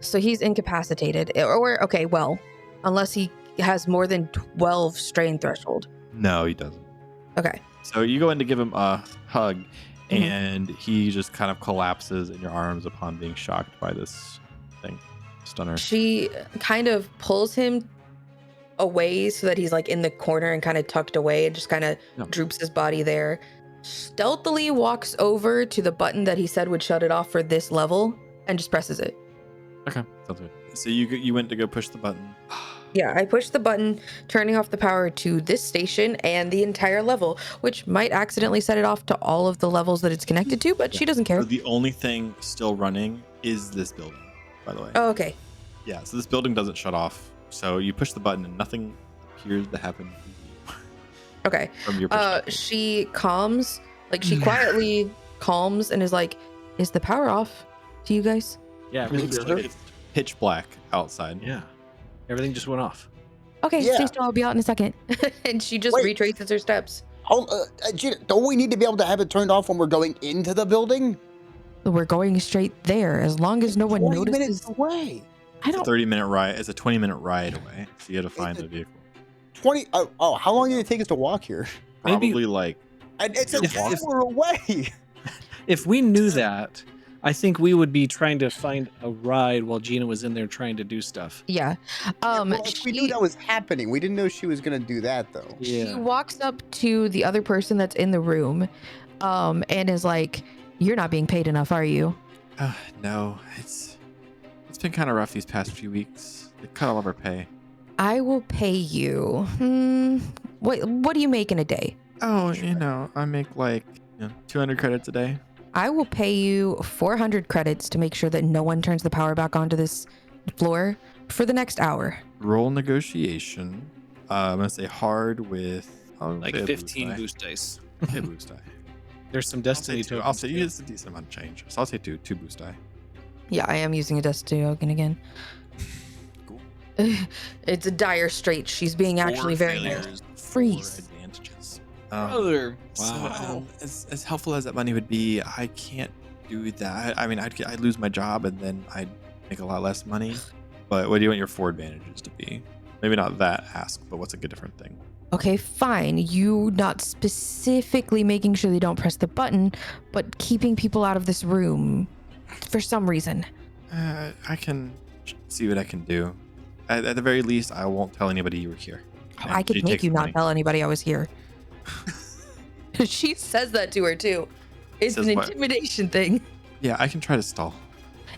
So he's incapacitated. Or okay, well, unless he has more than 12 strain threshold. No, he doesn't. Okay. So you go in to give him a hug, Mhm. and he just kind of collapses in your arms upon being shocked by this thing, stunner. She kind of pulls him away so that he's like in the corner and kind of tucked away and just kind of No. droops his body there. Stealthily walks over to the button that he said would shut it off for this level and just presses it. Okay, sounds good. So you went to go push the button. Yeah, I pushed the button, turning off the power to this station and the entire level, which might accidentally set it off to all of the levels that it's connected to, but she doesn't care. So the only thing still running is this building, by the way. Oh, okay. Yeah, so this building doesn't shut off. So you push the button and nothing appears to happen Okay. from your perspective. She calms, like she quietly calms and is like, "Is the power off to you guys?" Yeah, It really looks good. like it's pitch black outside. Yeah. Everything just went off. Okay, Yeah. stay still. I'll be out in a second. And she just Wait. retraces her steps. Gina, don't we need to be able to have it turned off when we're going into the building? We're going straight there as long as no one 20 notices. minutes away. I It's a don't. 30-minute ride. It's a 20-minute ride away. So you got to find Is the it- vehicle. 20. Oh, how long did it take us to walk here? Maybe- Probably like And it's an If- hour away. If we knew that, I think we would be trying to find a ride while Gina was in there trying to do stuff. Yeah. Well, if we knew that was happening, we didn't know she was gonna do that though. She walks up to the other person that's in the room, and is like, "You're not being paid enough, are you?" No, it's been kind of rough these past few weeks. They cut all of our pay. I will pay you. What do you make in a day? Oh, I make like 200 credits a day. I will pay you 400 credits to make sure that no one turns the power back onto this floor for the next hour. Roll negotiation. I'm gonna say hard with Like 15 boost dice. Okay, boost die. There's some Destiny tokens. I'll say it's a decent amount of change. So I'll say two boost die. Yeah, I am using a Destiny token again. Cool. It's a dire strait. She's being actually very nice. Freeze. Advantages. Brother. So, as helpful as that money would be, I can't do that. I mean, I'd lose my job and then I'd make a lot less money. But what do you want your 4 advantages to be? Maybe not that ask, but what's a good different thing? Okay, fine. You not specifically making sure they don't press the button, but keeping people out of this room for some reason. I can see what I can do. At the very least, I won't tell anybody you were here. And I could she make takes you the not money. tell anybody I was here. She says that to her too. It's Says an what? intimidation thing. Yeah, I can try to stall.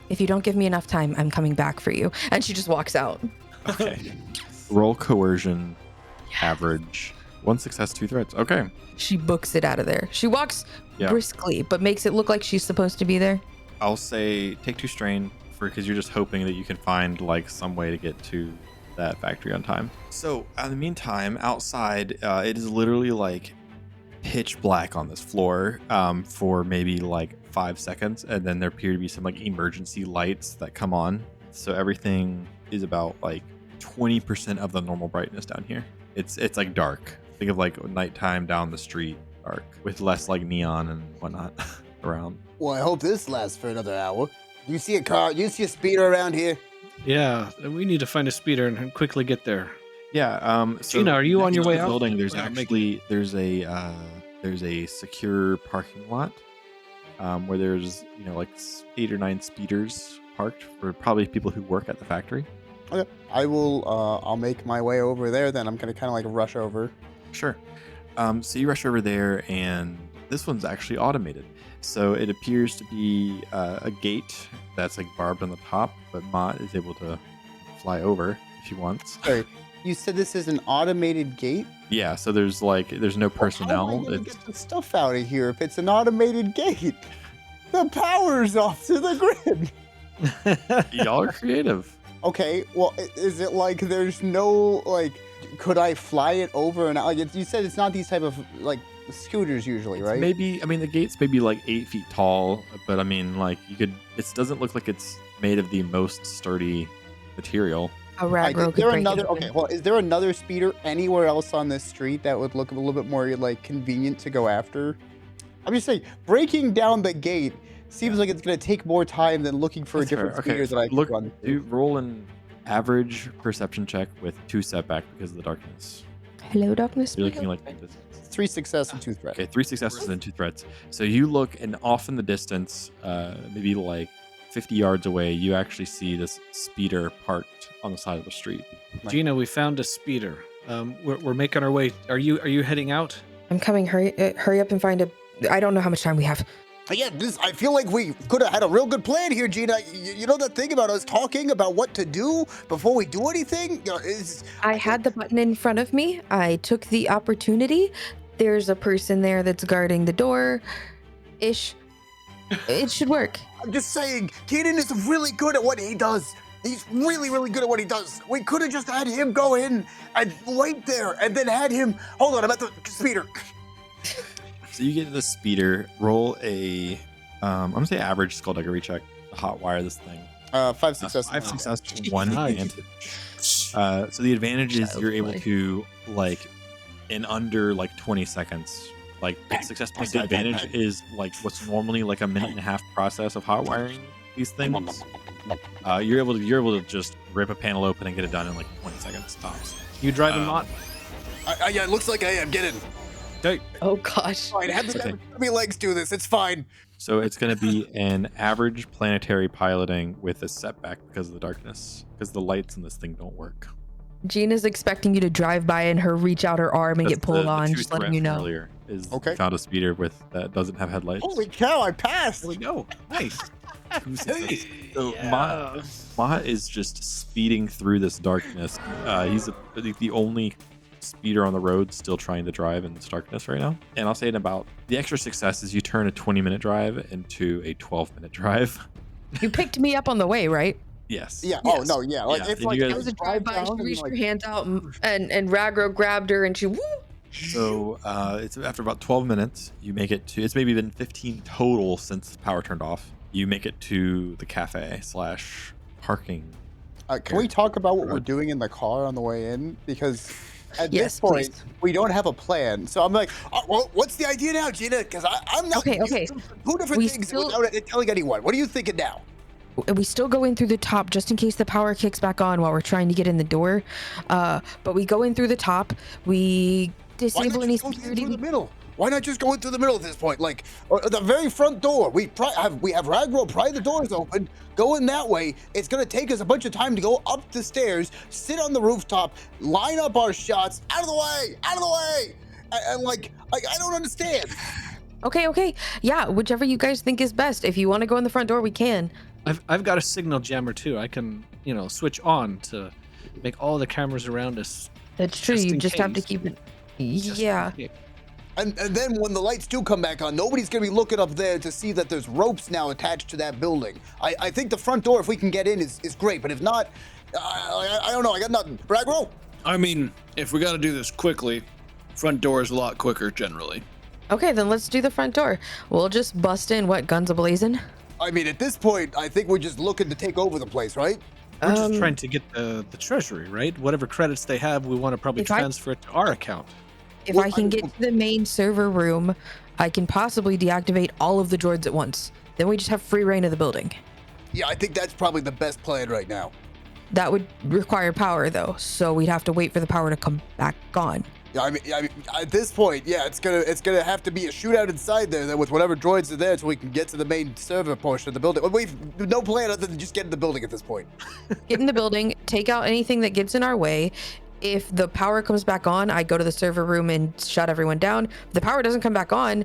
If you don't give me enough time, I'm coming back for you. And she just walks out. Okay. Roll coercion. Average. 1 success, 2 threats. Okay. She books it out of there. She walks Yeah. briskly, but makes it look like she's supposed to be there. I'll say take 2 strain because you're just hoping that you can find like some way to get to that factory on time. So in the meantime, outside, it is literally like pitch black on this floor for maybe like 5 seconds, and then there appear to be some like emergency lights that come on. So everything is about like 20% of the normal brightness down here. It's like dark. Think of like nighttime down the street, dark with less like neon and whatnot around. Well, I hope this lasts for another hour. Do you see a car? Do you see a speeder around here? Yeah, we need to find a speeder and quickly get there. Yeah. So Gina, are you on next your to way the out? building? There's Yeah, actually there's a secure parking lot where there's like 8 or 9 speeders parked for probably people who work at the factory. Okay. I will. I'll make my way over there. Then I'm gonna kind of like rush over. Sure. So you rush over there, and this one's actually automated. So it appears to be a gate that's like barbed on the top, but Mott is able to fly over if he wants. Sorry, you said this is an automated gate. Yeah. So there's no How am I personnel. gonna It's get the stuff out of here if it's an automated gate? The power's off to the grid. y'all are creative. Okay, well, is it like there's no like? Could I fly it over and out? Like you said, it's not these type of like scooters usually, right? Maybe, I mean, the gate's maybe like 8 feet tall, but I mean, like you could. It doesn't look like it's made of the most sturdy material. A Like, ragro is there could break it another? open. Okay, well, is there another speeder anywhere else on this street that would look a little bit more like convenient to go after? I'm just saying, breaking down the gate seems like it's gonna take more time than looking for That's a different fair. speeder that I can look. run. Do roll an average perception check with 2 setback because of the darkness. Hello, darkness. You're looking like 3 success and 2 threats. okay, 3 successes and 2 threats. So you look, and off in the distance, maybe like 50 yards away, you actually see this speeder parked on the side of the street. Gina, we found a speeder. We're making our way. Are you heading out? I'm coming. Hurry up and find a. I don't know how much time we have. Yeah, I feel like we could have had a real good plan here, Gina. You know that thing about us talking about what to do before we do anything? I had the button in front of me. I took the opportunity. There's a person there that's guarding the door. Ish. It should work. I'm just saying, Keaton is really good at what he does. He's really, really good at what he does. We could have just had him go in and wait there and then had him. Hold on, I'm at the speeder. So you get to the speeder, roll a, I'm gonna say average skullduggery check to hot wire this thing. 5 success. 5 success, 1 Nice. advantage. So the advantage is you're able play. to, like, in under like 20 seconds, like success point advantage is like what's normally like a minute and a half process of hot wiring these things. You're able to just rip a panel open and get it done in like 20 seconds tops. You driving, Mott? Yeah, it looks like I am. Get in. Okay. Oh gosh. Fine, have the Okay. enemy legs do this. It's fine. So it's going to be an average planetary piloting with a setback because of the darkness, because the lights in this thing don't work. Gina's expecting you to drive by and her reach out her arm and That's get pulled the on, true just threat letting you from know. Earlier is Okay. we found a speeder that doesn't have headlights. Holy cow! I passed. There we go. Nice. So Mott is just speeding through this darkness. He's the only speeder on the road still trying to drive in this darkness right now. And I'll say in about the extra success is you turn a 20-minute drive into a 12-minute drive. You picked me up on the way, right? Yes. Yeah. Yes. Oh no. Yeah. Like Yeah, if and like you It guys- was a drive drive-by. down She and, reached like, her hands out and Ragro grabbed her and she woo. So it's after about 12 minutes, you make it to, it's maybe been 15 total since the power turned off. You make it to the cafe / parking. Can we talk about what we're doing in the car on the way in? Because at Yes, this point, please. we don't have a plan. So I'm like, well, what's the idea now, Gina? Because I'm not Okay. two different We things still- without it telling anyone. What are you thinking now? We still go in through the top just in case the power kicks back on while we're trying to get in the door. But we go in through the top. We Why disable not any just go security. through the middle? Why not just go in through the middle at this point? Like the very front door. We have Ragro pry the doors open. Go in that way. It's gonna take us a bunch of time to go up the stairs, sit on the rooftop, line up our shots. Out of the way! Out of the way! And like I don't understand. Okay. Yeah, whichever you guys think is best. If you want to go in the front door, we can. I've got a signal jammer too. I can, switch on to make all the cameras around us. That's true. Just You in just have to case. keep it. just in Yeah. case. And then when the lights do come back on, nobody's gonna be looking up there to see that there's ropes now attached to that building. I think the front door, if we can get in, is great. But if not, I don't know. I got nothing. Ragro? I mean, if we got to do this quickly, front door is a lot quicker generally. Okay, then let's do the front door. We'll just bust in. What, guns a-blazing? I mean, at this point, I think we're just looking to take over the place, right? We're just trying to get the treasury, right? Whatever credits they have, we want to probably If I- transfer it to our account. If Well, I can get to the main server room, I can possibly deactivate all of the droids at once. Then we just have free reign of the building. Yeah, I think that's probably the best plan right now. That would require power, though, so we'd have to wait for the power to come back on. Yeah, I mean, at this point, yeah, it's gonna have to be a shootout inside there then with whatever droids are there, so we can get to the main server portion of the building. We've no plan other than just get in the building at this point. Get in the building, take out anything that gets in our way. If the power comes back on, I go to the server room and shut everyone down. If the power doesn't come back on,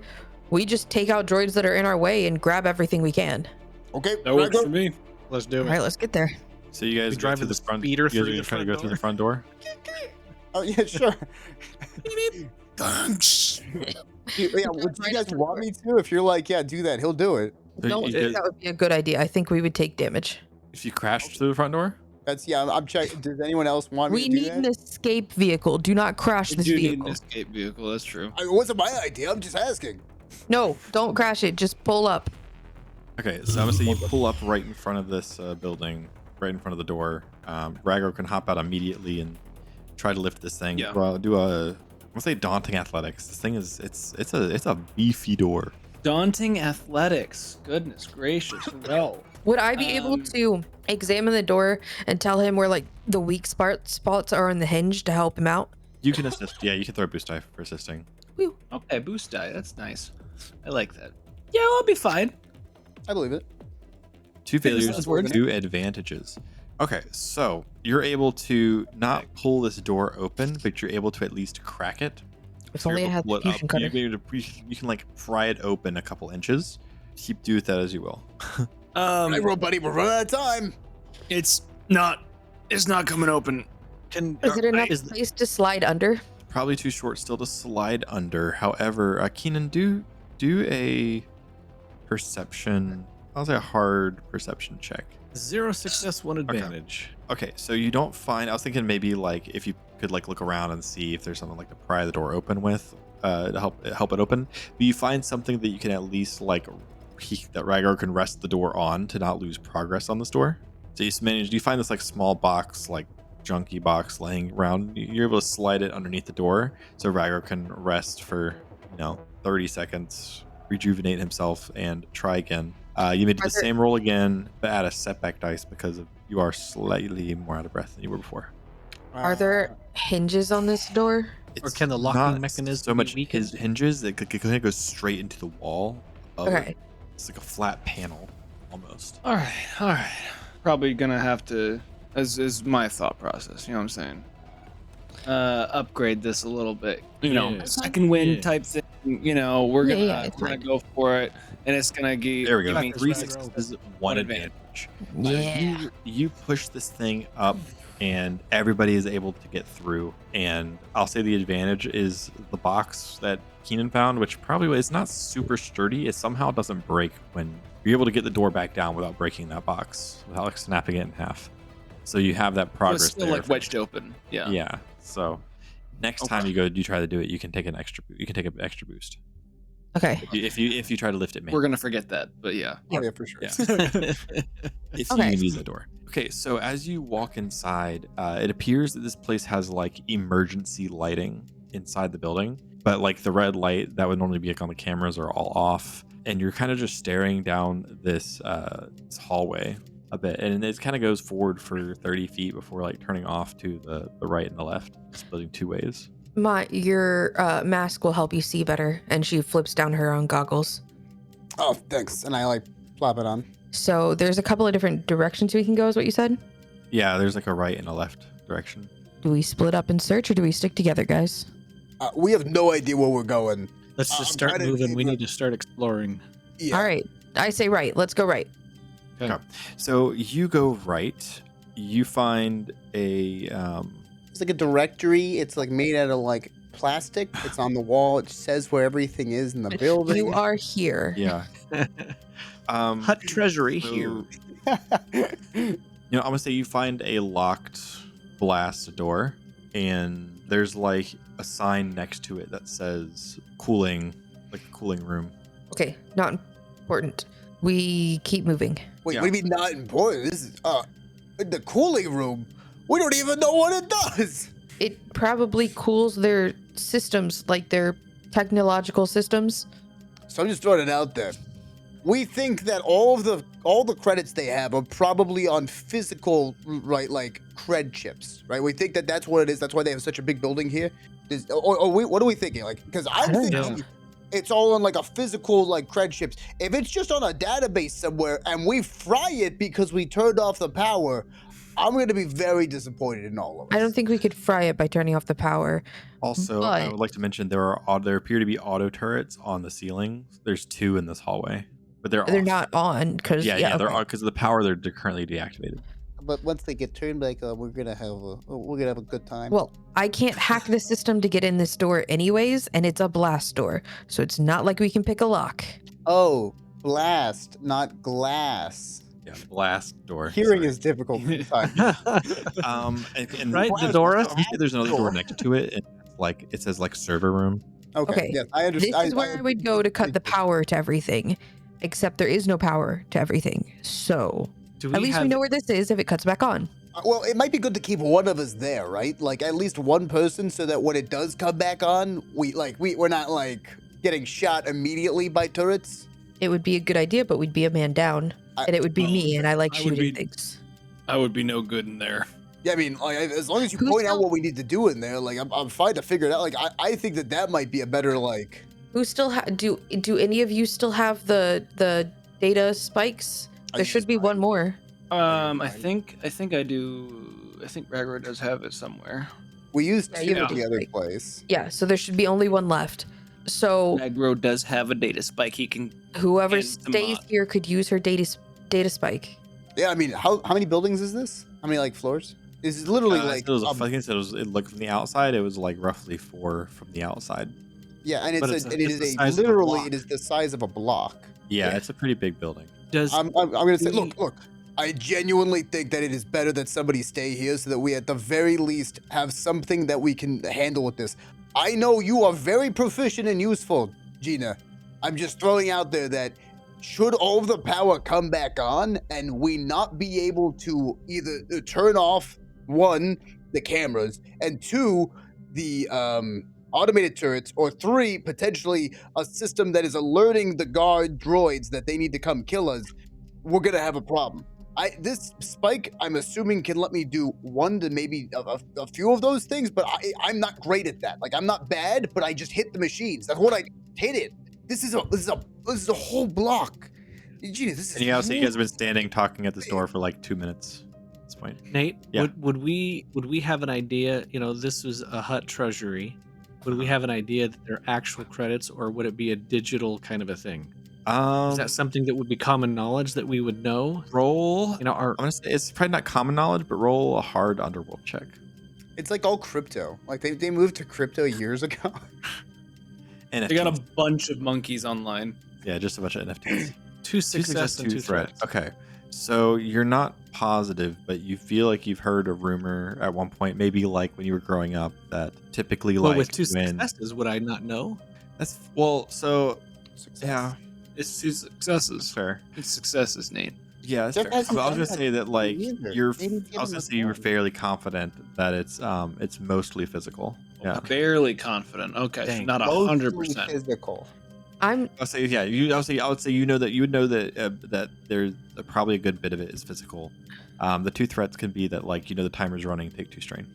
we just take out droids that are in our way and grab everything we can. Okay, That works Ragro? for me. Let's do All it. right, let's get there. So you guys We go drive through with the the front. speeder You guys through are the trying to front go through the door. front door. Oh yeah, sure. Thanks. Yeah, would you guys want me to? If you're like, yeah, do that, he'll do it. So Don't you think guys- that would be a good idea. I think we would take damage. if you crashed through the front door, I'm checking. Does anyone else want me We to do need that? an escape vehicle. Do not crash We this do need an vehicle. escape vehicle. That's true. It wasn't my idea. I'm just asking. No, don't crash it. Just pull up. okay. So I'm gonna say you pull up right in front of this building, right in front of the door. Ragor can hop out immediately and try to lift this thing. Yeah. Well, do a I'm gonna say daunting athletics. This thing is it's a beefy door. Daunting athletics. Goodness gracious. Well, Would I be able to examine the door and tell him where like the weak spots are on the hinge to help him out? You can assist. Yeah, you can throw a boost die for assisting. okay, boost die. That's nice. I like that. Yeah, I'll be fine. I believe it. 2 failures, sounds worth it. 2 advantages. Okay, so you're able to not pull this door open, but you're able to at least crack it. If So only I you're had able the to pull it fusion up. cutter. You can like pry it open a couple inches. Do with that as you will. Ragro, buddy, we're running out of time. It's not coming open. Is it enough space to slide under? Probably too short still to slide under. However, Keenan, do a perception. I'll say a hard perception check. 0 success, 1 advantage. Okay, so you don't find. I was thinking maybe like if you could like look around and see if there's something like to pry the door open with, to help it open. But you find something that you can at least like that Ragor can rest the door on to not lose progress on this door. So you manage. You find this like small box, like junky box laying around. You're able to slide it underneath the door, so Ragor can rest for 30 seconds, rejuvenate himself, and try again. You made the same roll again, but add a setback dice because you are slightly more out of breath than you were before. Are there hinges on this door? Or can the locking not mechanism so be much weakened? his hinges? It kind of goes straight into the wall. Okay. It's like a flat panel, almost. All right. Probably gonna have to, as is my thought process. You know what I'm saying? Upgrade this a little bit. You know, Yeah. second wind Yeah. type thing. You know, we're Yeah, gonna it's we're gonna fine. go for it, and it's gonna give. There we go. give me 3 three successes, 1 One advantage. Yeah. You push this thing up, and everybody is able to get through. And I'll say the advantage is the box that Keenan found, which probably is not super sturdy. It somehow doesn't break when you're able to get the door back down without breaking that box, without like snapping it in half. So you have that It's progress still there. like wedged open. Yeah. Yeah. So next time you try to do it, you can take an extra boost. Okay. If you try to lift it, We're gonna forget that, but yeah. Oh yeah, for sure. Yeah. If Okay. you can use the door. Okay, so as you walk inside, it appears that this place has like emergency lighting inside the building, but like the red light that would normally be like on the cameras are all off, and you're kind of just staring down this hallway a bit, and it kind of goes forward for 30 feet before like turning off to the right and the left, splitting 2 ways. Mott, your mask will help you see better. And she flips down her own goggles. Oh, thanks. And I like plop it on. So there's a couple of different directions we can go, is what you said? Yeah, there's like a right and a left direction. Do we split up and search, or do we stick together, guys? We have no idea where we're going. Let's I'm just start trying to moving. We keep need to start exploring. Yeah. All right. I say right. Let's go right. Okay. So you go right. You find a It's like a directory. It's like made out of like plastic. It's on the wall. It says where everything is in the building. You are here. yeah. Hut treasury so, here. I'm gonna say you find a locked blast door, and there's like a sign next to it that says cooling, like a cooling room. Okay. Not important. We keep moving. Wait, Yeah. what do you mean not important? This is the cooling room. We don't even know what it does. It probably cools their systems, like their technological systems. So I'm just throwing it out there. We think that all the credits they have are probably on physical, right, like cred chips, right? We think that that's what it is. That's why they have such a big building here. What are we thinking? Like, because I'm don't thinking it's all on like a physical, like cred chips. If it's just on a database somewhere and we fry it because we turned off the power, I'm going to be very disappointed in all of us. I don't think we could fry it by turning off the power. Also, I But- would like to mention there appear to be auto turrets on the ceiling. There's 2 in this hallway, but they're They're off. not on because Yeah, they're okay. on because of the power. They're currently deactivated. But once they get turned back on, we're gonna have a good time. Well, I can't hack the system to get in this door anyways, and it's a blast door, so it's not like we can pick a lock. Oh, blast, not glass. Yeah, blast door. Hearing sorry. is difficult sometimes. And Right, Blast Dora? I would say there's another door next to it, and like it says like server room. Okay, Yes, I This understand. is where I would go to cut the power to everything, except there is no power to everything. So Do at least we know where this is if it cuts back on. Well, it might be good to keep one of us there, right? Like at least one person, so that when it does come back on, we're not like getting shot immediately by turrets. It would be a good idea, but we'd be a man down, and it would be well, me, and I like I would shooting be- things. I would be no good in there. Yeah, I mean, like as long as you Who's point out help- what we need to do in there, like I'm fine to figure it out. Like I think that might be a better like. Who still do any of you still have the data spikes? I There should be one more. I think I do. I think Ragnar does have it somewhere. We used Yeah, two you at have the a other spike. place. Yeah, so there should be only one left. So Ragnar does have a data spike. He can. whoever And the stays Mott. here could use her data spike. Yeah, I mean, how many buildings is this? How many like floors? This is literally like I think it was like from the outside. It was like roughly 4 from the outside. yeah, and but it's it's it the is size of a literally block. it is the size of a block. Yeah, Yeah. it's a pretty big building. Does I'm gonna say, we- look. I genuinely think that it is better that somebody stay here so that we, at the very least, have something that we can handle with this. I know you are very proficient and useful, Gina. I'm just throwing out there that should all of the power come back on and we not be able to either turn off, 1, the cameras, and 2, the automated turrets, or 3, potentially a system that is alerting the guard droids that they need to come kill us, we're gonna have a problem. This spike, I'm assuming, can let me do one to maybe a few of those things, but I'm not great at that. Like, I'm not bad, but I just hit the machines. That's what I hit it. This is a whole block. Gee, this is. And you guys have been standing talking at this door for like 2 minutes at this point. Nate, Yeah. would we have an idea? You know, this was a hut treasury. Would we have an idea that they're actual credits, or would it be a digital kind of a thing? Is that something that would be common knowledge that we would know? Roll? You know, I'm gonna say it's probably not common knowledge, but roll a hard Underworld check. It's like all crypto. Like they moved to crypto years ago. And They got a bunch of monkeys online. Yeah, just a bunch of NFTs. two success and two threats. Okay, so you're not positive, but you feel like you've heard a rumor at one point, maybe like when you were growing up, that typically Well, like with two when successes, would I not know? that's so Success. yeah, It's 2 successes. fair. It's successes, Nate. Yeah, that's Jeff fair. hasn't But I was done gonna that say that like either. you're. Maybe give I was him gonna a say you were phone. fairly confident that it's mostly physical. Yeah. Barely confident. Okay, so Dang. not Mostly 100%. physical. I'm I'll say yeah. I would say you know that that there's probably a good bit of it is physical. The 2 threats can be that like the timer's running, take 2 strain.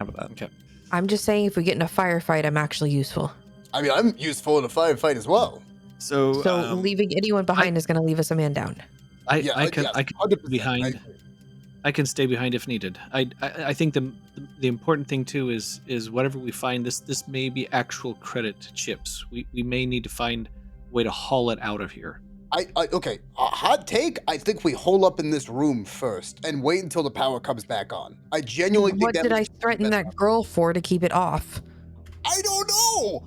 How about that? Okay. I'm just saying if we get in a firefight, I'm actually useful. I mean, I'm useful in a firefight as well. So So leaving anyone behind is going to leave us a man down. I can 100%. behind. I agree. I can stay behind if needed. I think the important thing too is whatever we find, this may be actual credit chips. We may need to find a way to haul it out of here. Okay, hot take. I think we hole up in this room first and wait until the power comes back on. I genuinely think What that did I makes the threaten best that girl for to keep it off? I don't know.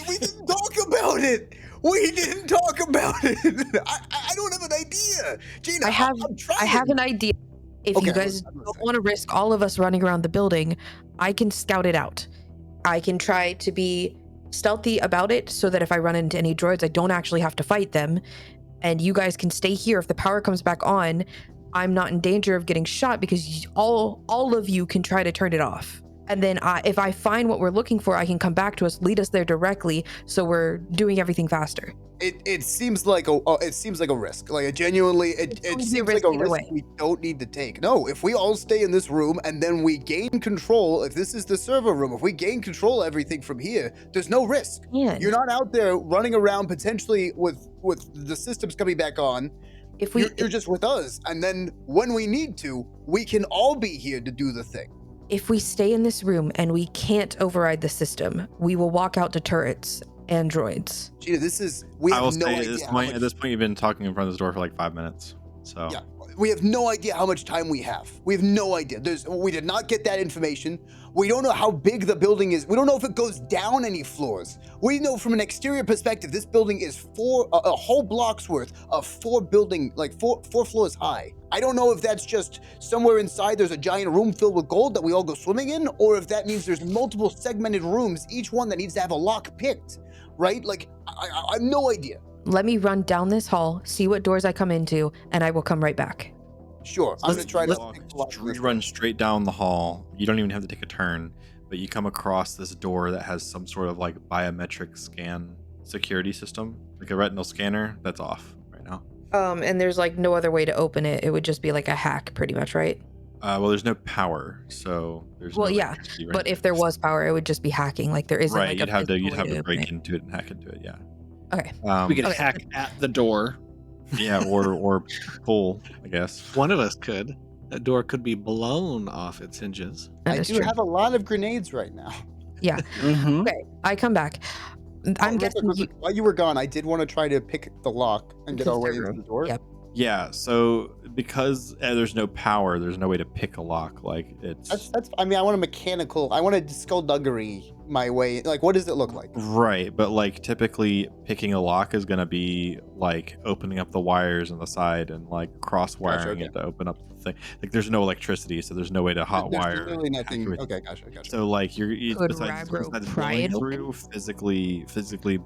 We didn't talk about it. We didn't talk about it. I don't have an idea. Gina, I have I'm trying. I have an idea. If you Okay, guys I'm don't listening. want to risk all of us running around the building, I can scout it out. I can try to be stealthy about it so that if I run into any droids, I don't actually have to fight them. And you guys can stay here. If the power comes back on, I'm not in danger of getting shot because all of you can try to turn it off. And then if I find what we're looking for, I can come back to us, lead us there directly, so we're doing everything faster. It seems like a risk. Like it genuinely, it going to be a seems risk like a either risk way. we don't need to take. No, if we all stay in this room and then we gain control, if this is the server room, if we gain control of everything from here, there's no risk. Man, You're not out there running around potentially with the systems coming back on. if we You're just with us, and then when we need to, we can all be here to do the thing. if we stay in this room and we can't override the system, we will walk out to turrets and droids. Gina, we I will have no say idea. at this point you've been talking in front of this door for like 5 minutes. So Yeah, we have no idea how much time we have. We have no idea. We did not get that information. We don't know how big the building is. We don't know if it goes down any floors. We know from an exterior perspective, this building is a whole block's worth of 4 floors high. I don't know if that's just somewhere inside there's a giant room filled with gold that we all go swimming in, or if that means there's multiple segmented rooms, each one that needs to have a lock picked, right? Like, I have no idea. Let me run down this hall, see what doors I come into, and I will come right back. Sure, I'm gonna try to run straight down the hall. You don't even have to take a turn, but you come across this door that has some sort of like biometric scan security system, like a retinal scanner that's off right now. And there's like no other way to open it. It would just be like a hack, pretty much, right? Well, there's no power, so there's Well, no yeah, electricity right but now. if there was power, it would just be hacking. Like there isn't right, like you'd a have to physical way open break it. into it and hack into it. Yeah. Okay. We could Okay. hack at the door. Yeah, or pull, I guess. One of us could. That door could be blown off its hinges. That I is do true. have a lot of grenades right now. Yeah. Mm-hmm. Okay. I come back. I'm guessing you, While you were gone, I did want to try to pick the lock and get Into our way the into room. the door. Yep. Yeah, so because there's no power, there's no way to pick a lock. Like it's That's. I mean, I want I want to skullduggery my way. Like, what does it look like? right, but like typically picking a lock is gonna be like opening up the wires on the side and like cross wiring okay. it to open up the thing. Like there's no electricity, so there's no way to hot There's wire. literally nothing. accurate- Okay, gotcha. So like you're Could besides Raggro pry going it open? through physically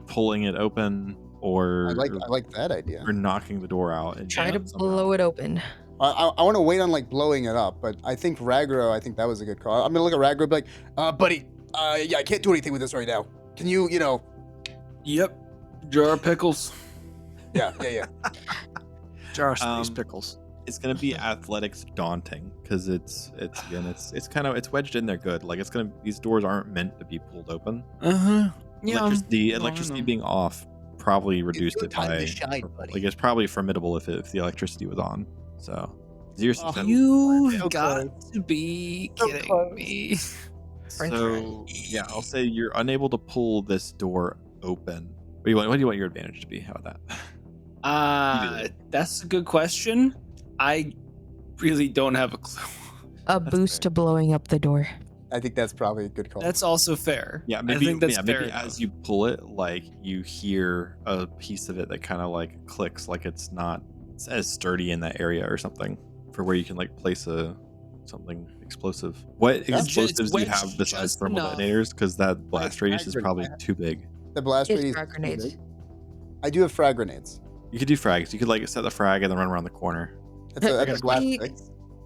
pulling it open or I like that idea. or knocking the door out and try to somehow. blow it open. I want to wait on like blowing it up, but I think Raggro. I think that was a good call. I'm gonna look at Raggro, and be like, buddy, yeah, I can't do anything with this right now. Can you, Yep. Jar of pickles. yeah. Jar of Um, space pickles. It's gonna be athletics daunting because it's kind of it's wedged in there good. Like these doors aren't meant to be pulled open. Yeah. Electricity being off probably reduced your it time by to shine, buddy. like it's probably formidable if the electricity was on. So 0 success. You've Okay. got to be So kidding close. me. So yeah, I'll say you're unable to pull this door open. What do you want your advantage to be? How about that? That's a good question. I really don't have a clue. A That's boost fair. to blowing up the door. I think that's probably a good call. That's also fair. Yeah, I maybe think that's maybe fair as enough. you pull it, like you hear a piece of it that kind of like clicks, like it's not as sturdy in that area or something, for where you can like place something explosive. What Yeah. explosives do you Wedged have besides just thermal enough. detonators? Because that blast frag radius is grenade. probably too big. The blast It's radius. frag is too grenades. big. I do have frag grenades. You could do frags. You could like set the frag and then run around the corner. That's a blast. He- Right?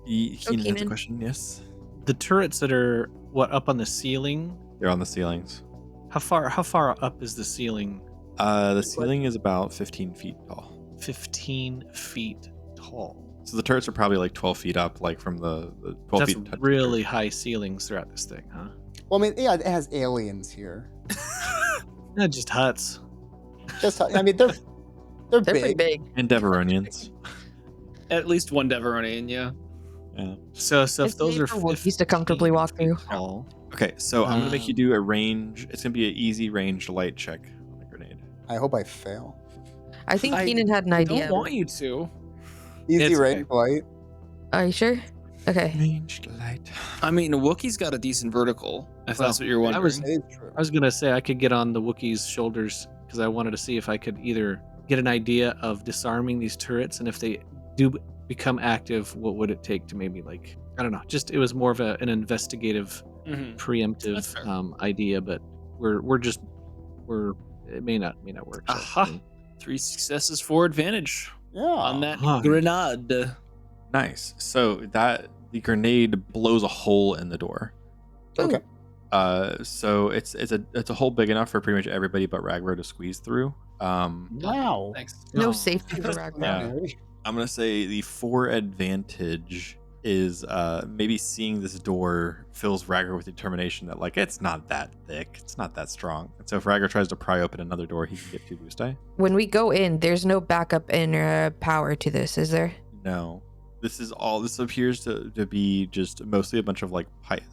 Keenan has a Keenan. question. Yes, The turrets that are up on the ceiling. they're on the ceilings. How far up is the ceiling? The ceiling is about 15 feet tall. 15 feet tall. So the turrets are probably like 12 feet up, like from the 12 That's feet. touching the really turret. high ceilings throughout this thing, huh? Well, I mean, yeah, it has aliens here. Not just huts. Just, I mean, they're They're pretty big. big. And Deveronians. At least one Deveronian, yeah. Yeah. So if It's those made are for Wookiees to comfortably 15 walk through. feet tall, Okay, so I'm gonna make you Um, do a range. It's gonna be an easy range light check on the grenade. I hope I fail. I think I Keenan had an I idea. don't want you to. Easy It's range light. Are you sure? Okay. Range light. I mean, Wookiee's got a decent vertical, if that's Well, what you're wondering. It is true. I was gonna say I could get on the Wookiee's shoulders because I wanted to see if I could either get an idea of disarming these turrets, and if they do become active, what would it take to maybe like I don't know. Just it was more of an investigative, Mhm. That's preemptive fair. idea, but it may not work. So, Aha. 3 successes for advantage Yeah. on that Huh. grenade. Nice. So the grenade blows a hole in the door. Okay. So it's a hole big enough for pretty much everybody but Ragro to squeeze through. Wow. Thanks. No Oh. safety for Ragnar. Yeah. I'm gonna say the 4 advantage is maybe seeing this door fills Ragnar with determination that like it's not that thick, it's not that strong. And so if Ragnar tries to pry open another door, he can get 2 boost die. When we go in, there's no backup in power to this, is there? No. This appears to be just mostly a bunch of like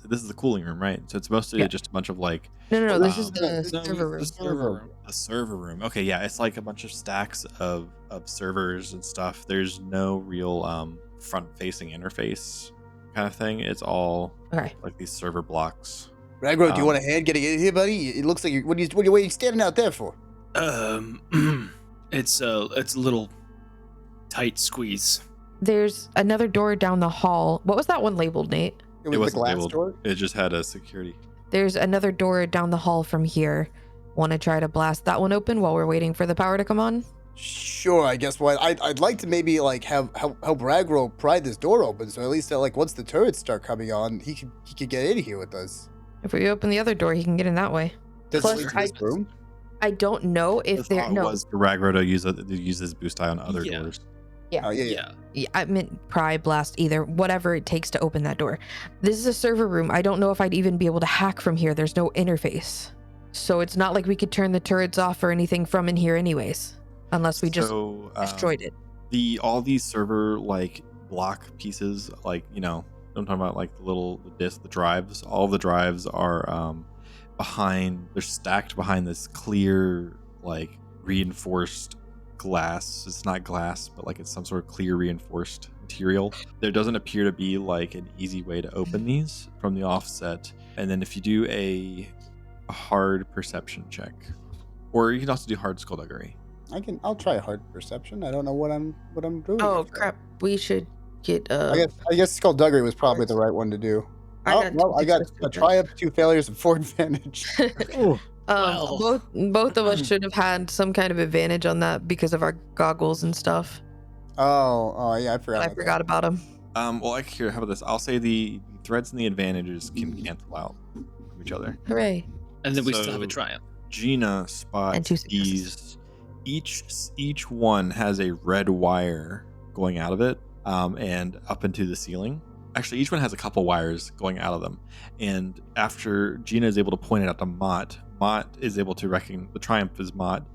this is the cooling room, right? So it's mostly Yeah. just a bunch of like No. This is Um, the No, server room. the server room. a server room. Okay, yeah, it's like a bunch of stacks of servers and stuff. There's no real front facing interface kind of thing. It's all Okay. like these server blocks. Ragro, do you Um, want a hand getting in here, buddy? It looks like you. What are you standing out there for? It's a little tight squeeze. There's another door down the hall. What was that one labeled, Nate? It was the wasn't glass labeled. door. It just had a security. There's another door down the hall from here. Want to try to blast that one open while we're waiting for the power to come on? Sure, I guess what I'd like to maybe like help Ragro pry this door open, so at least like once the turrets start coming on, he could get in here with us. If we open the other door, he can get in that way. Does Plus, it lead to this room? I don't know The if there. thought No, was for Ragro to use his boost die on other Yeah. doors. Oh, yeah. Yeah. Yeah, I meant pry, blast, either, whatever it takes to open that door. This is a server room. I don't know if I'd even be able to hack from here. There's no interface. So it's not like we could turn the turrets off or anything from in here anyways. Unless we just So, destroyed it. all these server like block pieces, like I'm talking about like the disk, the drives. All the drives are they're stacked behind this clear like reinforced glass. It's not glass, but like it's some sort of clear reinforced material. There doesn't appear to be like an easy way to open these from the offset. And then if you do a hard perception check, or you can also do hard skullduggery. I'll try hard perception. I don't know what I'm doing. Oh after that. crap! We should get. I guess skullduggery was probably the right one to do. I got a triumph, 2 failures, and 4 advantage. Well. Both of us should have had some kind of advantage on that because of our goggles and stuff. Oh yeah, I forgot. I about forgot about them. Well, here, how about this? I'll say the threats and the advantages can cancel out from each other. Hooray! And then we still have a So- triumph. Gina And spots 2 successes. these. Each one has a red wire going out of it. and up into the ceiling. Actually, each one has a couple wires going out of them. And after Gina is able to point it out to Mott, Mott is able to recognize the triumph is Mott.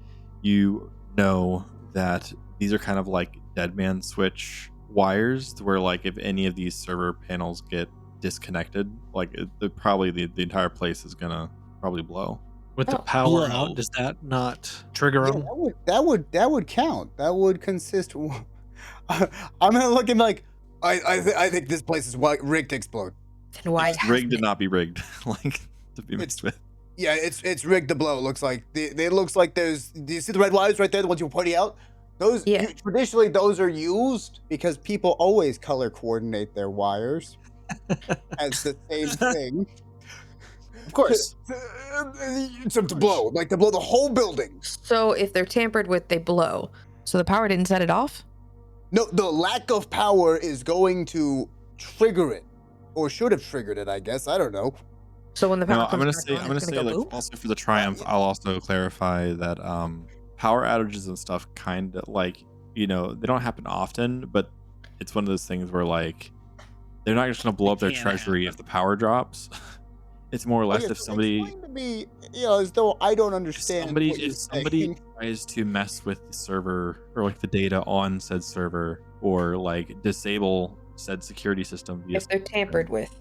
You know that these are kind of like dead man switch wires, where like if any of these server panels get disconnected, like probably the entire place is gonna probably blow. With the Oh, power blow. out, does that not trigger Yeah, them? that would count. That would consist. I'm gonna look and like I think this place is rigged to explode. Then why It's rigged to not be rigged, like to be mixed with. Yeah, it's rigged to blow. It looks like it looks like there's. Do you see the red wires right there? The ones you were pointing out. Those Yeah. traditionally those are used because people always color coordinate their wires as the same thing. Of course. To blow the whole building. So if they're tampered with, they blow. So the power didn't set it off? No, the lack of power is going to trigger it, or should have triggered it. I guess I don't know. So when the power No, I'm comes gonna back say on, it's like go boop? also for the triumph, I'll also clarify that power outages and stuff kind of like, they don't happen often, but it's one of those things where like they're not just gonna blow up their can treasury if happen. the power drops. It's more or less Okay, if so somebody explain to me, as though I don't understand. what you're if somebody saying. tries to mess with the server or like the data on said server or like disable said security system via If they're tampered with.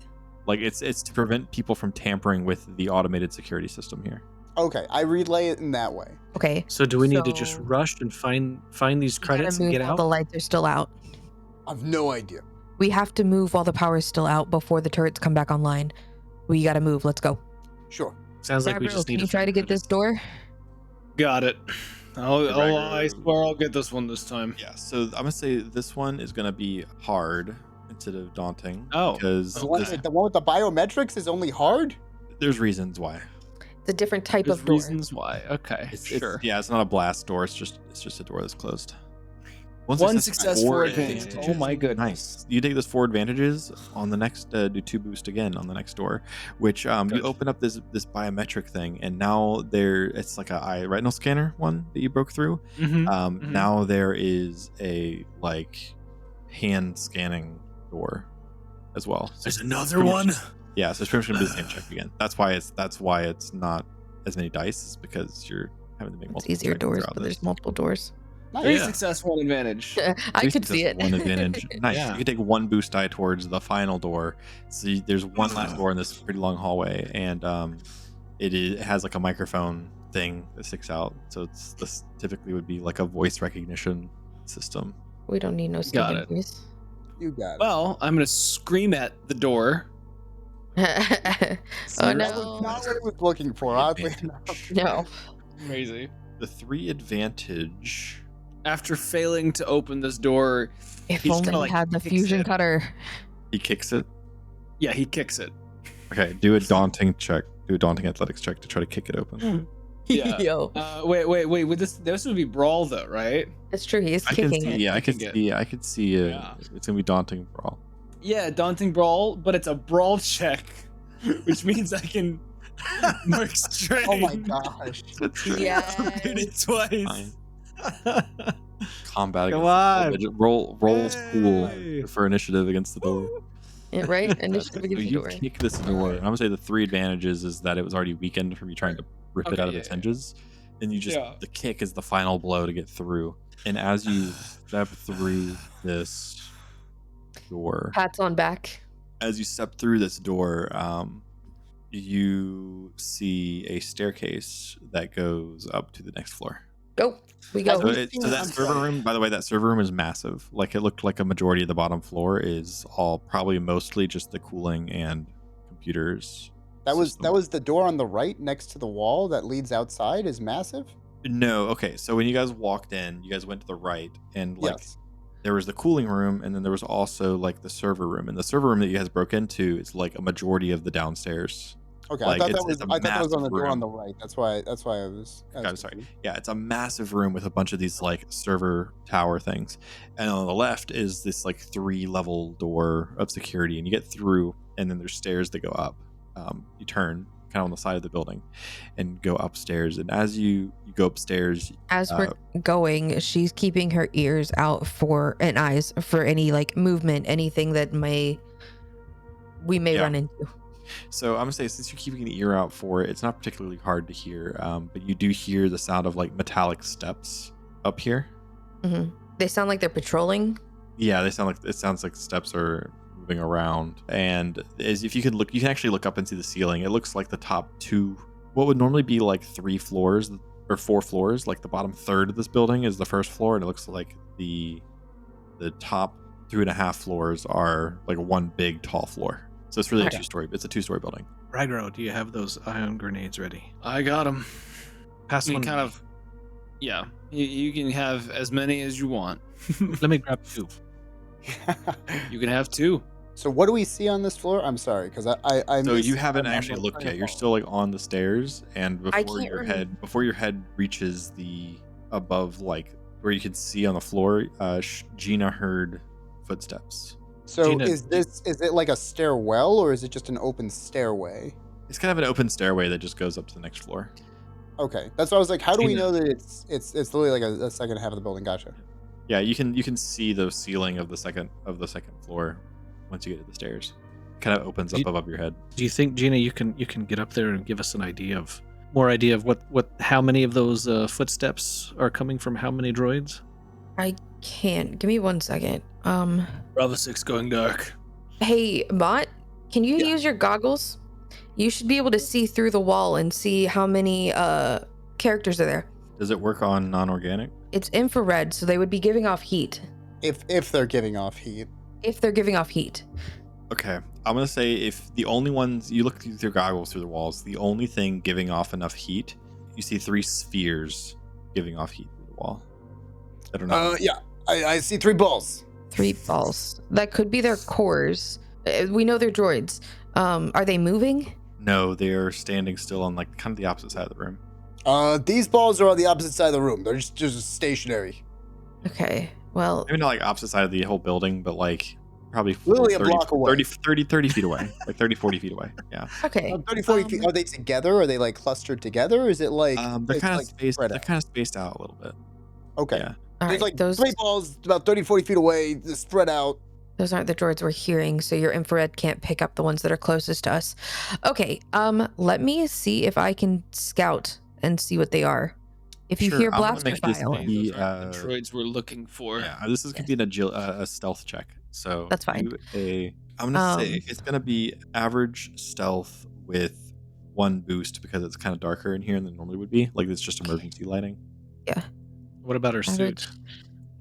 like it's to prevent people from tampering with the automated security system here. Okay, I relay it in that way. Okay. So do we need to just So- rush and find these We gotta credits and move get while out? the lights are still out. I've no idea. We have to move while the power is still out before the turrets come back online. We gotta move. Let's go. Sure. Sounds like we Gabriel, just can need you try to get this door? Got it. I Right. swear I'll get this one this time. Yeah, so I'm gonna say this one is gonna be hard instead of daunting. Oh, because The one, the one with the biometrics is only hard? there's reasons why. It's a different type There's of door. reasons why. Okay, sure. It's not a blast door. It's just a door that's closed. One success, four 4 advantage. advantages. Oh my goodness. Nice. You take those 4 advantages on the next do 2 boost again on the next door, which you Good. open up this biometric thing, and now it's like a eye retinal scanner one that you broke through. Mm-hmm. Now there is a like hand scanning door as well. So There's it's another pretty one. much- yeah, so it's pretty much gonna be the same check again. That's why it's not as many dice, is because you're having to make It's multiple easier checks doors, throughout but this. there's multiple doors. 3 Yeah. success, 1 advantage. I Three could see it. successes, 1 advantage. Nice. Yeah. You can take 1 boost die towards the final door. So there's one last door in this pretty long hallway, and it has like a microphone thing that sticks out. So this typically would be like a voice recognition system. We don't need no Got stinking it. voice. You got it. Well, I'm gonna scream at the door. Oh That was no. not what I was looking for, oddly enough. No. Crazy. The 3 advantage. After failing to open this door, If He's only kinda we like had the kicks fusion it. cutter. He kicks it. yeah, he kicks it. Okay, do a daunting check. Do a daunting athletics check to try to kick it open. Yeah. Yo. Wait. Would this would be brawl though, right? It's true. He is I can kicking see. it. Yeah, I can Kicking it. see. I could see. Yeah. It's gonna be daunting for all. Yeah, daunting brawl, but it's a brawl check, which means I can mark strain. Oh my gosh. Yeah. Did it twice. Fine. Combat. Come against the on. midget. Roll school Hey. for initiative against the door. Yeah, right? Initiative So against the you door. kick this door, and I'm gonna say the 3 advantages is that it was already weakened from you trying to rip it Okay, out of yeah, its yeah. hinges, and you just Yeah. the kick is the final blow to get through. And as you step through this door, Pats on back. as you step through this door, you see a staircase that goes up to the next floor. Go. We go. So, that I'm server sorry. room, by the way, that server room is massive. Like it looked like a majority of the bottom floor is all probably mostly just the cooling and computers. That system. was the door on the right next to the wall that leads outside is massive? No, okay. So when you guys walked in, you guys went to the right, and like Yes. there was the cooling room, and then there was also like the server room. And the server room that you guys broke into is like a majority of the downstairs. Okay, Like, I thought it's- that was it's a I thought that was on the massive door on room. the right. That's why I was I'm sorry. confused. Yeah, it's a massive room with a bunch of these like server tower things. And on the left is this like 3-level door of security, and you get through, and then there's stairs that go up. You turn, kind of on the side of the building, and go upstairs. And as you go upstairs, As we're going, she's keeping her ears out and eyes for any like movement, anything that we may run into. So I'm gonna say, since you're keeping an ear out for it, it's not particularly hard to hear, but you do hear the sound of like metallic steps up here. Mm-hmm. They sound like they're patrolling. Yeah, it sounds like steps are moving around. And as if you could look, you can actually look up into the ceiling. It looks like the top two, what would normally be like 3 floors or 4 floors, like the bottom third of this building is the first floor, and it looks like the top 2.5 floors are like one big tall floor. So it's really a 2-story. It's a 2-story building. Ragro, do you have those ion grenades ready? I got them. Pass one. Kind of. Yeah, you can have as many as you want. Let me grab 2. You can have 2. So what do we see on this floor? I'm sorry, because I So missed- you haven't I'm actually looked yet. trying to You're still like on the stairs, and before your head reaches the above, like where you can see on the floor, Gina heard footsteps. So Gina- is it like a stairwell, or is it just an open stairway? It's kind of an open stairway that just goes up to the next floor. Okay, that's what I was like. How do we Gina- know that it's literally like a second half of the building? Gotcha. Yeah, you can see the ceiling of the second floor once you get to the stairs. Kind of opens up above your head. Do you think, Gina, you can get up there and give us an idea of how many of those footsteps are coming from how many droids? I can't. Give me 1 second. Bravo 6 going dark. Hey, Mott, can you use your goggles? You should be able to see through the wall and see how many characters are there. Does it work on non-organic? It's infrared, so they would be giving off heat. If they're giving off heat. If they're giving off heat. Okay, I'm gonna say if the only ones you look through your goggles through the walls, the only thing giving off enough heat, you see 3 spheres giving off heat through the wall. I don't know. Yeah, I see 3 balls. 3 balls. That could be their cores. We know they're droids. Are they moving? No, they're standing still on like kind of the opposite side of the room. These balls are on the opposite side of the room. They're just stationary. Okay. Well, Maybe not like opposite side of the whole building, but like probably Literally a block away. 30 feet away. Like 30, 40 feet away. Yeah. okay. 30, 40 feet. Are they together? Are they like clustered together? Or is it like They're it's, kind of like, spaced. spread They're out? kind of spaced out a little bit. Okay. Yeah. All There's right. like Those 3 balls about 30, 40 feet away, just spread out. Those aren't the droids we're hearing, so your infrared can't pick up the ones that are closest to us. Okay, let me see if I can scout and see what they are. If you Sure, hear I'm gonna blaster make this fire, be- Those aren't the droids we're looking for. Yeah, this is gonna be a stealth check. So That's fine. I'm gonna say it's gonna be average stealth with 1 boost because it's kind of darker in here than it normally would be. Like it's just emergency lighting. What about her Average. suit?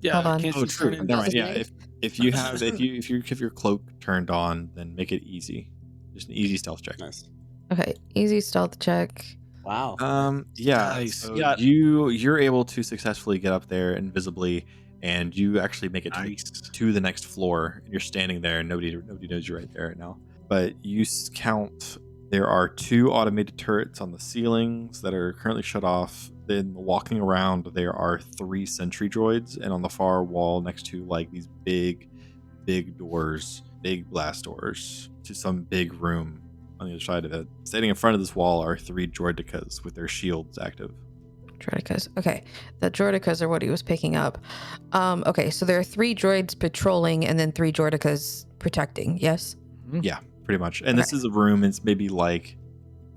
Yeah. Hold on. Can't Oh, you true. turn it Never mind. into- Yeah, if you have if your cloak turned on, then make it easy. Just an easy stealth check. Nice. okay, easy stealth check. Wow. Yeah. Nice. So Yeah. you're able to successfully get up there invisibly, and you actually make it Nice. to the next floor. And you're standing there, and nobody knows you're right there right now. But you count. There are 2 automated turrets on the ceilings that are currently shut off. Then walking around, there are 3 sentry droids, and on the far wall next to like these big doors, big blast doors to some big room on the other side of it. Standing in front of this wall are 3 droidicas with their shields active. Droidicas. Okay, the droidicas are what he was picking up. Okay, so there are 3 droids patrolling and then 3 droidicas protecting. Yes. Yeah, pretty much. And this is a room. It's maybe like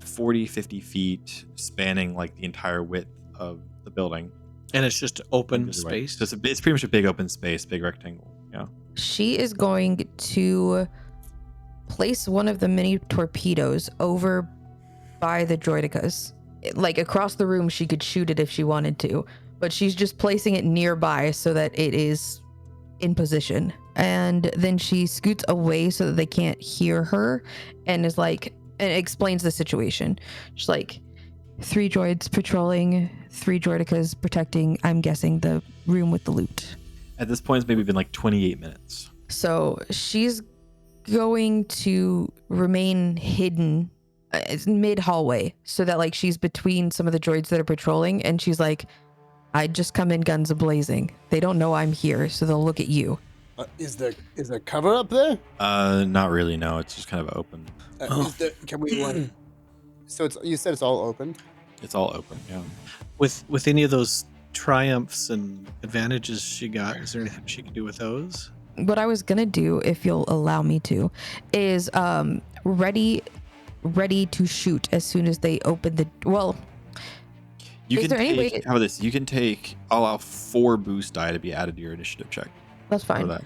40, 50 feet, spanning like the entire width of the building. And it's just open Either way. space. So it's pretty much a big open space, big rectangle. Yeah. She is going to place one of the mini torpedoes over by the droidicas. Like across the room, she could shoot it if she wanted to, but she's just placing it nearby so that it is in position. And then she scoots away so that they can't hear her and is like, and explains the situation. She's like, 3 droids patrolling, 3 droidicas protecting, I'm guessing, the room with the loot. At this point, it's maybe been like 28 minutes. So she's going to remain hidden mid hallway so that like she's between some of the droids that are patrolling, and she's like, I'd just come in guns a-blazing. They don't know I'm here, so they'll look at you. Is there cover up there? Not really. No, it's just kind of open. Can we like So you said it's all open. It's all open. Yeah. With any of those triumphs and advantages she got, is there anything she can do with those? What I was gonna do, if you'll allow me to, is ready to shoot as soon as they open the. Well, You Is can there any way take. to- How about this? You can take. I'll allow 4 boost die to be added to your initiative check. that's For fine. that.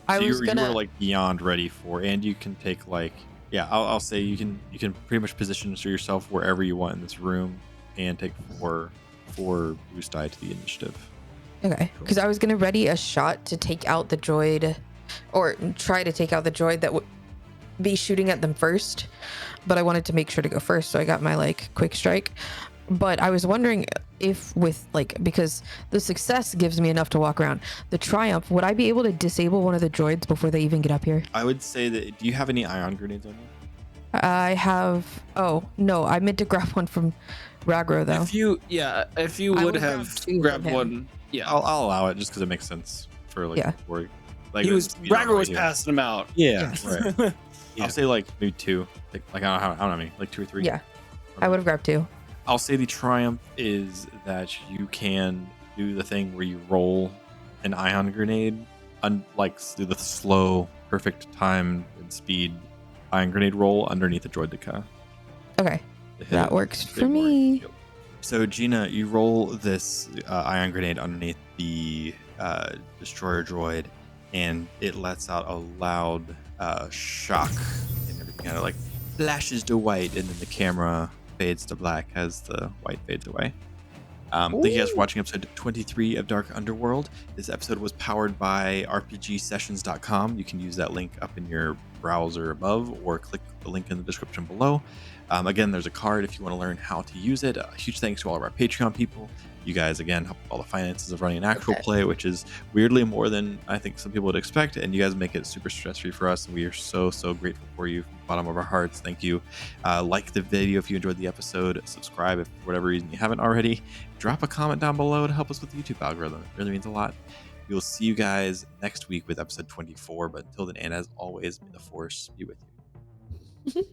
I So was you gonna. were like beyond ready for, and you can take like, yeah, I'll say you can pretty much position yourself wherever you want in this room, and take four boost die to the initiative. Okay, because I was gonna ready a shot to take out the droid, or try to take out the droid that would be shooting at them first. But I wanted to make sure to go first, so I got my like quick strike. But I was wondering if with like, because the success gives me enough to walk around. The triumph, would I be able to disable one of the droids before they even get up here? I would say that. Do you have any ion grenades on you? I have. Oh no, I meant to grab one from Ragro though. If you I would would grab have 2 from grabbed him. one, yeah. I'll allow it just because it makes sense for like. Yeah. For, like He the was speed on the Ragnar way was here. passing them out. Yeah. Right. Yeah. I'll say like maybe 2. Like I don't know how many. Like 2 or 3. Yeah, I would have grabbed 2. I'll say the triumph is that you can do the thing where you roll an ion grenade, like do the slow, perfect time and speed ion grenade roll underneath the droideka. Okay, to hit that it. works Bit for more me. shield. So Gina, you roll this ion grenade underneath the destroyer droid, and it lets out a loud shock, and everything kind of like flashes to white, and then the camera fades to black as the white fades away. Thank you guys for watching episode 23 of Dark Underworld. This episode was powered by RPGsessions.com. You can use that link up in your browser above, or click the link in the description below. Again, there's a card if you want to learn how to use it. A huge thanks to all of our Patreon people. You guys, again, help with all the finances of running an actual play, which is weirdly more than I think some people would expect. And you guys make it super stress-free for us. And we are so, so grateful for you from the bottom of our hearts. Thank you. Like the video if you enjoyed the episode. Subscribe if for whatever reason you haven't already. Drop a comment down below to help us with the YouTube algorithm. It really means a lot. We will see you guys next week with episode 24. But until then, and as always, may the Force be with you.